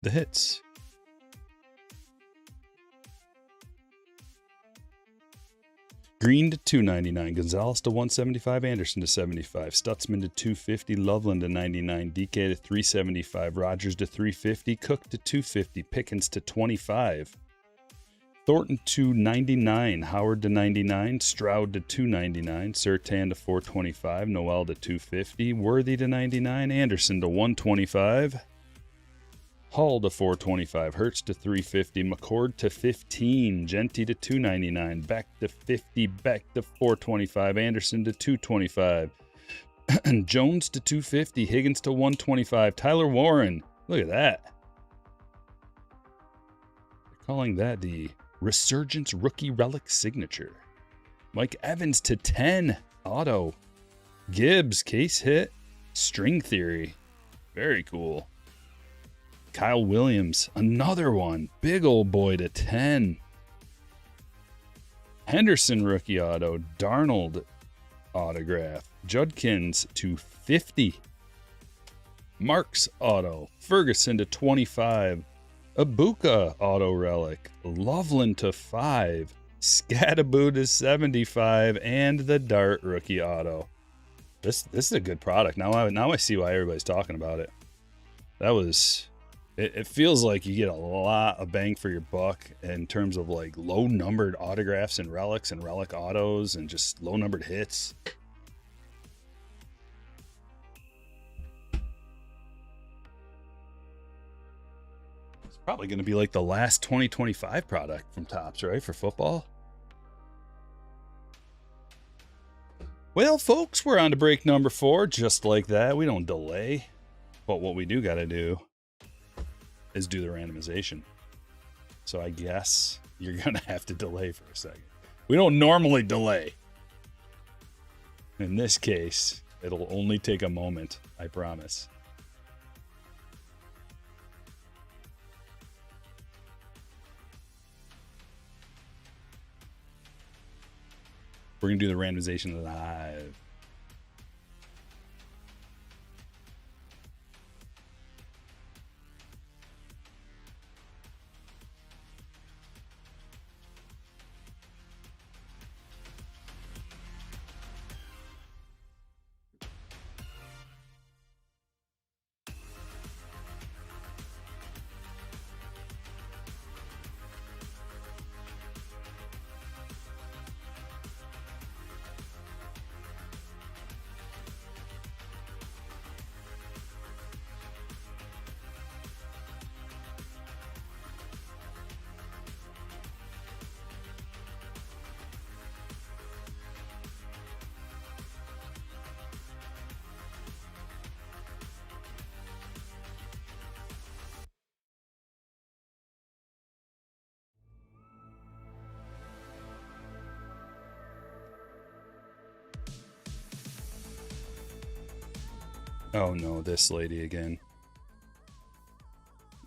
[SPEAKER 1] The hits. Green to $2.99, Gonzalez to $175, Anderson to $75, Stutzman to $250, Loveland to $99, DK to $375, Rogers to $350, Cook to $250, Pickens to $25, Thornton to $99, Howard to $99, Stroud to $299, Surtan to $425, Noel to $250, Worthy to $99, Anderson to $125. Hall to $425, Hertz to $350, McCord to $15, Genty to $299, Beck to $50, Beck to $425, Anderson to $225, Jones to $250, Higgins to $125, Tyler Warren. Look at that. They're calling that the Resurgence Rookie Relic Signature. Mike Evans to $10, auto. Gibbs, case hit, string theory. Very cool. Kyle Williams, another one. Big old boy to 10. Henderson rookie auto. Darnold autograph. Judkins to 50. Marks auto. Ferguson to 25. Ibuka auto relic. Loveland to 5. Scattaboo to 75. And the Dart rookie auto. This is a good product. Now I see why everybody's talking about it. That was... It feels like you get a lot of bang for your buck in terms of like low numbered autographs and relics and relic autos and just low numbered hits. It's probably going to be like the last 2025 product from Topps, right? For football. Well, folks, we're on to break number 4. Just like that. We don't delay. But what we do got to do is do the randomization. So I guess you're gonna have to delay for a second. We don't normally delay. In this case, it'll only take a moment, I promise. We're gonna do the randomization live. Oh no, this lady again.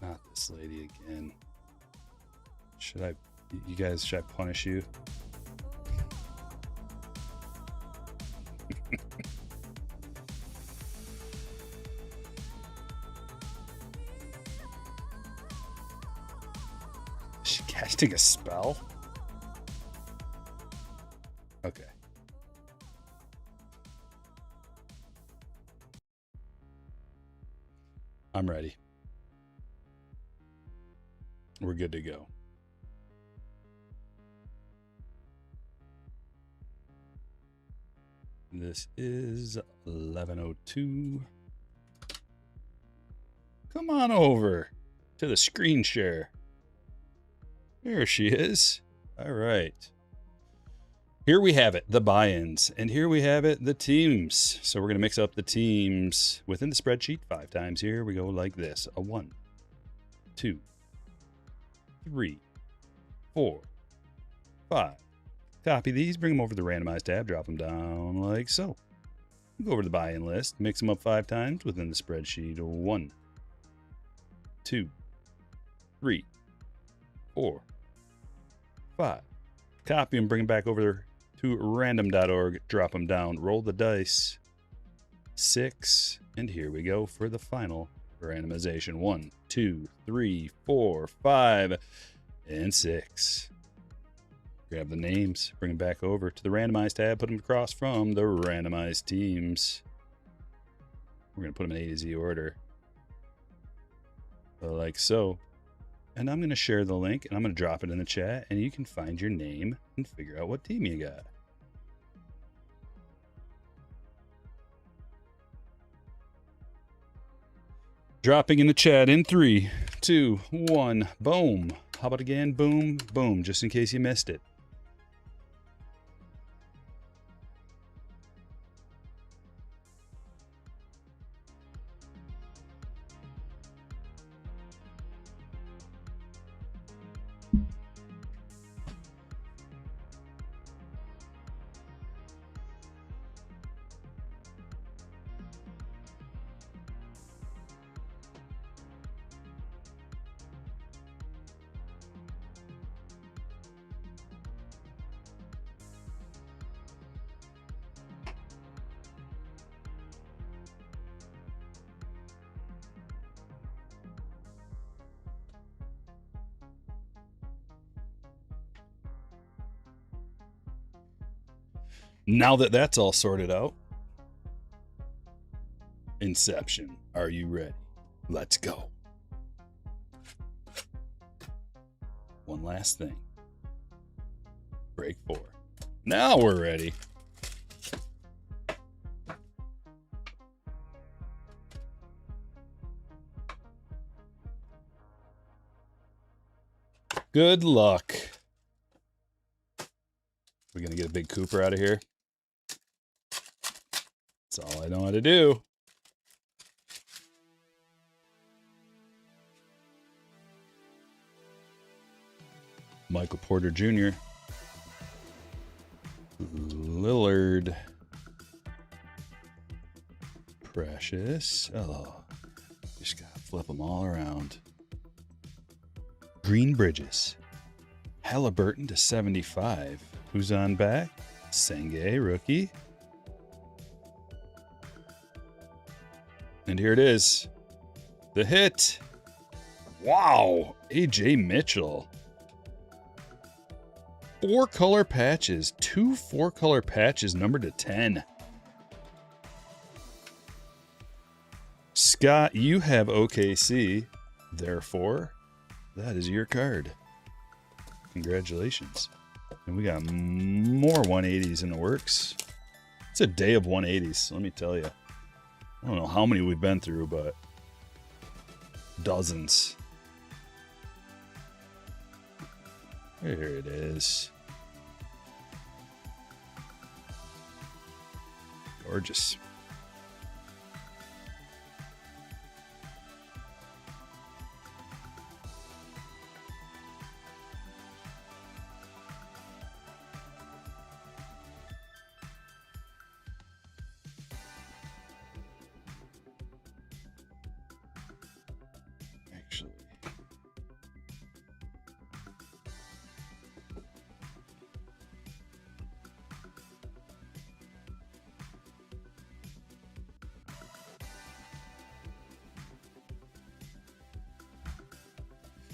[SPEAKER 1] Not this lady again. Should I punish you? Casting a spell? Okay. I'm ready. We're good to go. This is 11:02. Come on over to the screen share. There she is. All right. Here we have it, the buy-ins. And here we have it, the teams. So we're going to mix up the teams within the spreadsheet 5 times. Here we go like this. A 1, 2, 3, 4, 5. Copy these, bring them over to the randomized tab, drop them down like so. Go over to the buy-in list, mix them up 5 times within the spreadsheet. 1, 2, 3, 4, 5. Copy them, bring them back over to random.org, drop them down, roll the dice. 6, and here we go for the final randomization. 1, 2, 3, 4, 5, and 6. Grab the names, bring them back over to the randomized tab, put them across from the randomized teams. We're going to put them in A to Z order. Like so. And I'm going to share the link and I'm going to drop it in the chat and you can find your name and figure out what team you got. Dropping in the chat in 3, 2, 1, boom. How about again? Boom, boom, just in case you missed it. Now that that's all sorted out, Inception, are you ready? Let's go. One last thing. Break 4. Now we're ready. Good luck. We're going to get a big Cooper out of here. That's all I know how to do. Michael Porter Jr. Lillard. Precious. Oh, just got to flip them all around. Green Bridges. Halliburton to 75. Who's on back? Senge, rookie. And here it is. The hit. Wow. A.J. Mitchell. 4 color patches. 2 4-color patches numbered to 10. Scott, you have OKC. Therefore, that is your card. Congratulations. And we got more 180s in the works. It's a day of 180s, let me tell you. I don't know how many we've been through, but dozens. There it is. Gorgeous.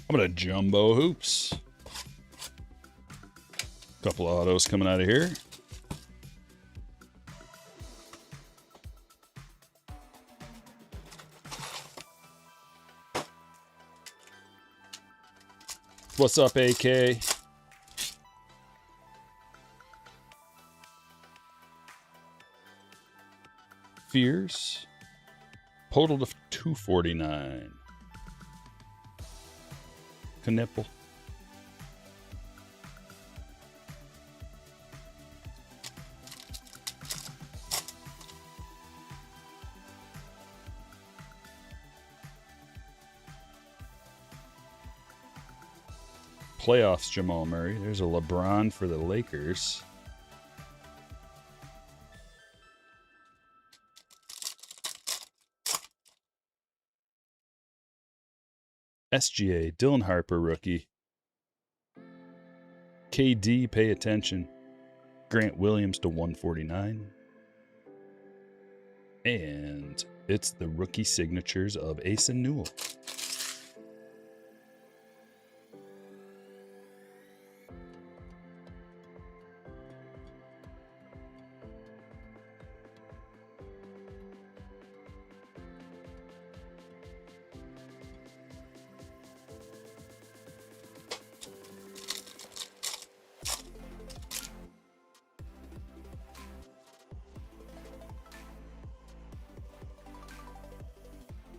[SPEAKER 1] How about a jumbo hoops? Couple of autos coming out of here. What's up, AK? Fears. Total of 249. Knipple. Playoffs, Jamal Murray. There's a LeBron for the Lakers. SGA, Dylan Harper, rookie. KD, pay attention. Grant Williams to 149. And it's the rookie signatures of Ace and Newell.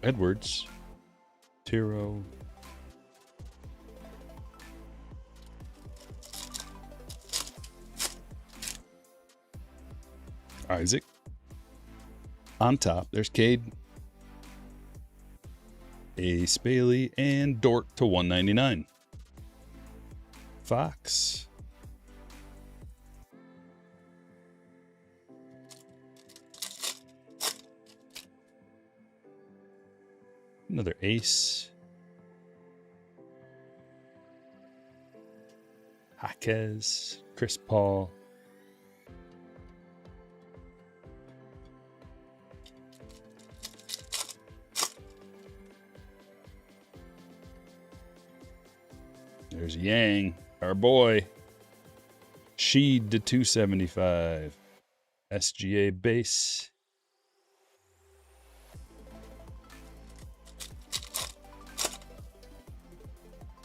[SPEAKER 1] Edwards, Tiro, Isaac. On top, there's Cade, Ace Bailey, and Dort to 199. Fox. Another Ace. Jaquez. Chris Paul. There's Yang, our boy. Sheed to 275. SGA base.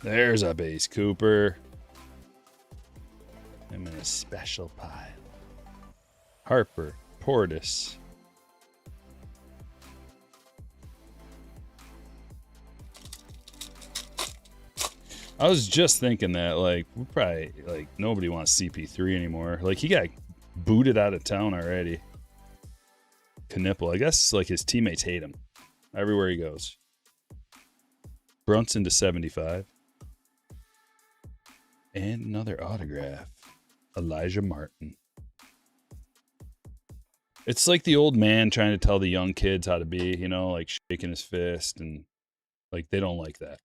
[SPEAKER 1] There's a base, Cooper. I'm in a special pile. Harper, Portis. I was just thinking that, like, we probably, like, nobody wants CP3 anymore. Like, he got booted out of town already. Knipple. I guess, like, his teammates hate him everywhere he goes. Brunson to 75. And another autograph. Elijah Martin. It's like the old man trying to tell the young kids how to be, you know, like shaking his fist, and like they don't like that.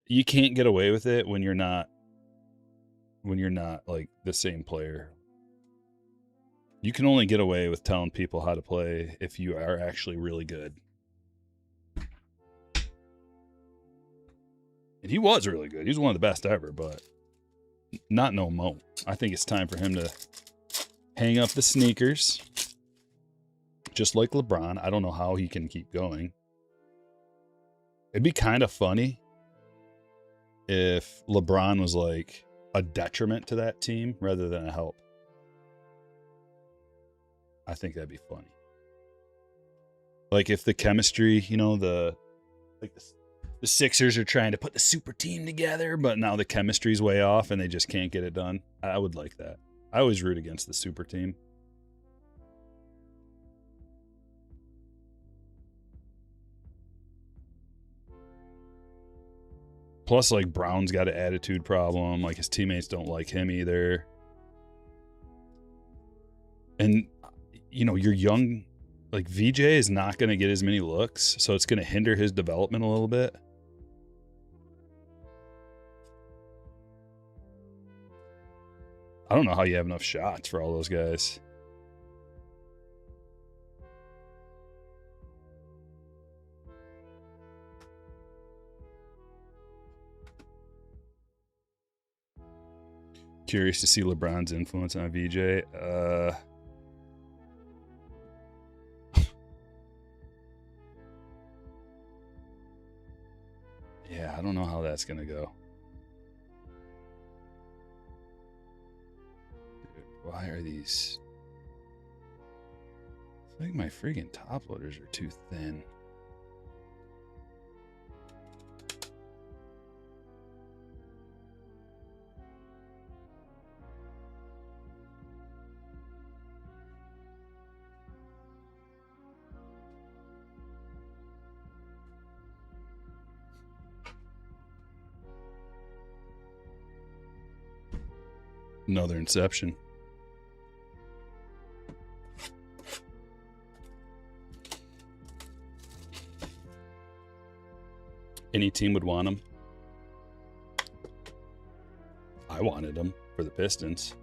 [SPEAKER 1] You can't get away with it when you're not like the same player. You can only get away with telling people how to play if you are actually really good. And he was really good. He was one of the best ever, but not no mo. I think it's time for him to hang up the sneakers. Just like LeBron. I don't know how he can keep going. It'd be kind of funny if LeBron was like a detriment to that team rather than a help. I think that'd be funny. Like if the chemistry, you know, the Sixers are trying to put the super team together, but now the chemistry's way off and they just can't get it done. I would like that. I always root against the super team. Plus, like, Brown's got an attitude problem. Like, his teammates don't like him either. And, you know, you're young. Like, VJ is not going to get as many looks, so it's going to hinder his development a little bit. I don't know how you have enough shots for all those guys. Curious to see LeBron's influence on VJ. Yeah, I don't know how that's going to go. Dude, why are these... I think my friggin' top loaders are too thin. Another Inception. Any team would want him. I wanted him for the Pistons.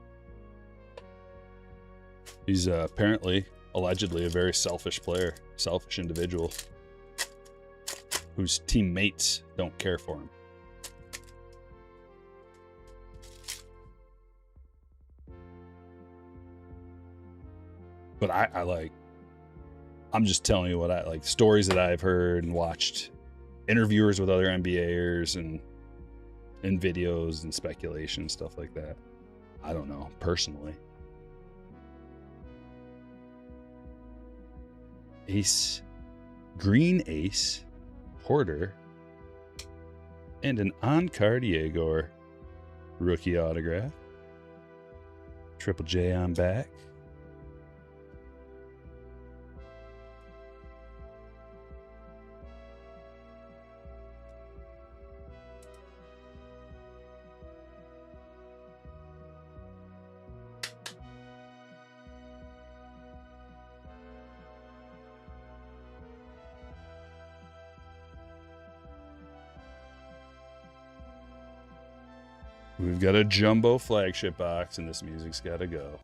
[SPEAKER 1] He's apparently, allegedly, a very selfish player, selfish individual whose teammates don't care for him. But I like, I'm just telling you what I like, stories that I've heard and watched, interviewers with other NBAers and videos and speculation, stuff like that. I don't know, personally. Ace, green ace, Porter, and an on-card Igor rookie autograph. Triple J on back. We've got a jumbo flagship box, and this music's got to go.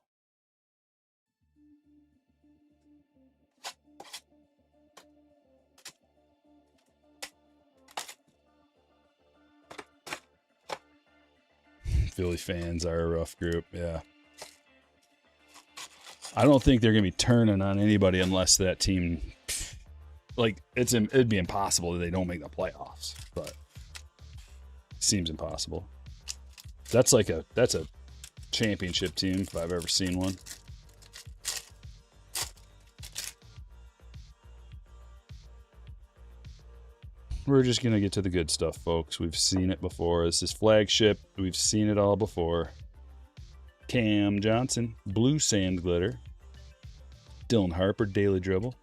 [SPEAKER 1] Philly fans are a rough group, yeah. I don't think they're going to be turning on anybody unless that team, like, it'd be impossible that they don't make the playoffs, but it seems impossible. That's a championship team if I've ever seen one. We're just going to get to the good stuff, folks. We've seen it before. This is flagship. We've seen it all before. Cam Johnson, blue sand glitter. Dylan Harper, daily dribble.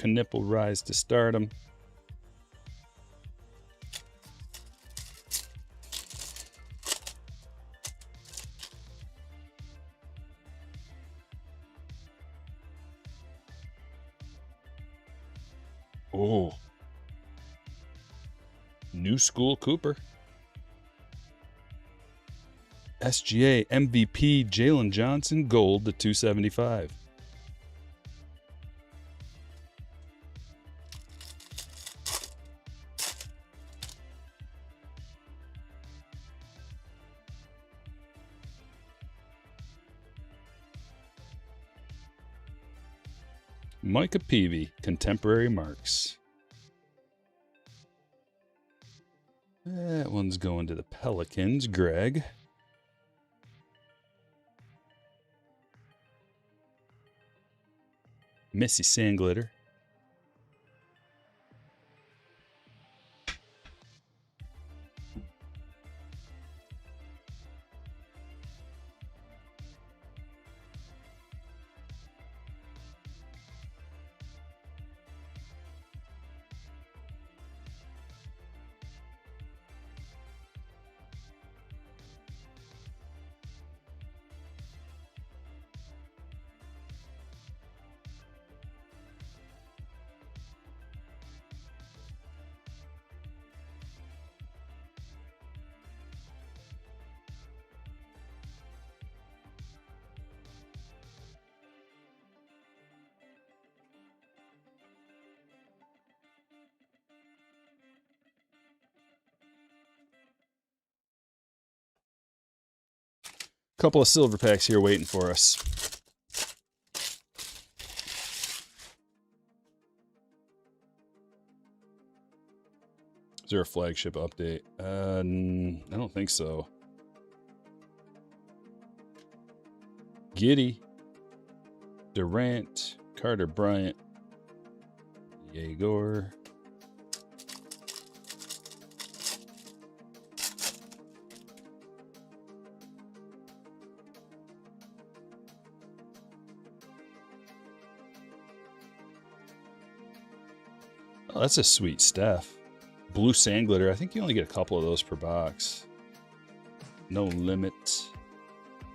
[SPEAKER 1] Knipple rise to stardom. Oh, new school Cooper. SGA MVP Jalen Johnson gold to 275. Micah Peavy, contemporary marks. That one's going to the Pelicans, Greg. Missy Sandglitter. Couple of silver packs here waiting for us. Is there a flagship update? I don't think so. Giddy, Durant, Carter Bryant, Yegor. Oh, that's a sweet Steph. Blue sand glitter. I think you only get a couple of those per box. No limit.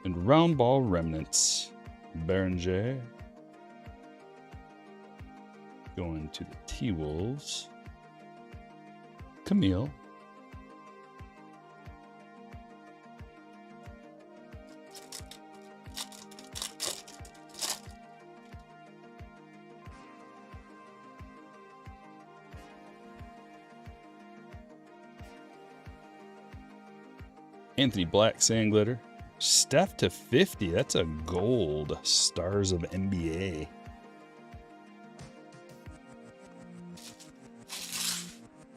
[SPEAKER 1] And round ball remnants. Berenger. Going to the T-Wolves. Camille. Anthony Black sand glitter. Steph to 50. That's a gold. Stars of NBA.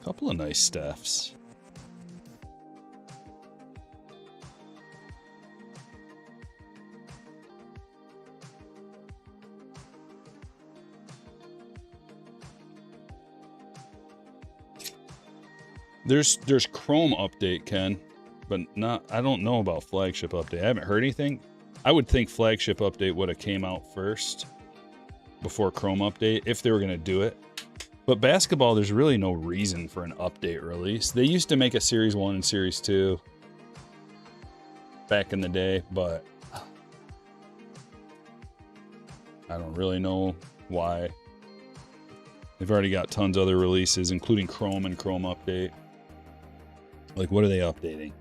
[SPEAKER 1] Couple of nice Stephs. There's Chrome update, Ken. But I don't know about flagship update. I haven't heard anything. I would think flagship update would have came out first before Chrome update if they were going to do it. But basketball, there's really no reason for an update release. They used to make a Series 1 and Series 2 back in the day, but I don't really know why. They've already got tons of other releases, including Chrome and Chrome update. Like, what are they updating?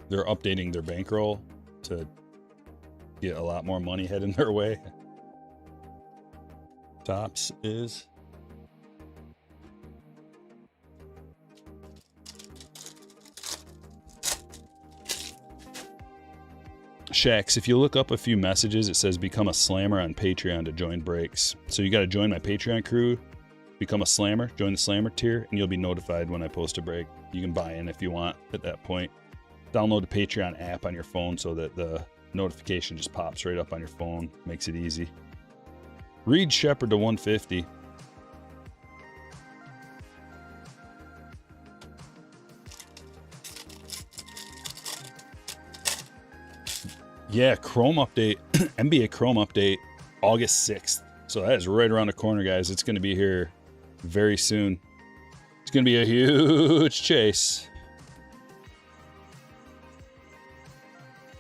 [SPEAKER 1] They're updating their bankroll to get a lot more money heading their way. Tops is. Shax, if you look up a few messages, it says become a slammer on Patreon to join breaks. So you got to join my Patreon crew, become a slammer, join the slammer tier, and you'll be notified when I post a break. You can buy in if you want at that point. Download the Patreon app on your phone so that the notification just pops right up on your phone. Makes it easy. Reed Shepard to 150. Yeah, Chrome update, NBA Chrome update, August 6th. So that is right around the corner, guys. It's going to be here very soon. It's going to be a huge chase.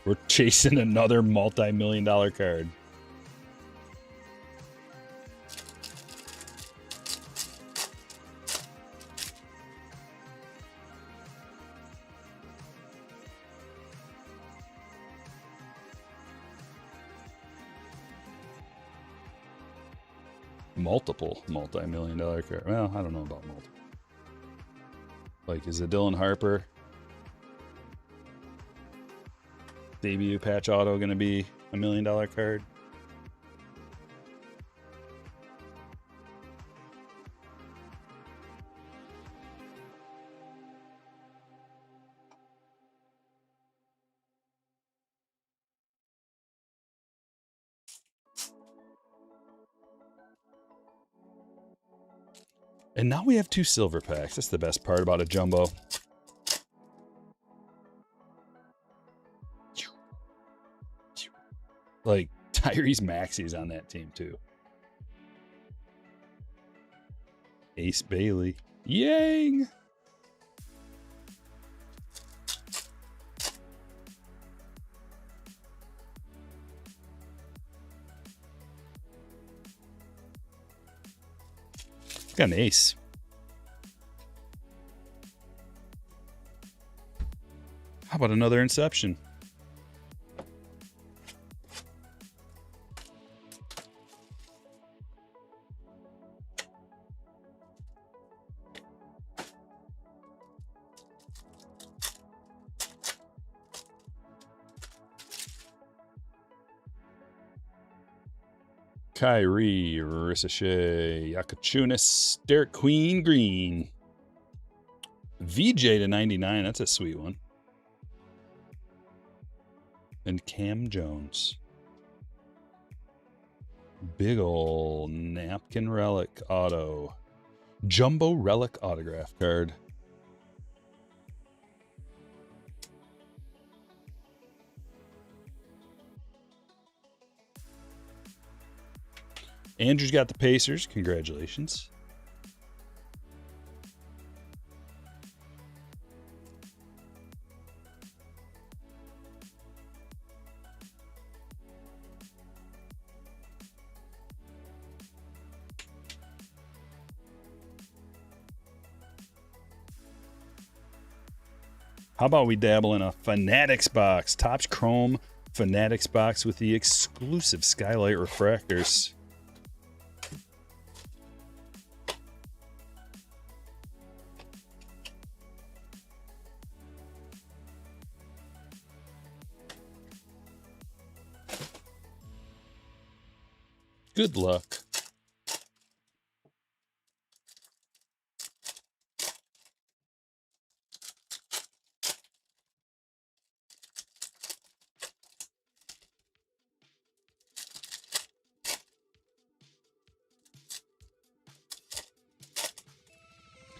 [SPEAKER 1] We're chasing another multi-million-dollar card. Multiple multi-million-dollar card. Well, I don't know about multiple. Like, is it Dylan Harper? Debut patch auto going to be $1 million card? And now we have 2 silver packs. That's the best part about a jumbo. Like, Tyrese Maxey's on that team, too. Ace Bailey. Yang! Got an ace. How about another Inception? Kyrie, Ricochet, Yakachunas, Derek Queen, green. VJ to 99, that's a sweet one. And Cam Jones. Big ol' napkin relic auto. Jumbo relic autograph card. Andrew's got the Pacers. Congratulations. How about we dabble in a Fanatics box? Topps Chrome Fanatics box with the exclusive Skylight refractors. Good luck.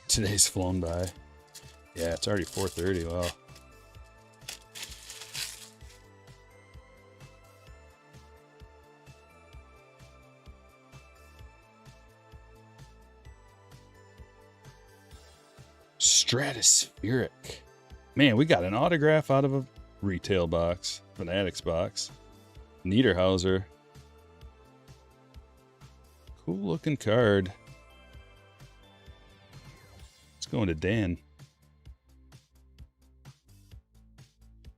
[SPEAKER 1] Today's flown by. Yeah, it's already 4:30. Wow. Stratospheric. Man, we got an autograph out of a retail box. Fanatics box. Niederhauser. Cool looking card. It's going to Dan.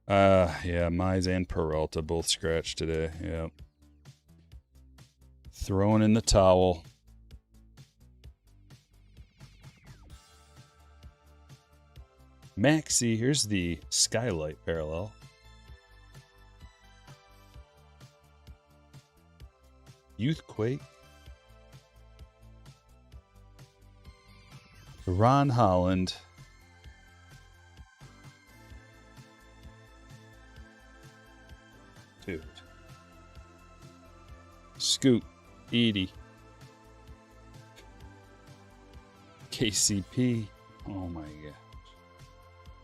[SPEAKER 1] Yeah, Mize and Peralta both scratched today. Yeah. Throwing in the towel. Maxi, here's the Skylight parallel. Youthquake. Ron Holland. Dude. Scoot. Edie. KCP. Oh my god.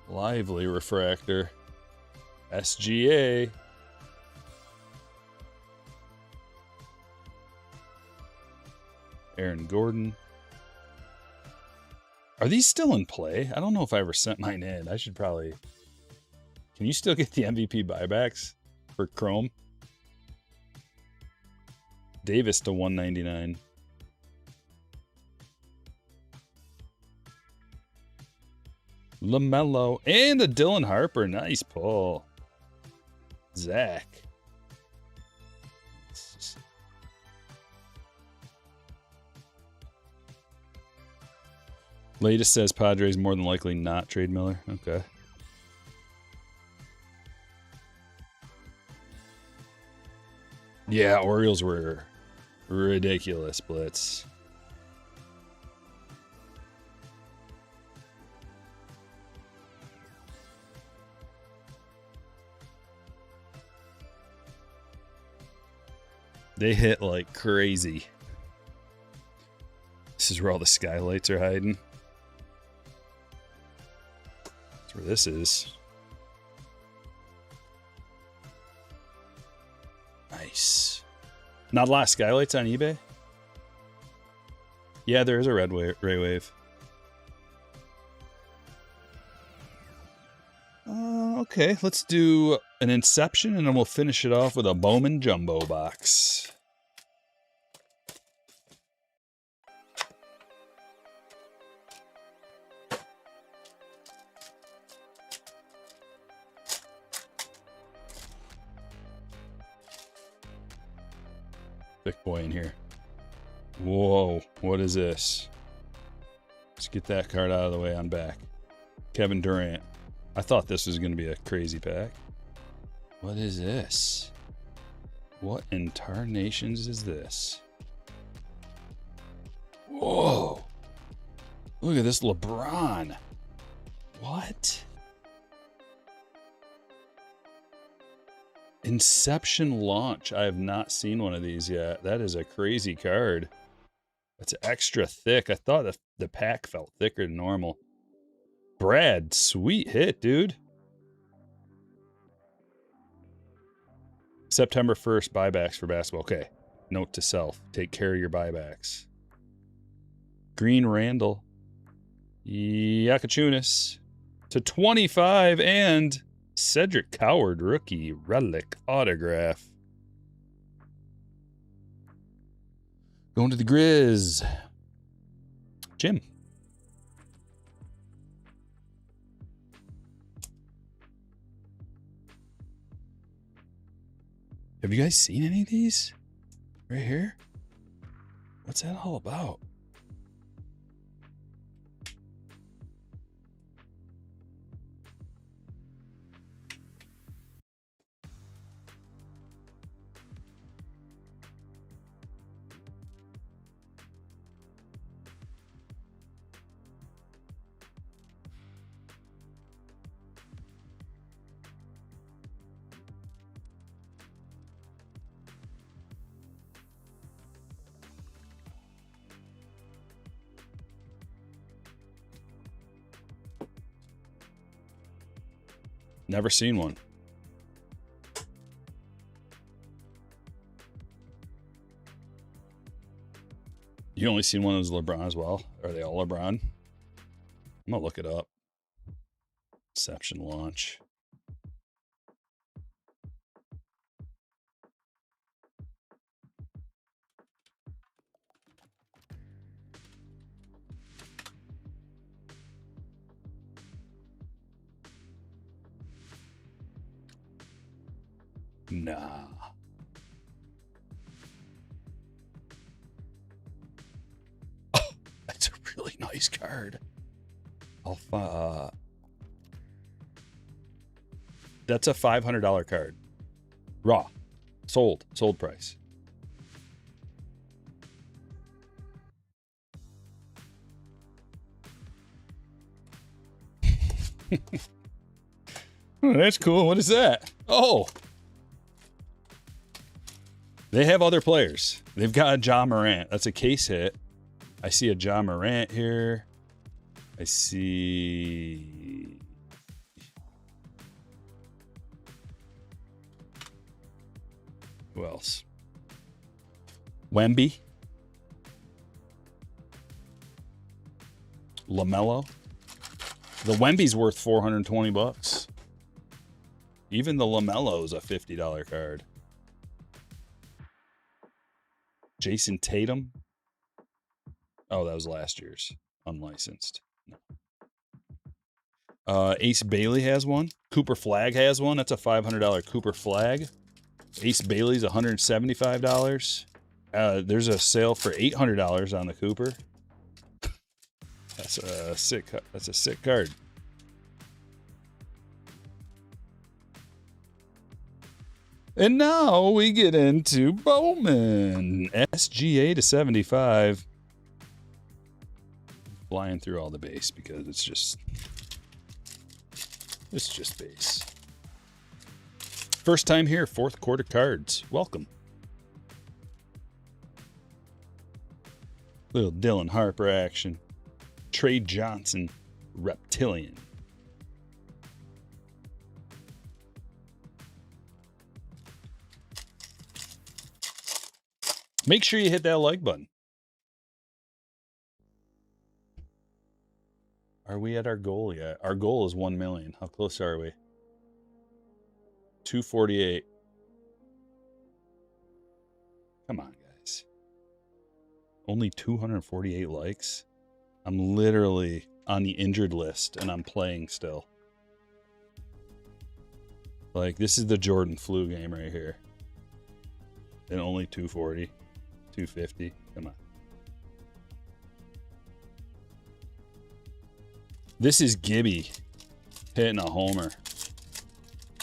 [SPEAKER 1] Lively refractor. SGA. Aaron Gordon. Are these still in play? I don't know if I ever sent mine in. I should probably... Can you still get the MVP buybacks for Chrome? Davis to 199. LaMelo and a Dylan Harper. Nice pull. Zach. Latest says Padres more than likely not trade Miller. Okay. Yeah, Orioles were ridiculous, Blitz. They hit like crazy. This is where all the skylights are hiding. That's where this is. Nice. Not a lot of skylights on eBay? Yeah, there is a red ray wave. Okay, let's do an Inception and then we'll finish it off with a Bowman Jumbo box. Thick boy in here. Whoa, what is this? Let's get that card out of the way on back. Kevin Durant. I thought this was going to be a crazy pack. What is this? What in tarnations is this? Whoa. Look at this LeBron. What? Inception launch. I have not seen one of these yet. That is a crazy card. It's extra thick. I thought the pack felt thicker than normal. Brad, sweet hit, dude. September 1st, buybacks for basketball. Okay. Note to self. Take care of your buybacks. Green Randall. Yakachunas. To 25 and Cedric Coward rookie relic autograph. Going to the Grizz. Jim. Have you guys seen any of these? Right here? What's that all about? Never seen one. You only seen one of those LeBron as well? Are they all LeBron? I'm gonna look it up. Inception launch. Nah. Oh, that's a really nice card. That's a $500 card. Raw. Sold price. Oh, that's cool. What is that? Oh. They have other players. They've got a Ja Morant. That's a case hit. I see a Ja Morant here. I see... Who else? Wemby. LaMelo. The Wemby's worth $420. Even the LaMelo's a $50 card. Jason Tatum. Oh, that was last year's. Unlicensed. No. Ace Bailey has one. Cooper Flag has one. That's a $500 Cooper Flag. Ace Bailey's $175. There's a sale for $800 on the Cooper. That's a sick card. And now we get into Bowman. SGA to 75. Flying through all the base because it's just base. First time here, fourth quarter cards. Welcome. Little Dylan Harper action. Trey Johnson, Reptilian. Make sure you hit that like button. Are we at our goal yet? Our goal is 1 million. How close are we? 248. Come on, guys. Only 248 likes? I'm literally on the injured list and I'm playing still. Like, this is the Jordan flu game right here. And only 240, 250. Come on. This is Gibby hitting a homer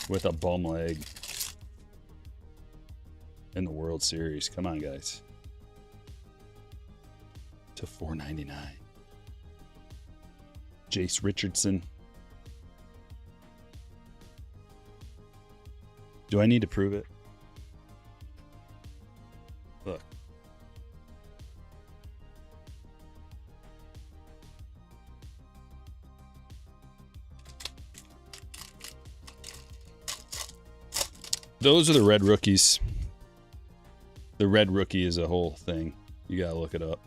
[SPEAKER 1] with a bum leg in the World Series. Come on, guys. to $4.99. Jace Richardson. Do I need to prove it? Look. Those are the red rookies. The red rookie is a whole thing. You gotta look it up.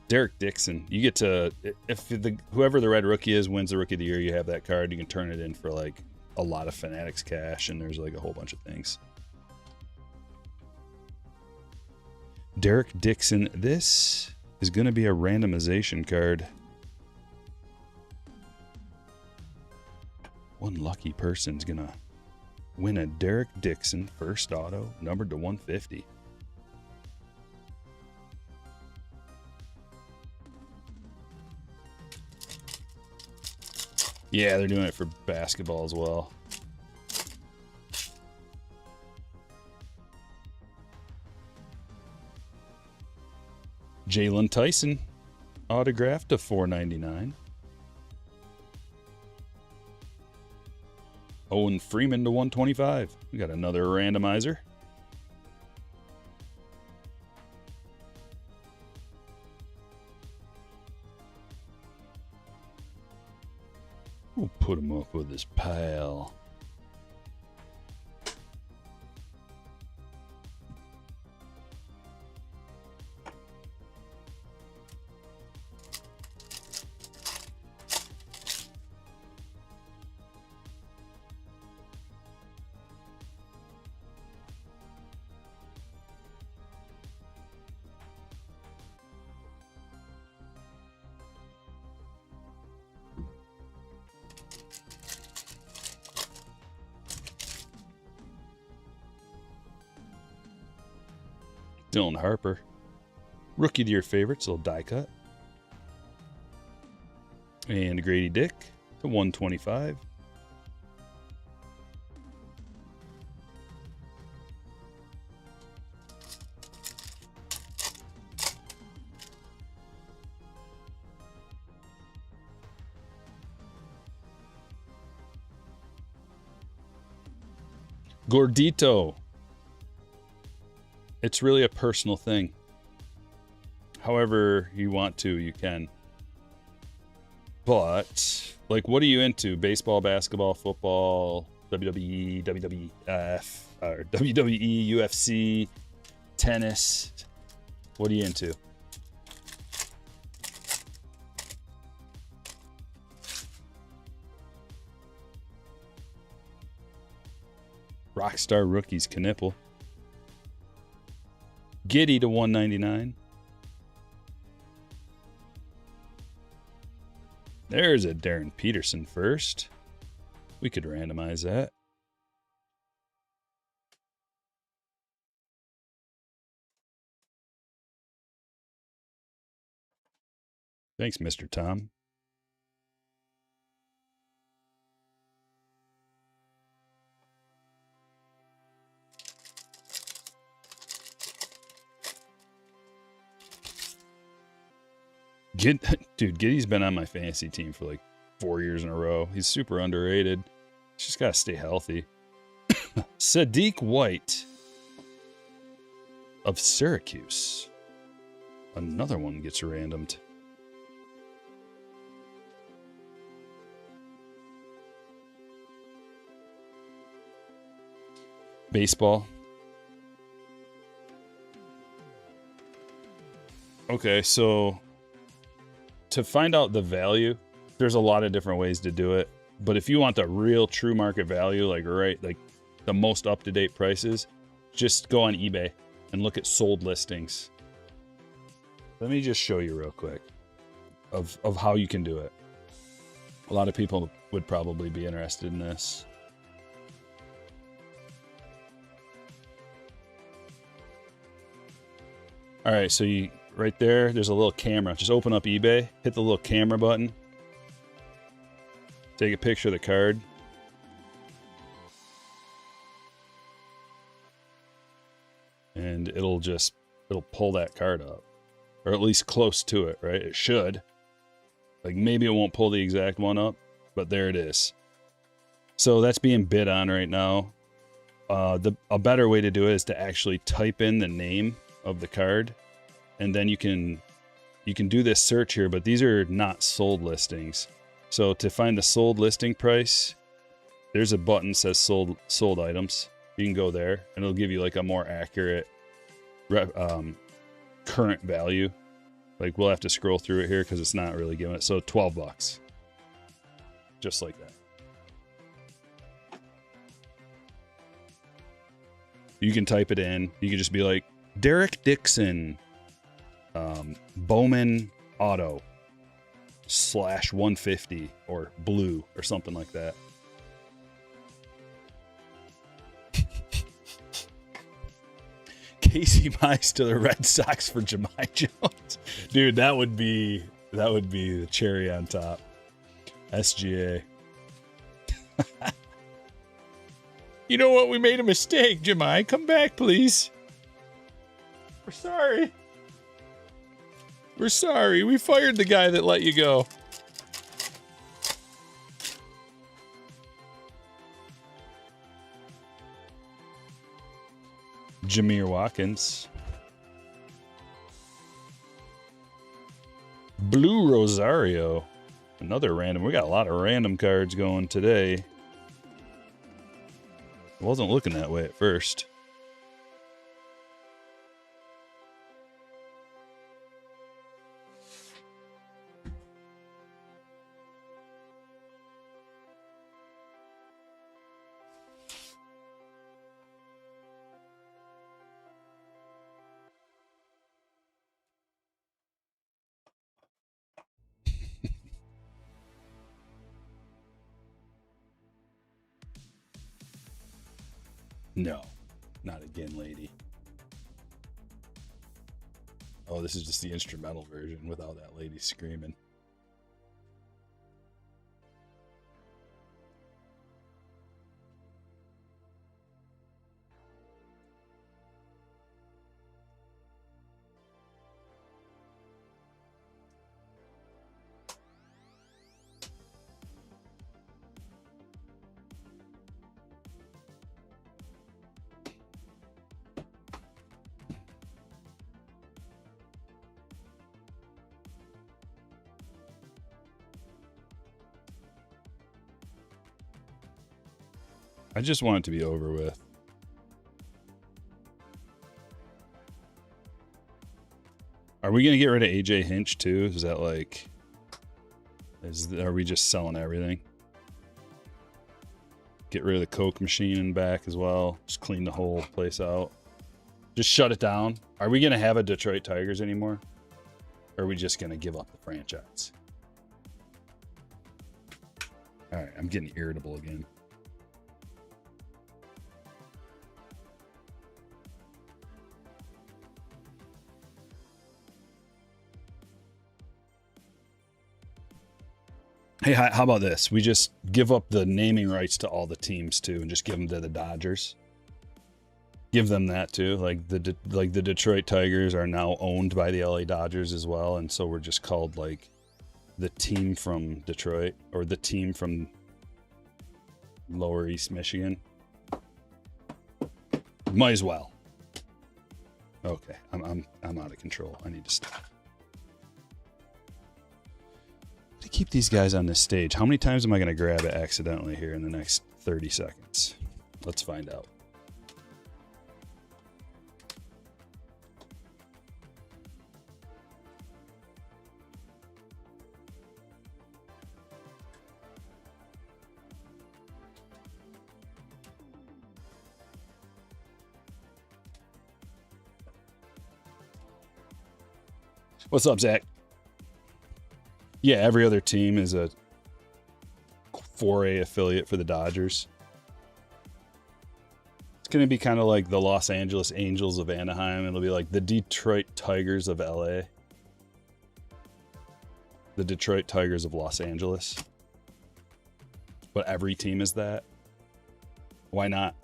[SPEAKER 1] Derek Dixon. You get to, if whoever the red rookie is wins the rookie of the year, you have that card. You can turn it in for like a lot of Fanatics cash, and there's like a whole bunch of things. Derek Dixon. This is going to be a randomization card. One lucky person's going to win a Derek Dixon first auto, numbered to 150. Yeah, they're doing it for basketball as well. Jalen Tyson, autographed to $4.99. Owen Freeman to $125. We got another randomizer. We'll put him up with his pal. Dylan Harper. Rookie to your favorites, little die cut. And Grady Dick to $125. Gordito. It's really a personal thing. However you want to, you can. But, like, what are you into? Baseball, basketball, football, WWE, WWF, or WWE, UFC, tennis? What are you into? Rockstar Rookies, Knipple. Giddy to $199. There's a Darren Peterson first. We could randomize that. Thanks, Mr. Tom. Dude, Giddy's been on my fantasy team for like 4 years in a row. He's super underrated. He's just got to stay healthy. Sadiq White of Syracuse. Another one gets randomed. Baseball. Okay, so to find out the value, there's a lot of different ways to do it. But if you want the real true market value, like the most up-to-date prices, just go on eBay and look at sold listings. Let me just show you real quick of how you can do it. A lot of people would probably be interested in this. All right, so right there's a little camera. Just open up eBay, hit the little camera button, take a picture of the card. And it'll pull that card up. or at least close to it, right? It should. Like maybe it won't pull the exact one up, but there it is. So that's being bid on right now. A better way to do it is to actually type in the name of the card, and then you can do this search here, but these are not sold listings. So to find the sold listing price, there's a button that says sold items. You can go there and it'll give you like a more accurate current value. Like we'll have to scroll through it here because it's not really giving it. So $12, just like that. You can type it in. You can just be like Derek Dixon, Bowman Auto /150 or blue or something like that. Casey Mize to the Red Sox for Jahmai Jones. Dude, that would be the cherry on top. SGA. You know what? We made a mistake, Jahmai. Come back, please. We're sorry. We're sorry. We fired the guy that let you go. Jameer Watkins. Blue Rosario. Another random. We got a lot of random cards going today. It wasn't looking that way at first. No, not again, lady. Oh, this is just the instrumental version without that lady screaming. I just want it to be over with. Are we going to get rid of AJ Hinch too? Is that like... Are we just selling everything? Get rid of the Coke machine in back as well. Just clean the whole place out. Just shut it down. Are we going to have a Detroit Tigers anymore? Or are we just going to give up the franchise? Alright, I'm getting irritable again. Hey, how about this? We just give up the naming rights to all the teams too, and just give them to the Dodgers. Give them that too. Like the Detroit Tigers are now owned by the LA Dodgers as well, and so we're just called like the team from Detroit or the team from Lower East Michigan. Might as well. Okay, I'm out of control. I need to stop. To keep these guys on this stage, how many times am I going to grab it accidentally here in the next 30 seconds? Let's find out. What's up, Zach? Yeah, every other team is a 4A affiliate for the Dodgers. It's going to be kind of like the Los Angeles Angels of Anaheim. It'll be like the Detroit Tigers of LA. The Detroit Tigers of Los Angeles. But every team is that. Why not?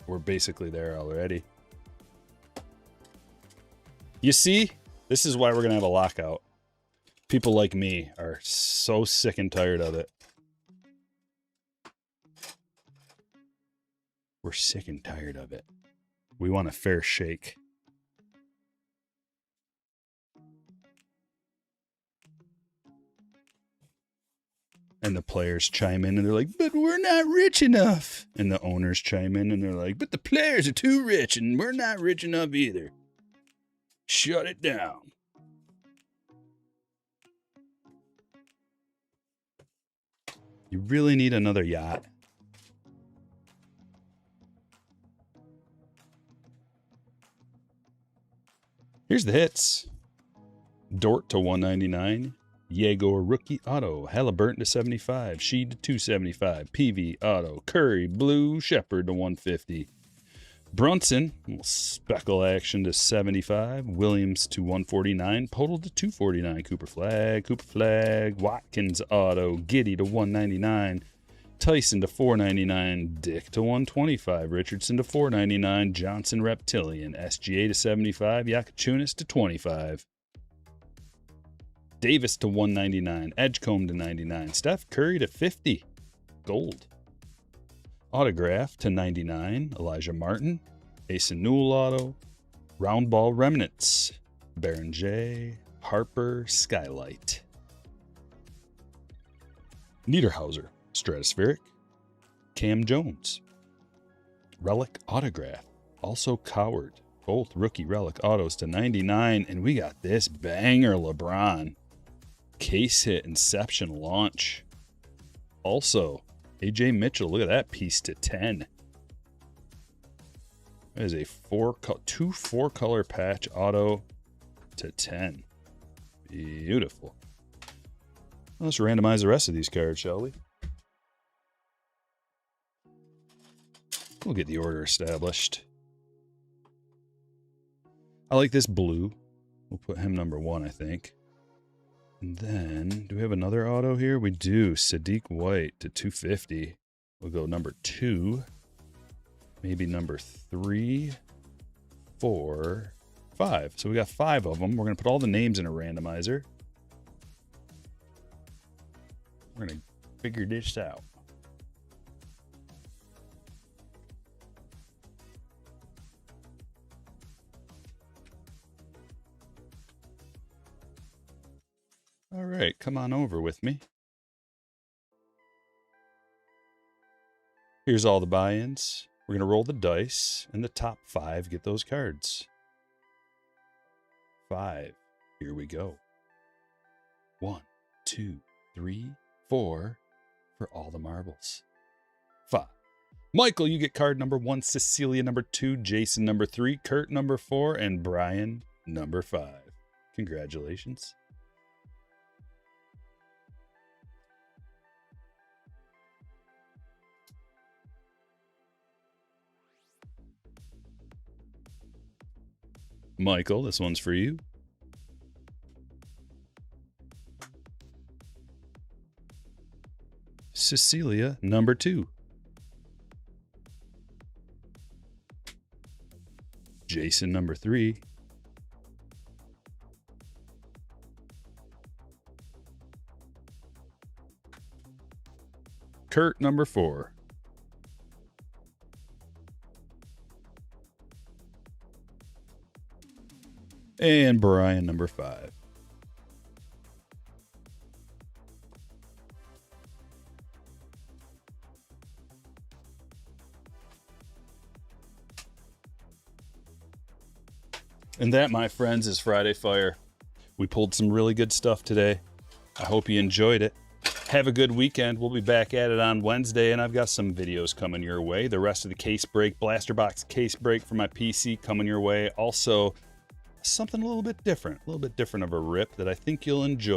[SPEAKER 1] We're basically there already. You see, this is why we're going to have a lockout. People like me are so sick and tired of it. We're sick and tired of it. We want a fair shake. And the players chime in and they're like, but we're not rich enough. And the owners chime in and they're like, but the players are too rich and we're not rich enough either. Shut it down. You really need another yacht. Here's the hits. Dort to 199. Yegor rookie auto. Halliburton to 75. Sheed to 275. PV auto. Curry blue. Shepard to 150. Brunson, little speckle action to 75. Williams to 149. Podol to 249. Cooper Flag. Watkins auto. Giddy to 199. Tyson to 499. Dick to 125. Richardson to 499. Johnson Reptilian. SGA to 75. Yakachunas to 25. Davis to 199. Edgecombe to 99. Steph Curry to 50. Gold. Autograph to 99. Elijah Martin. Asen Newell auto. Round ball remnants. Baron J. Harper Skylight. Niederhauser. Stratospheric. Cam Jones. Relic autograph. Also Coward. Both rookie relic autos to 99. And we got this banger LeBron. Case hit Inception launch. Also, AJ Mitchell. Look at that piece to 10. That is a two four-color patch auto to 10. Beautiful. Let's randomize the rest of these cards, shall we? We'll get the order established. I like this blue. We'll put him number 1, I think. And then, do we have another auto here? We do. Sadiq White to 250. We'll go number 2. Maybe number 3, 4, 5. So we got 5 of them. We're going to put all the names in a randomizer. We're going to figure this out. All right, come on over with me. Here's all the buy-ins. We're going to roll the dice, and the top 5 get those cards. 5. Here we go. 1, 2, 3, 4 for all the marbles. 5. Michael, you get card number 1, Cecilia number 2, Jason number 3, Kurt number 4, and Brian number 5. Congratulations. Michael, this one's for you. Cecilia, number 2. Jason, number 3. Kurt, number 4. And Brian, number 5. And that, my friends, is Friday Fire. We pulled some really good stuff today. I hope you enjoyed it. Have a good weekend. We'll be back at it on Wednesday, and I've got some videos coming your way. The rest of the case break, blaster box case break for my PC coming your way. Also, something a little bit different of a rip that I think you'll enjoy.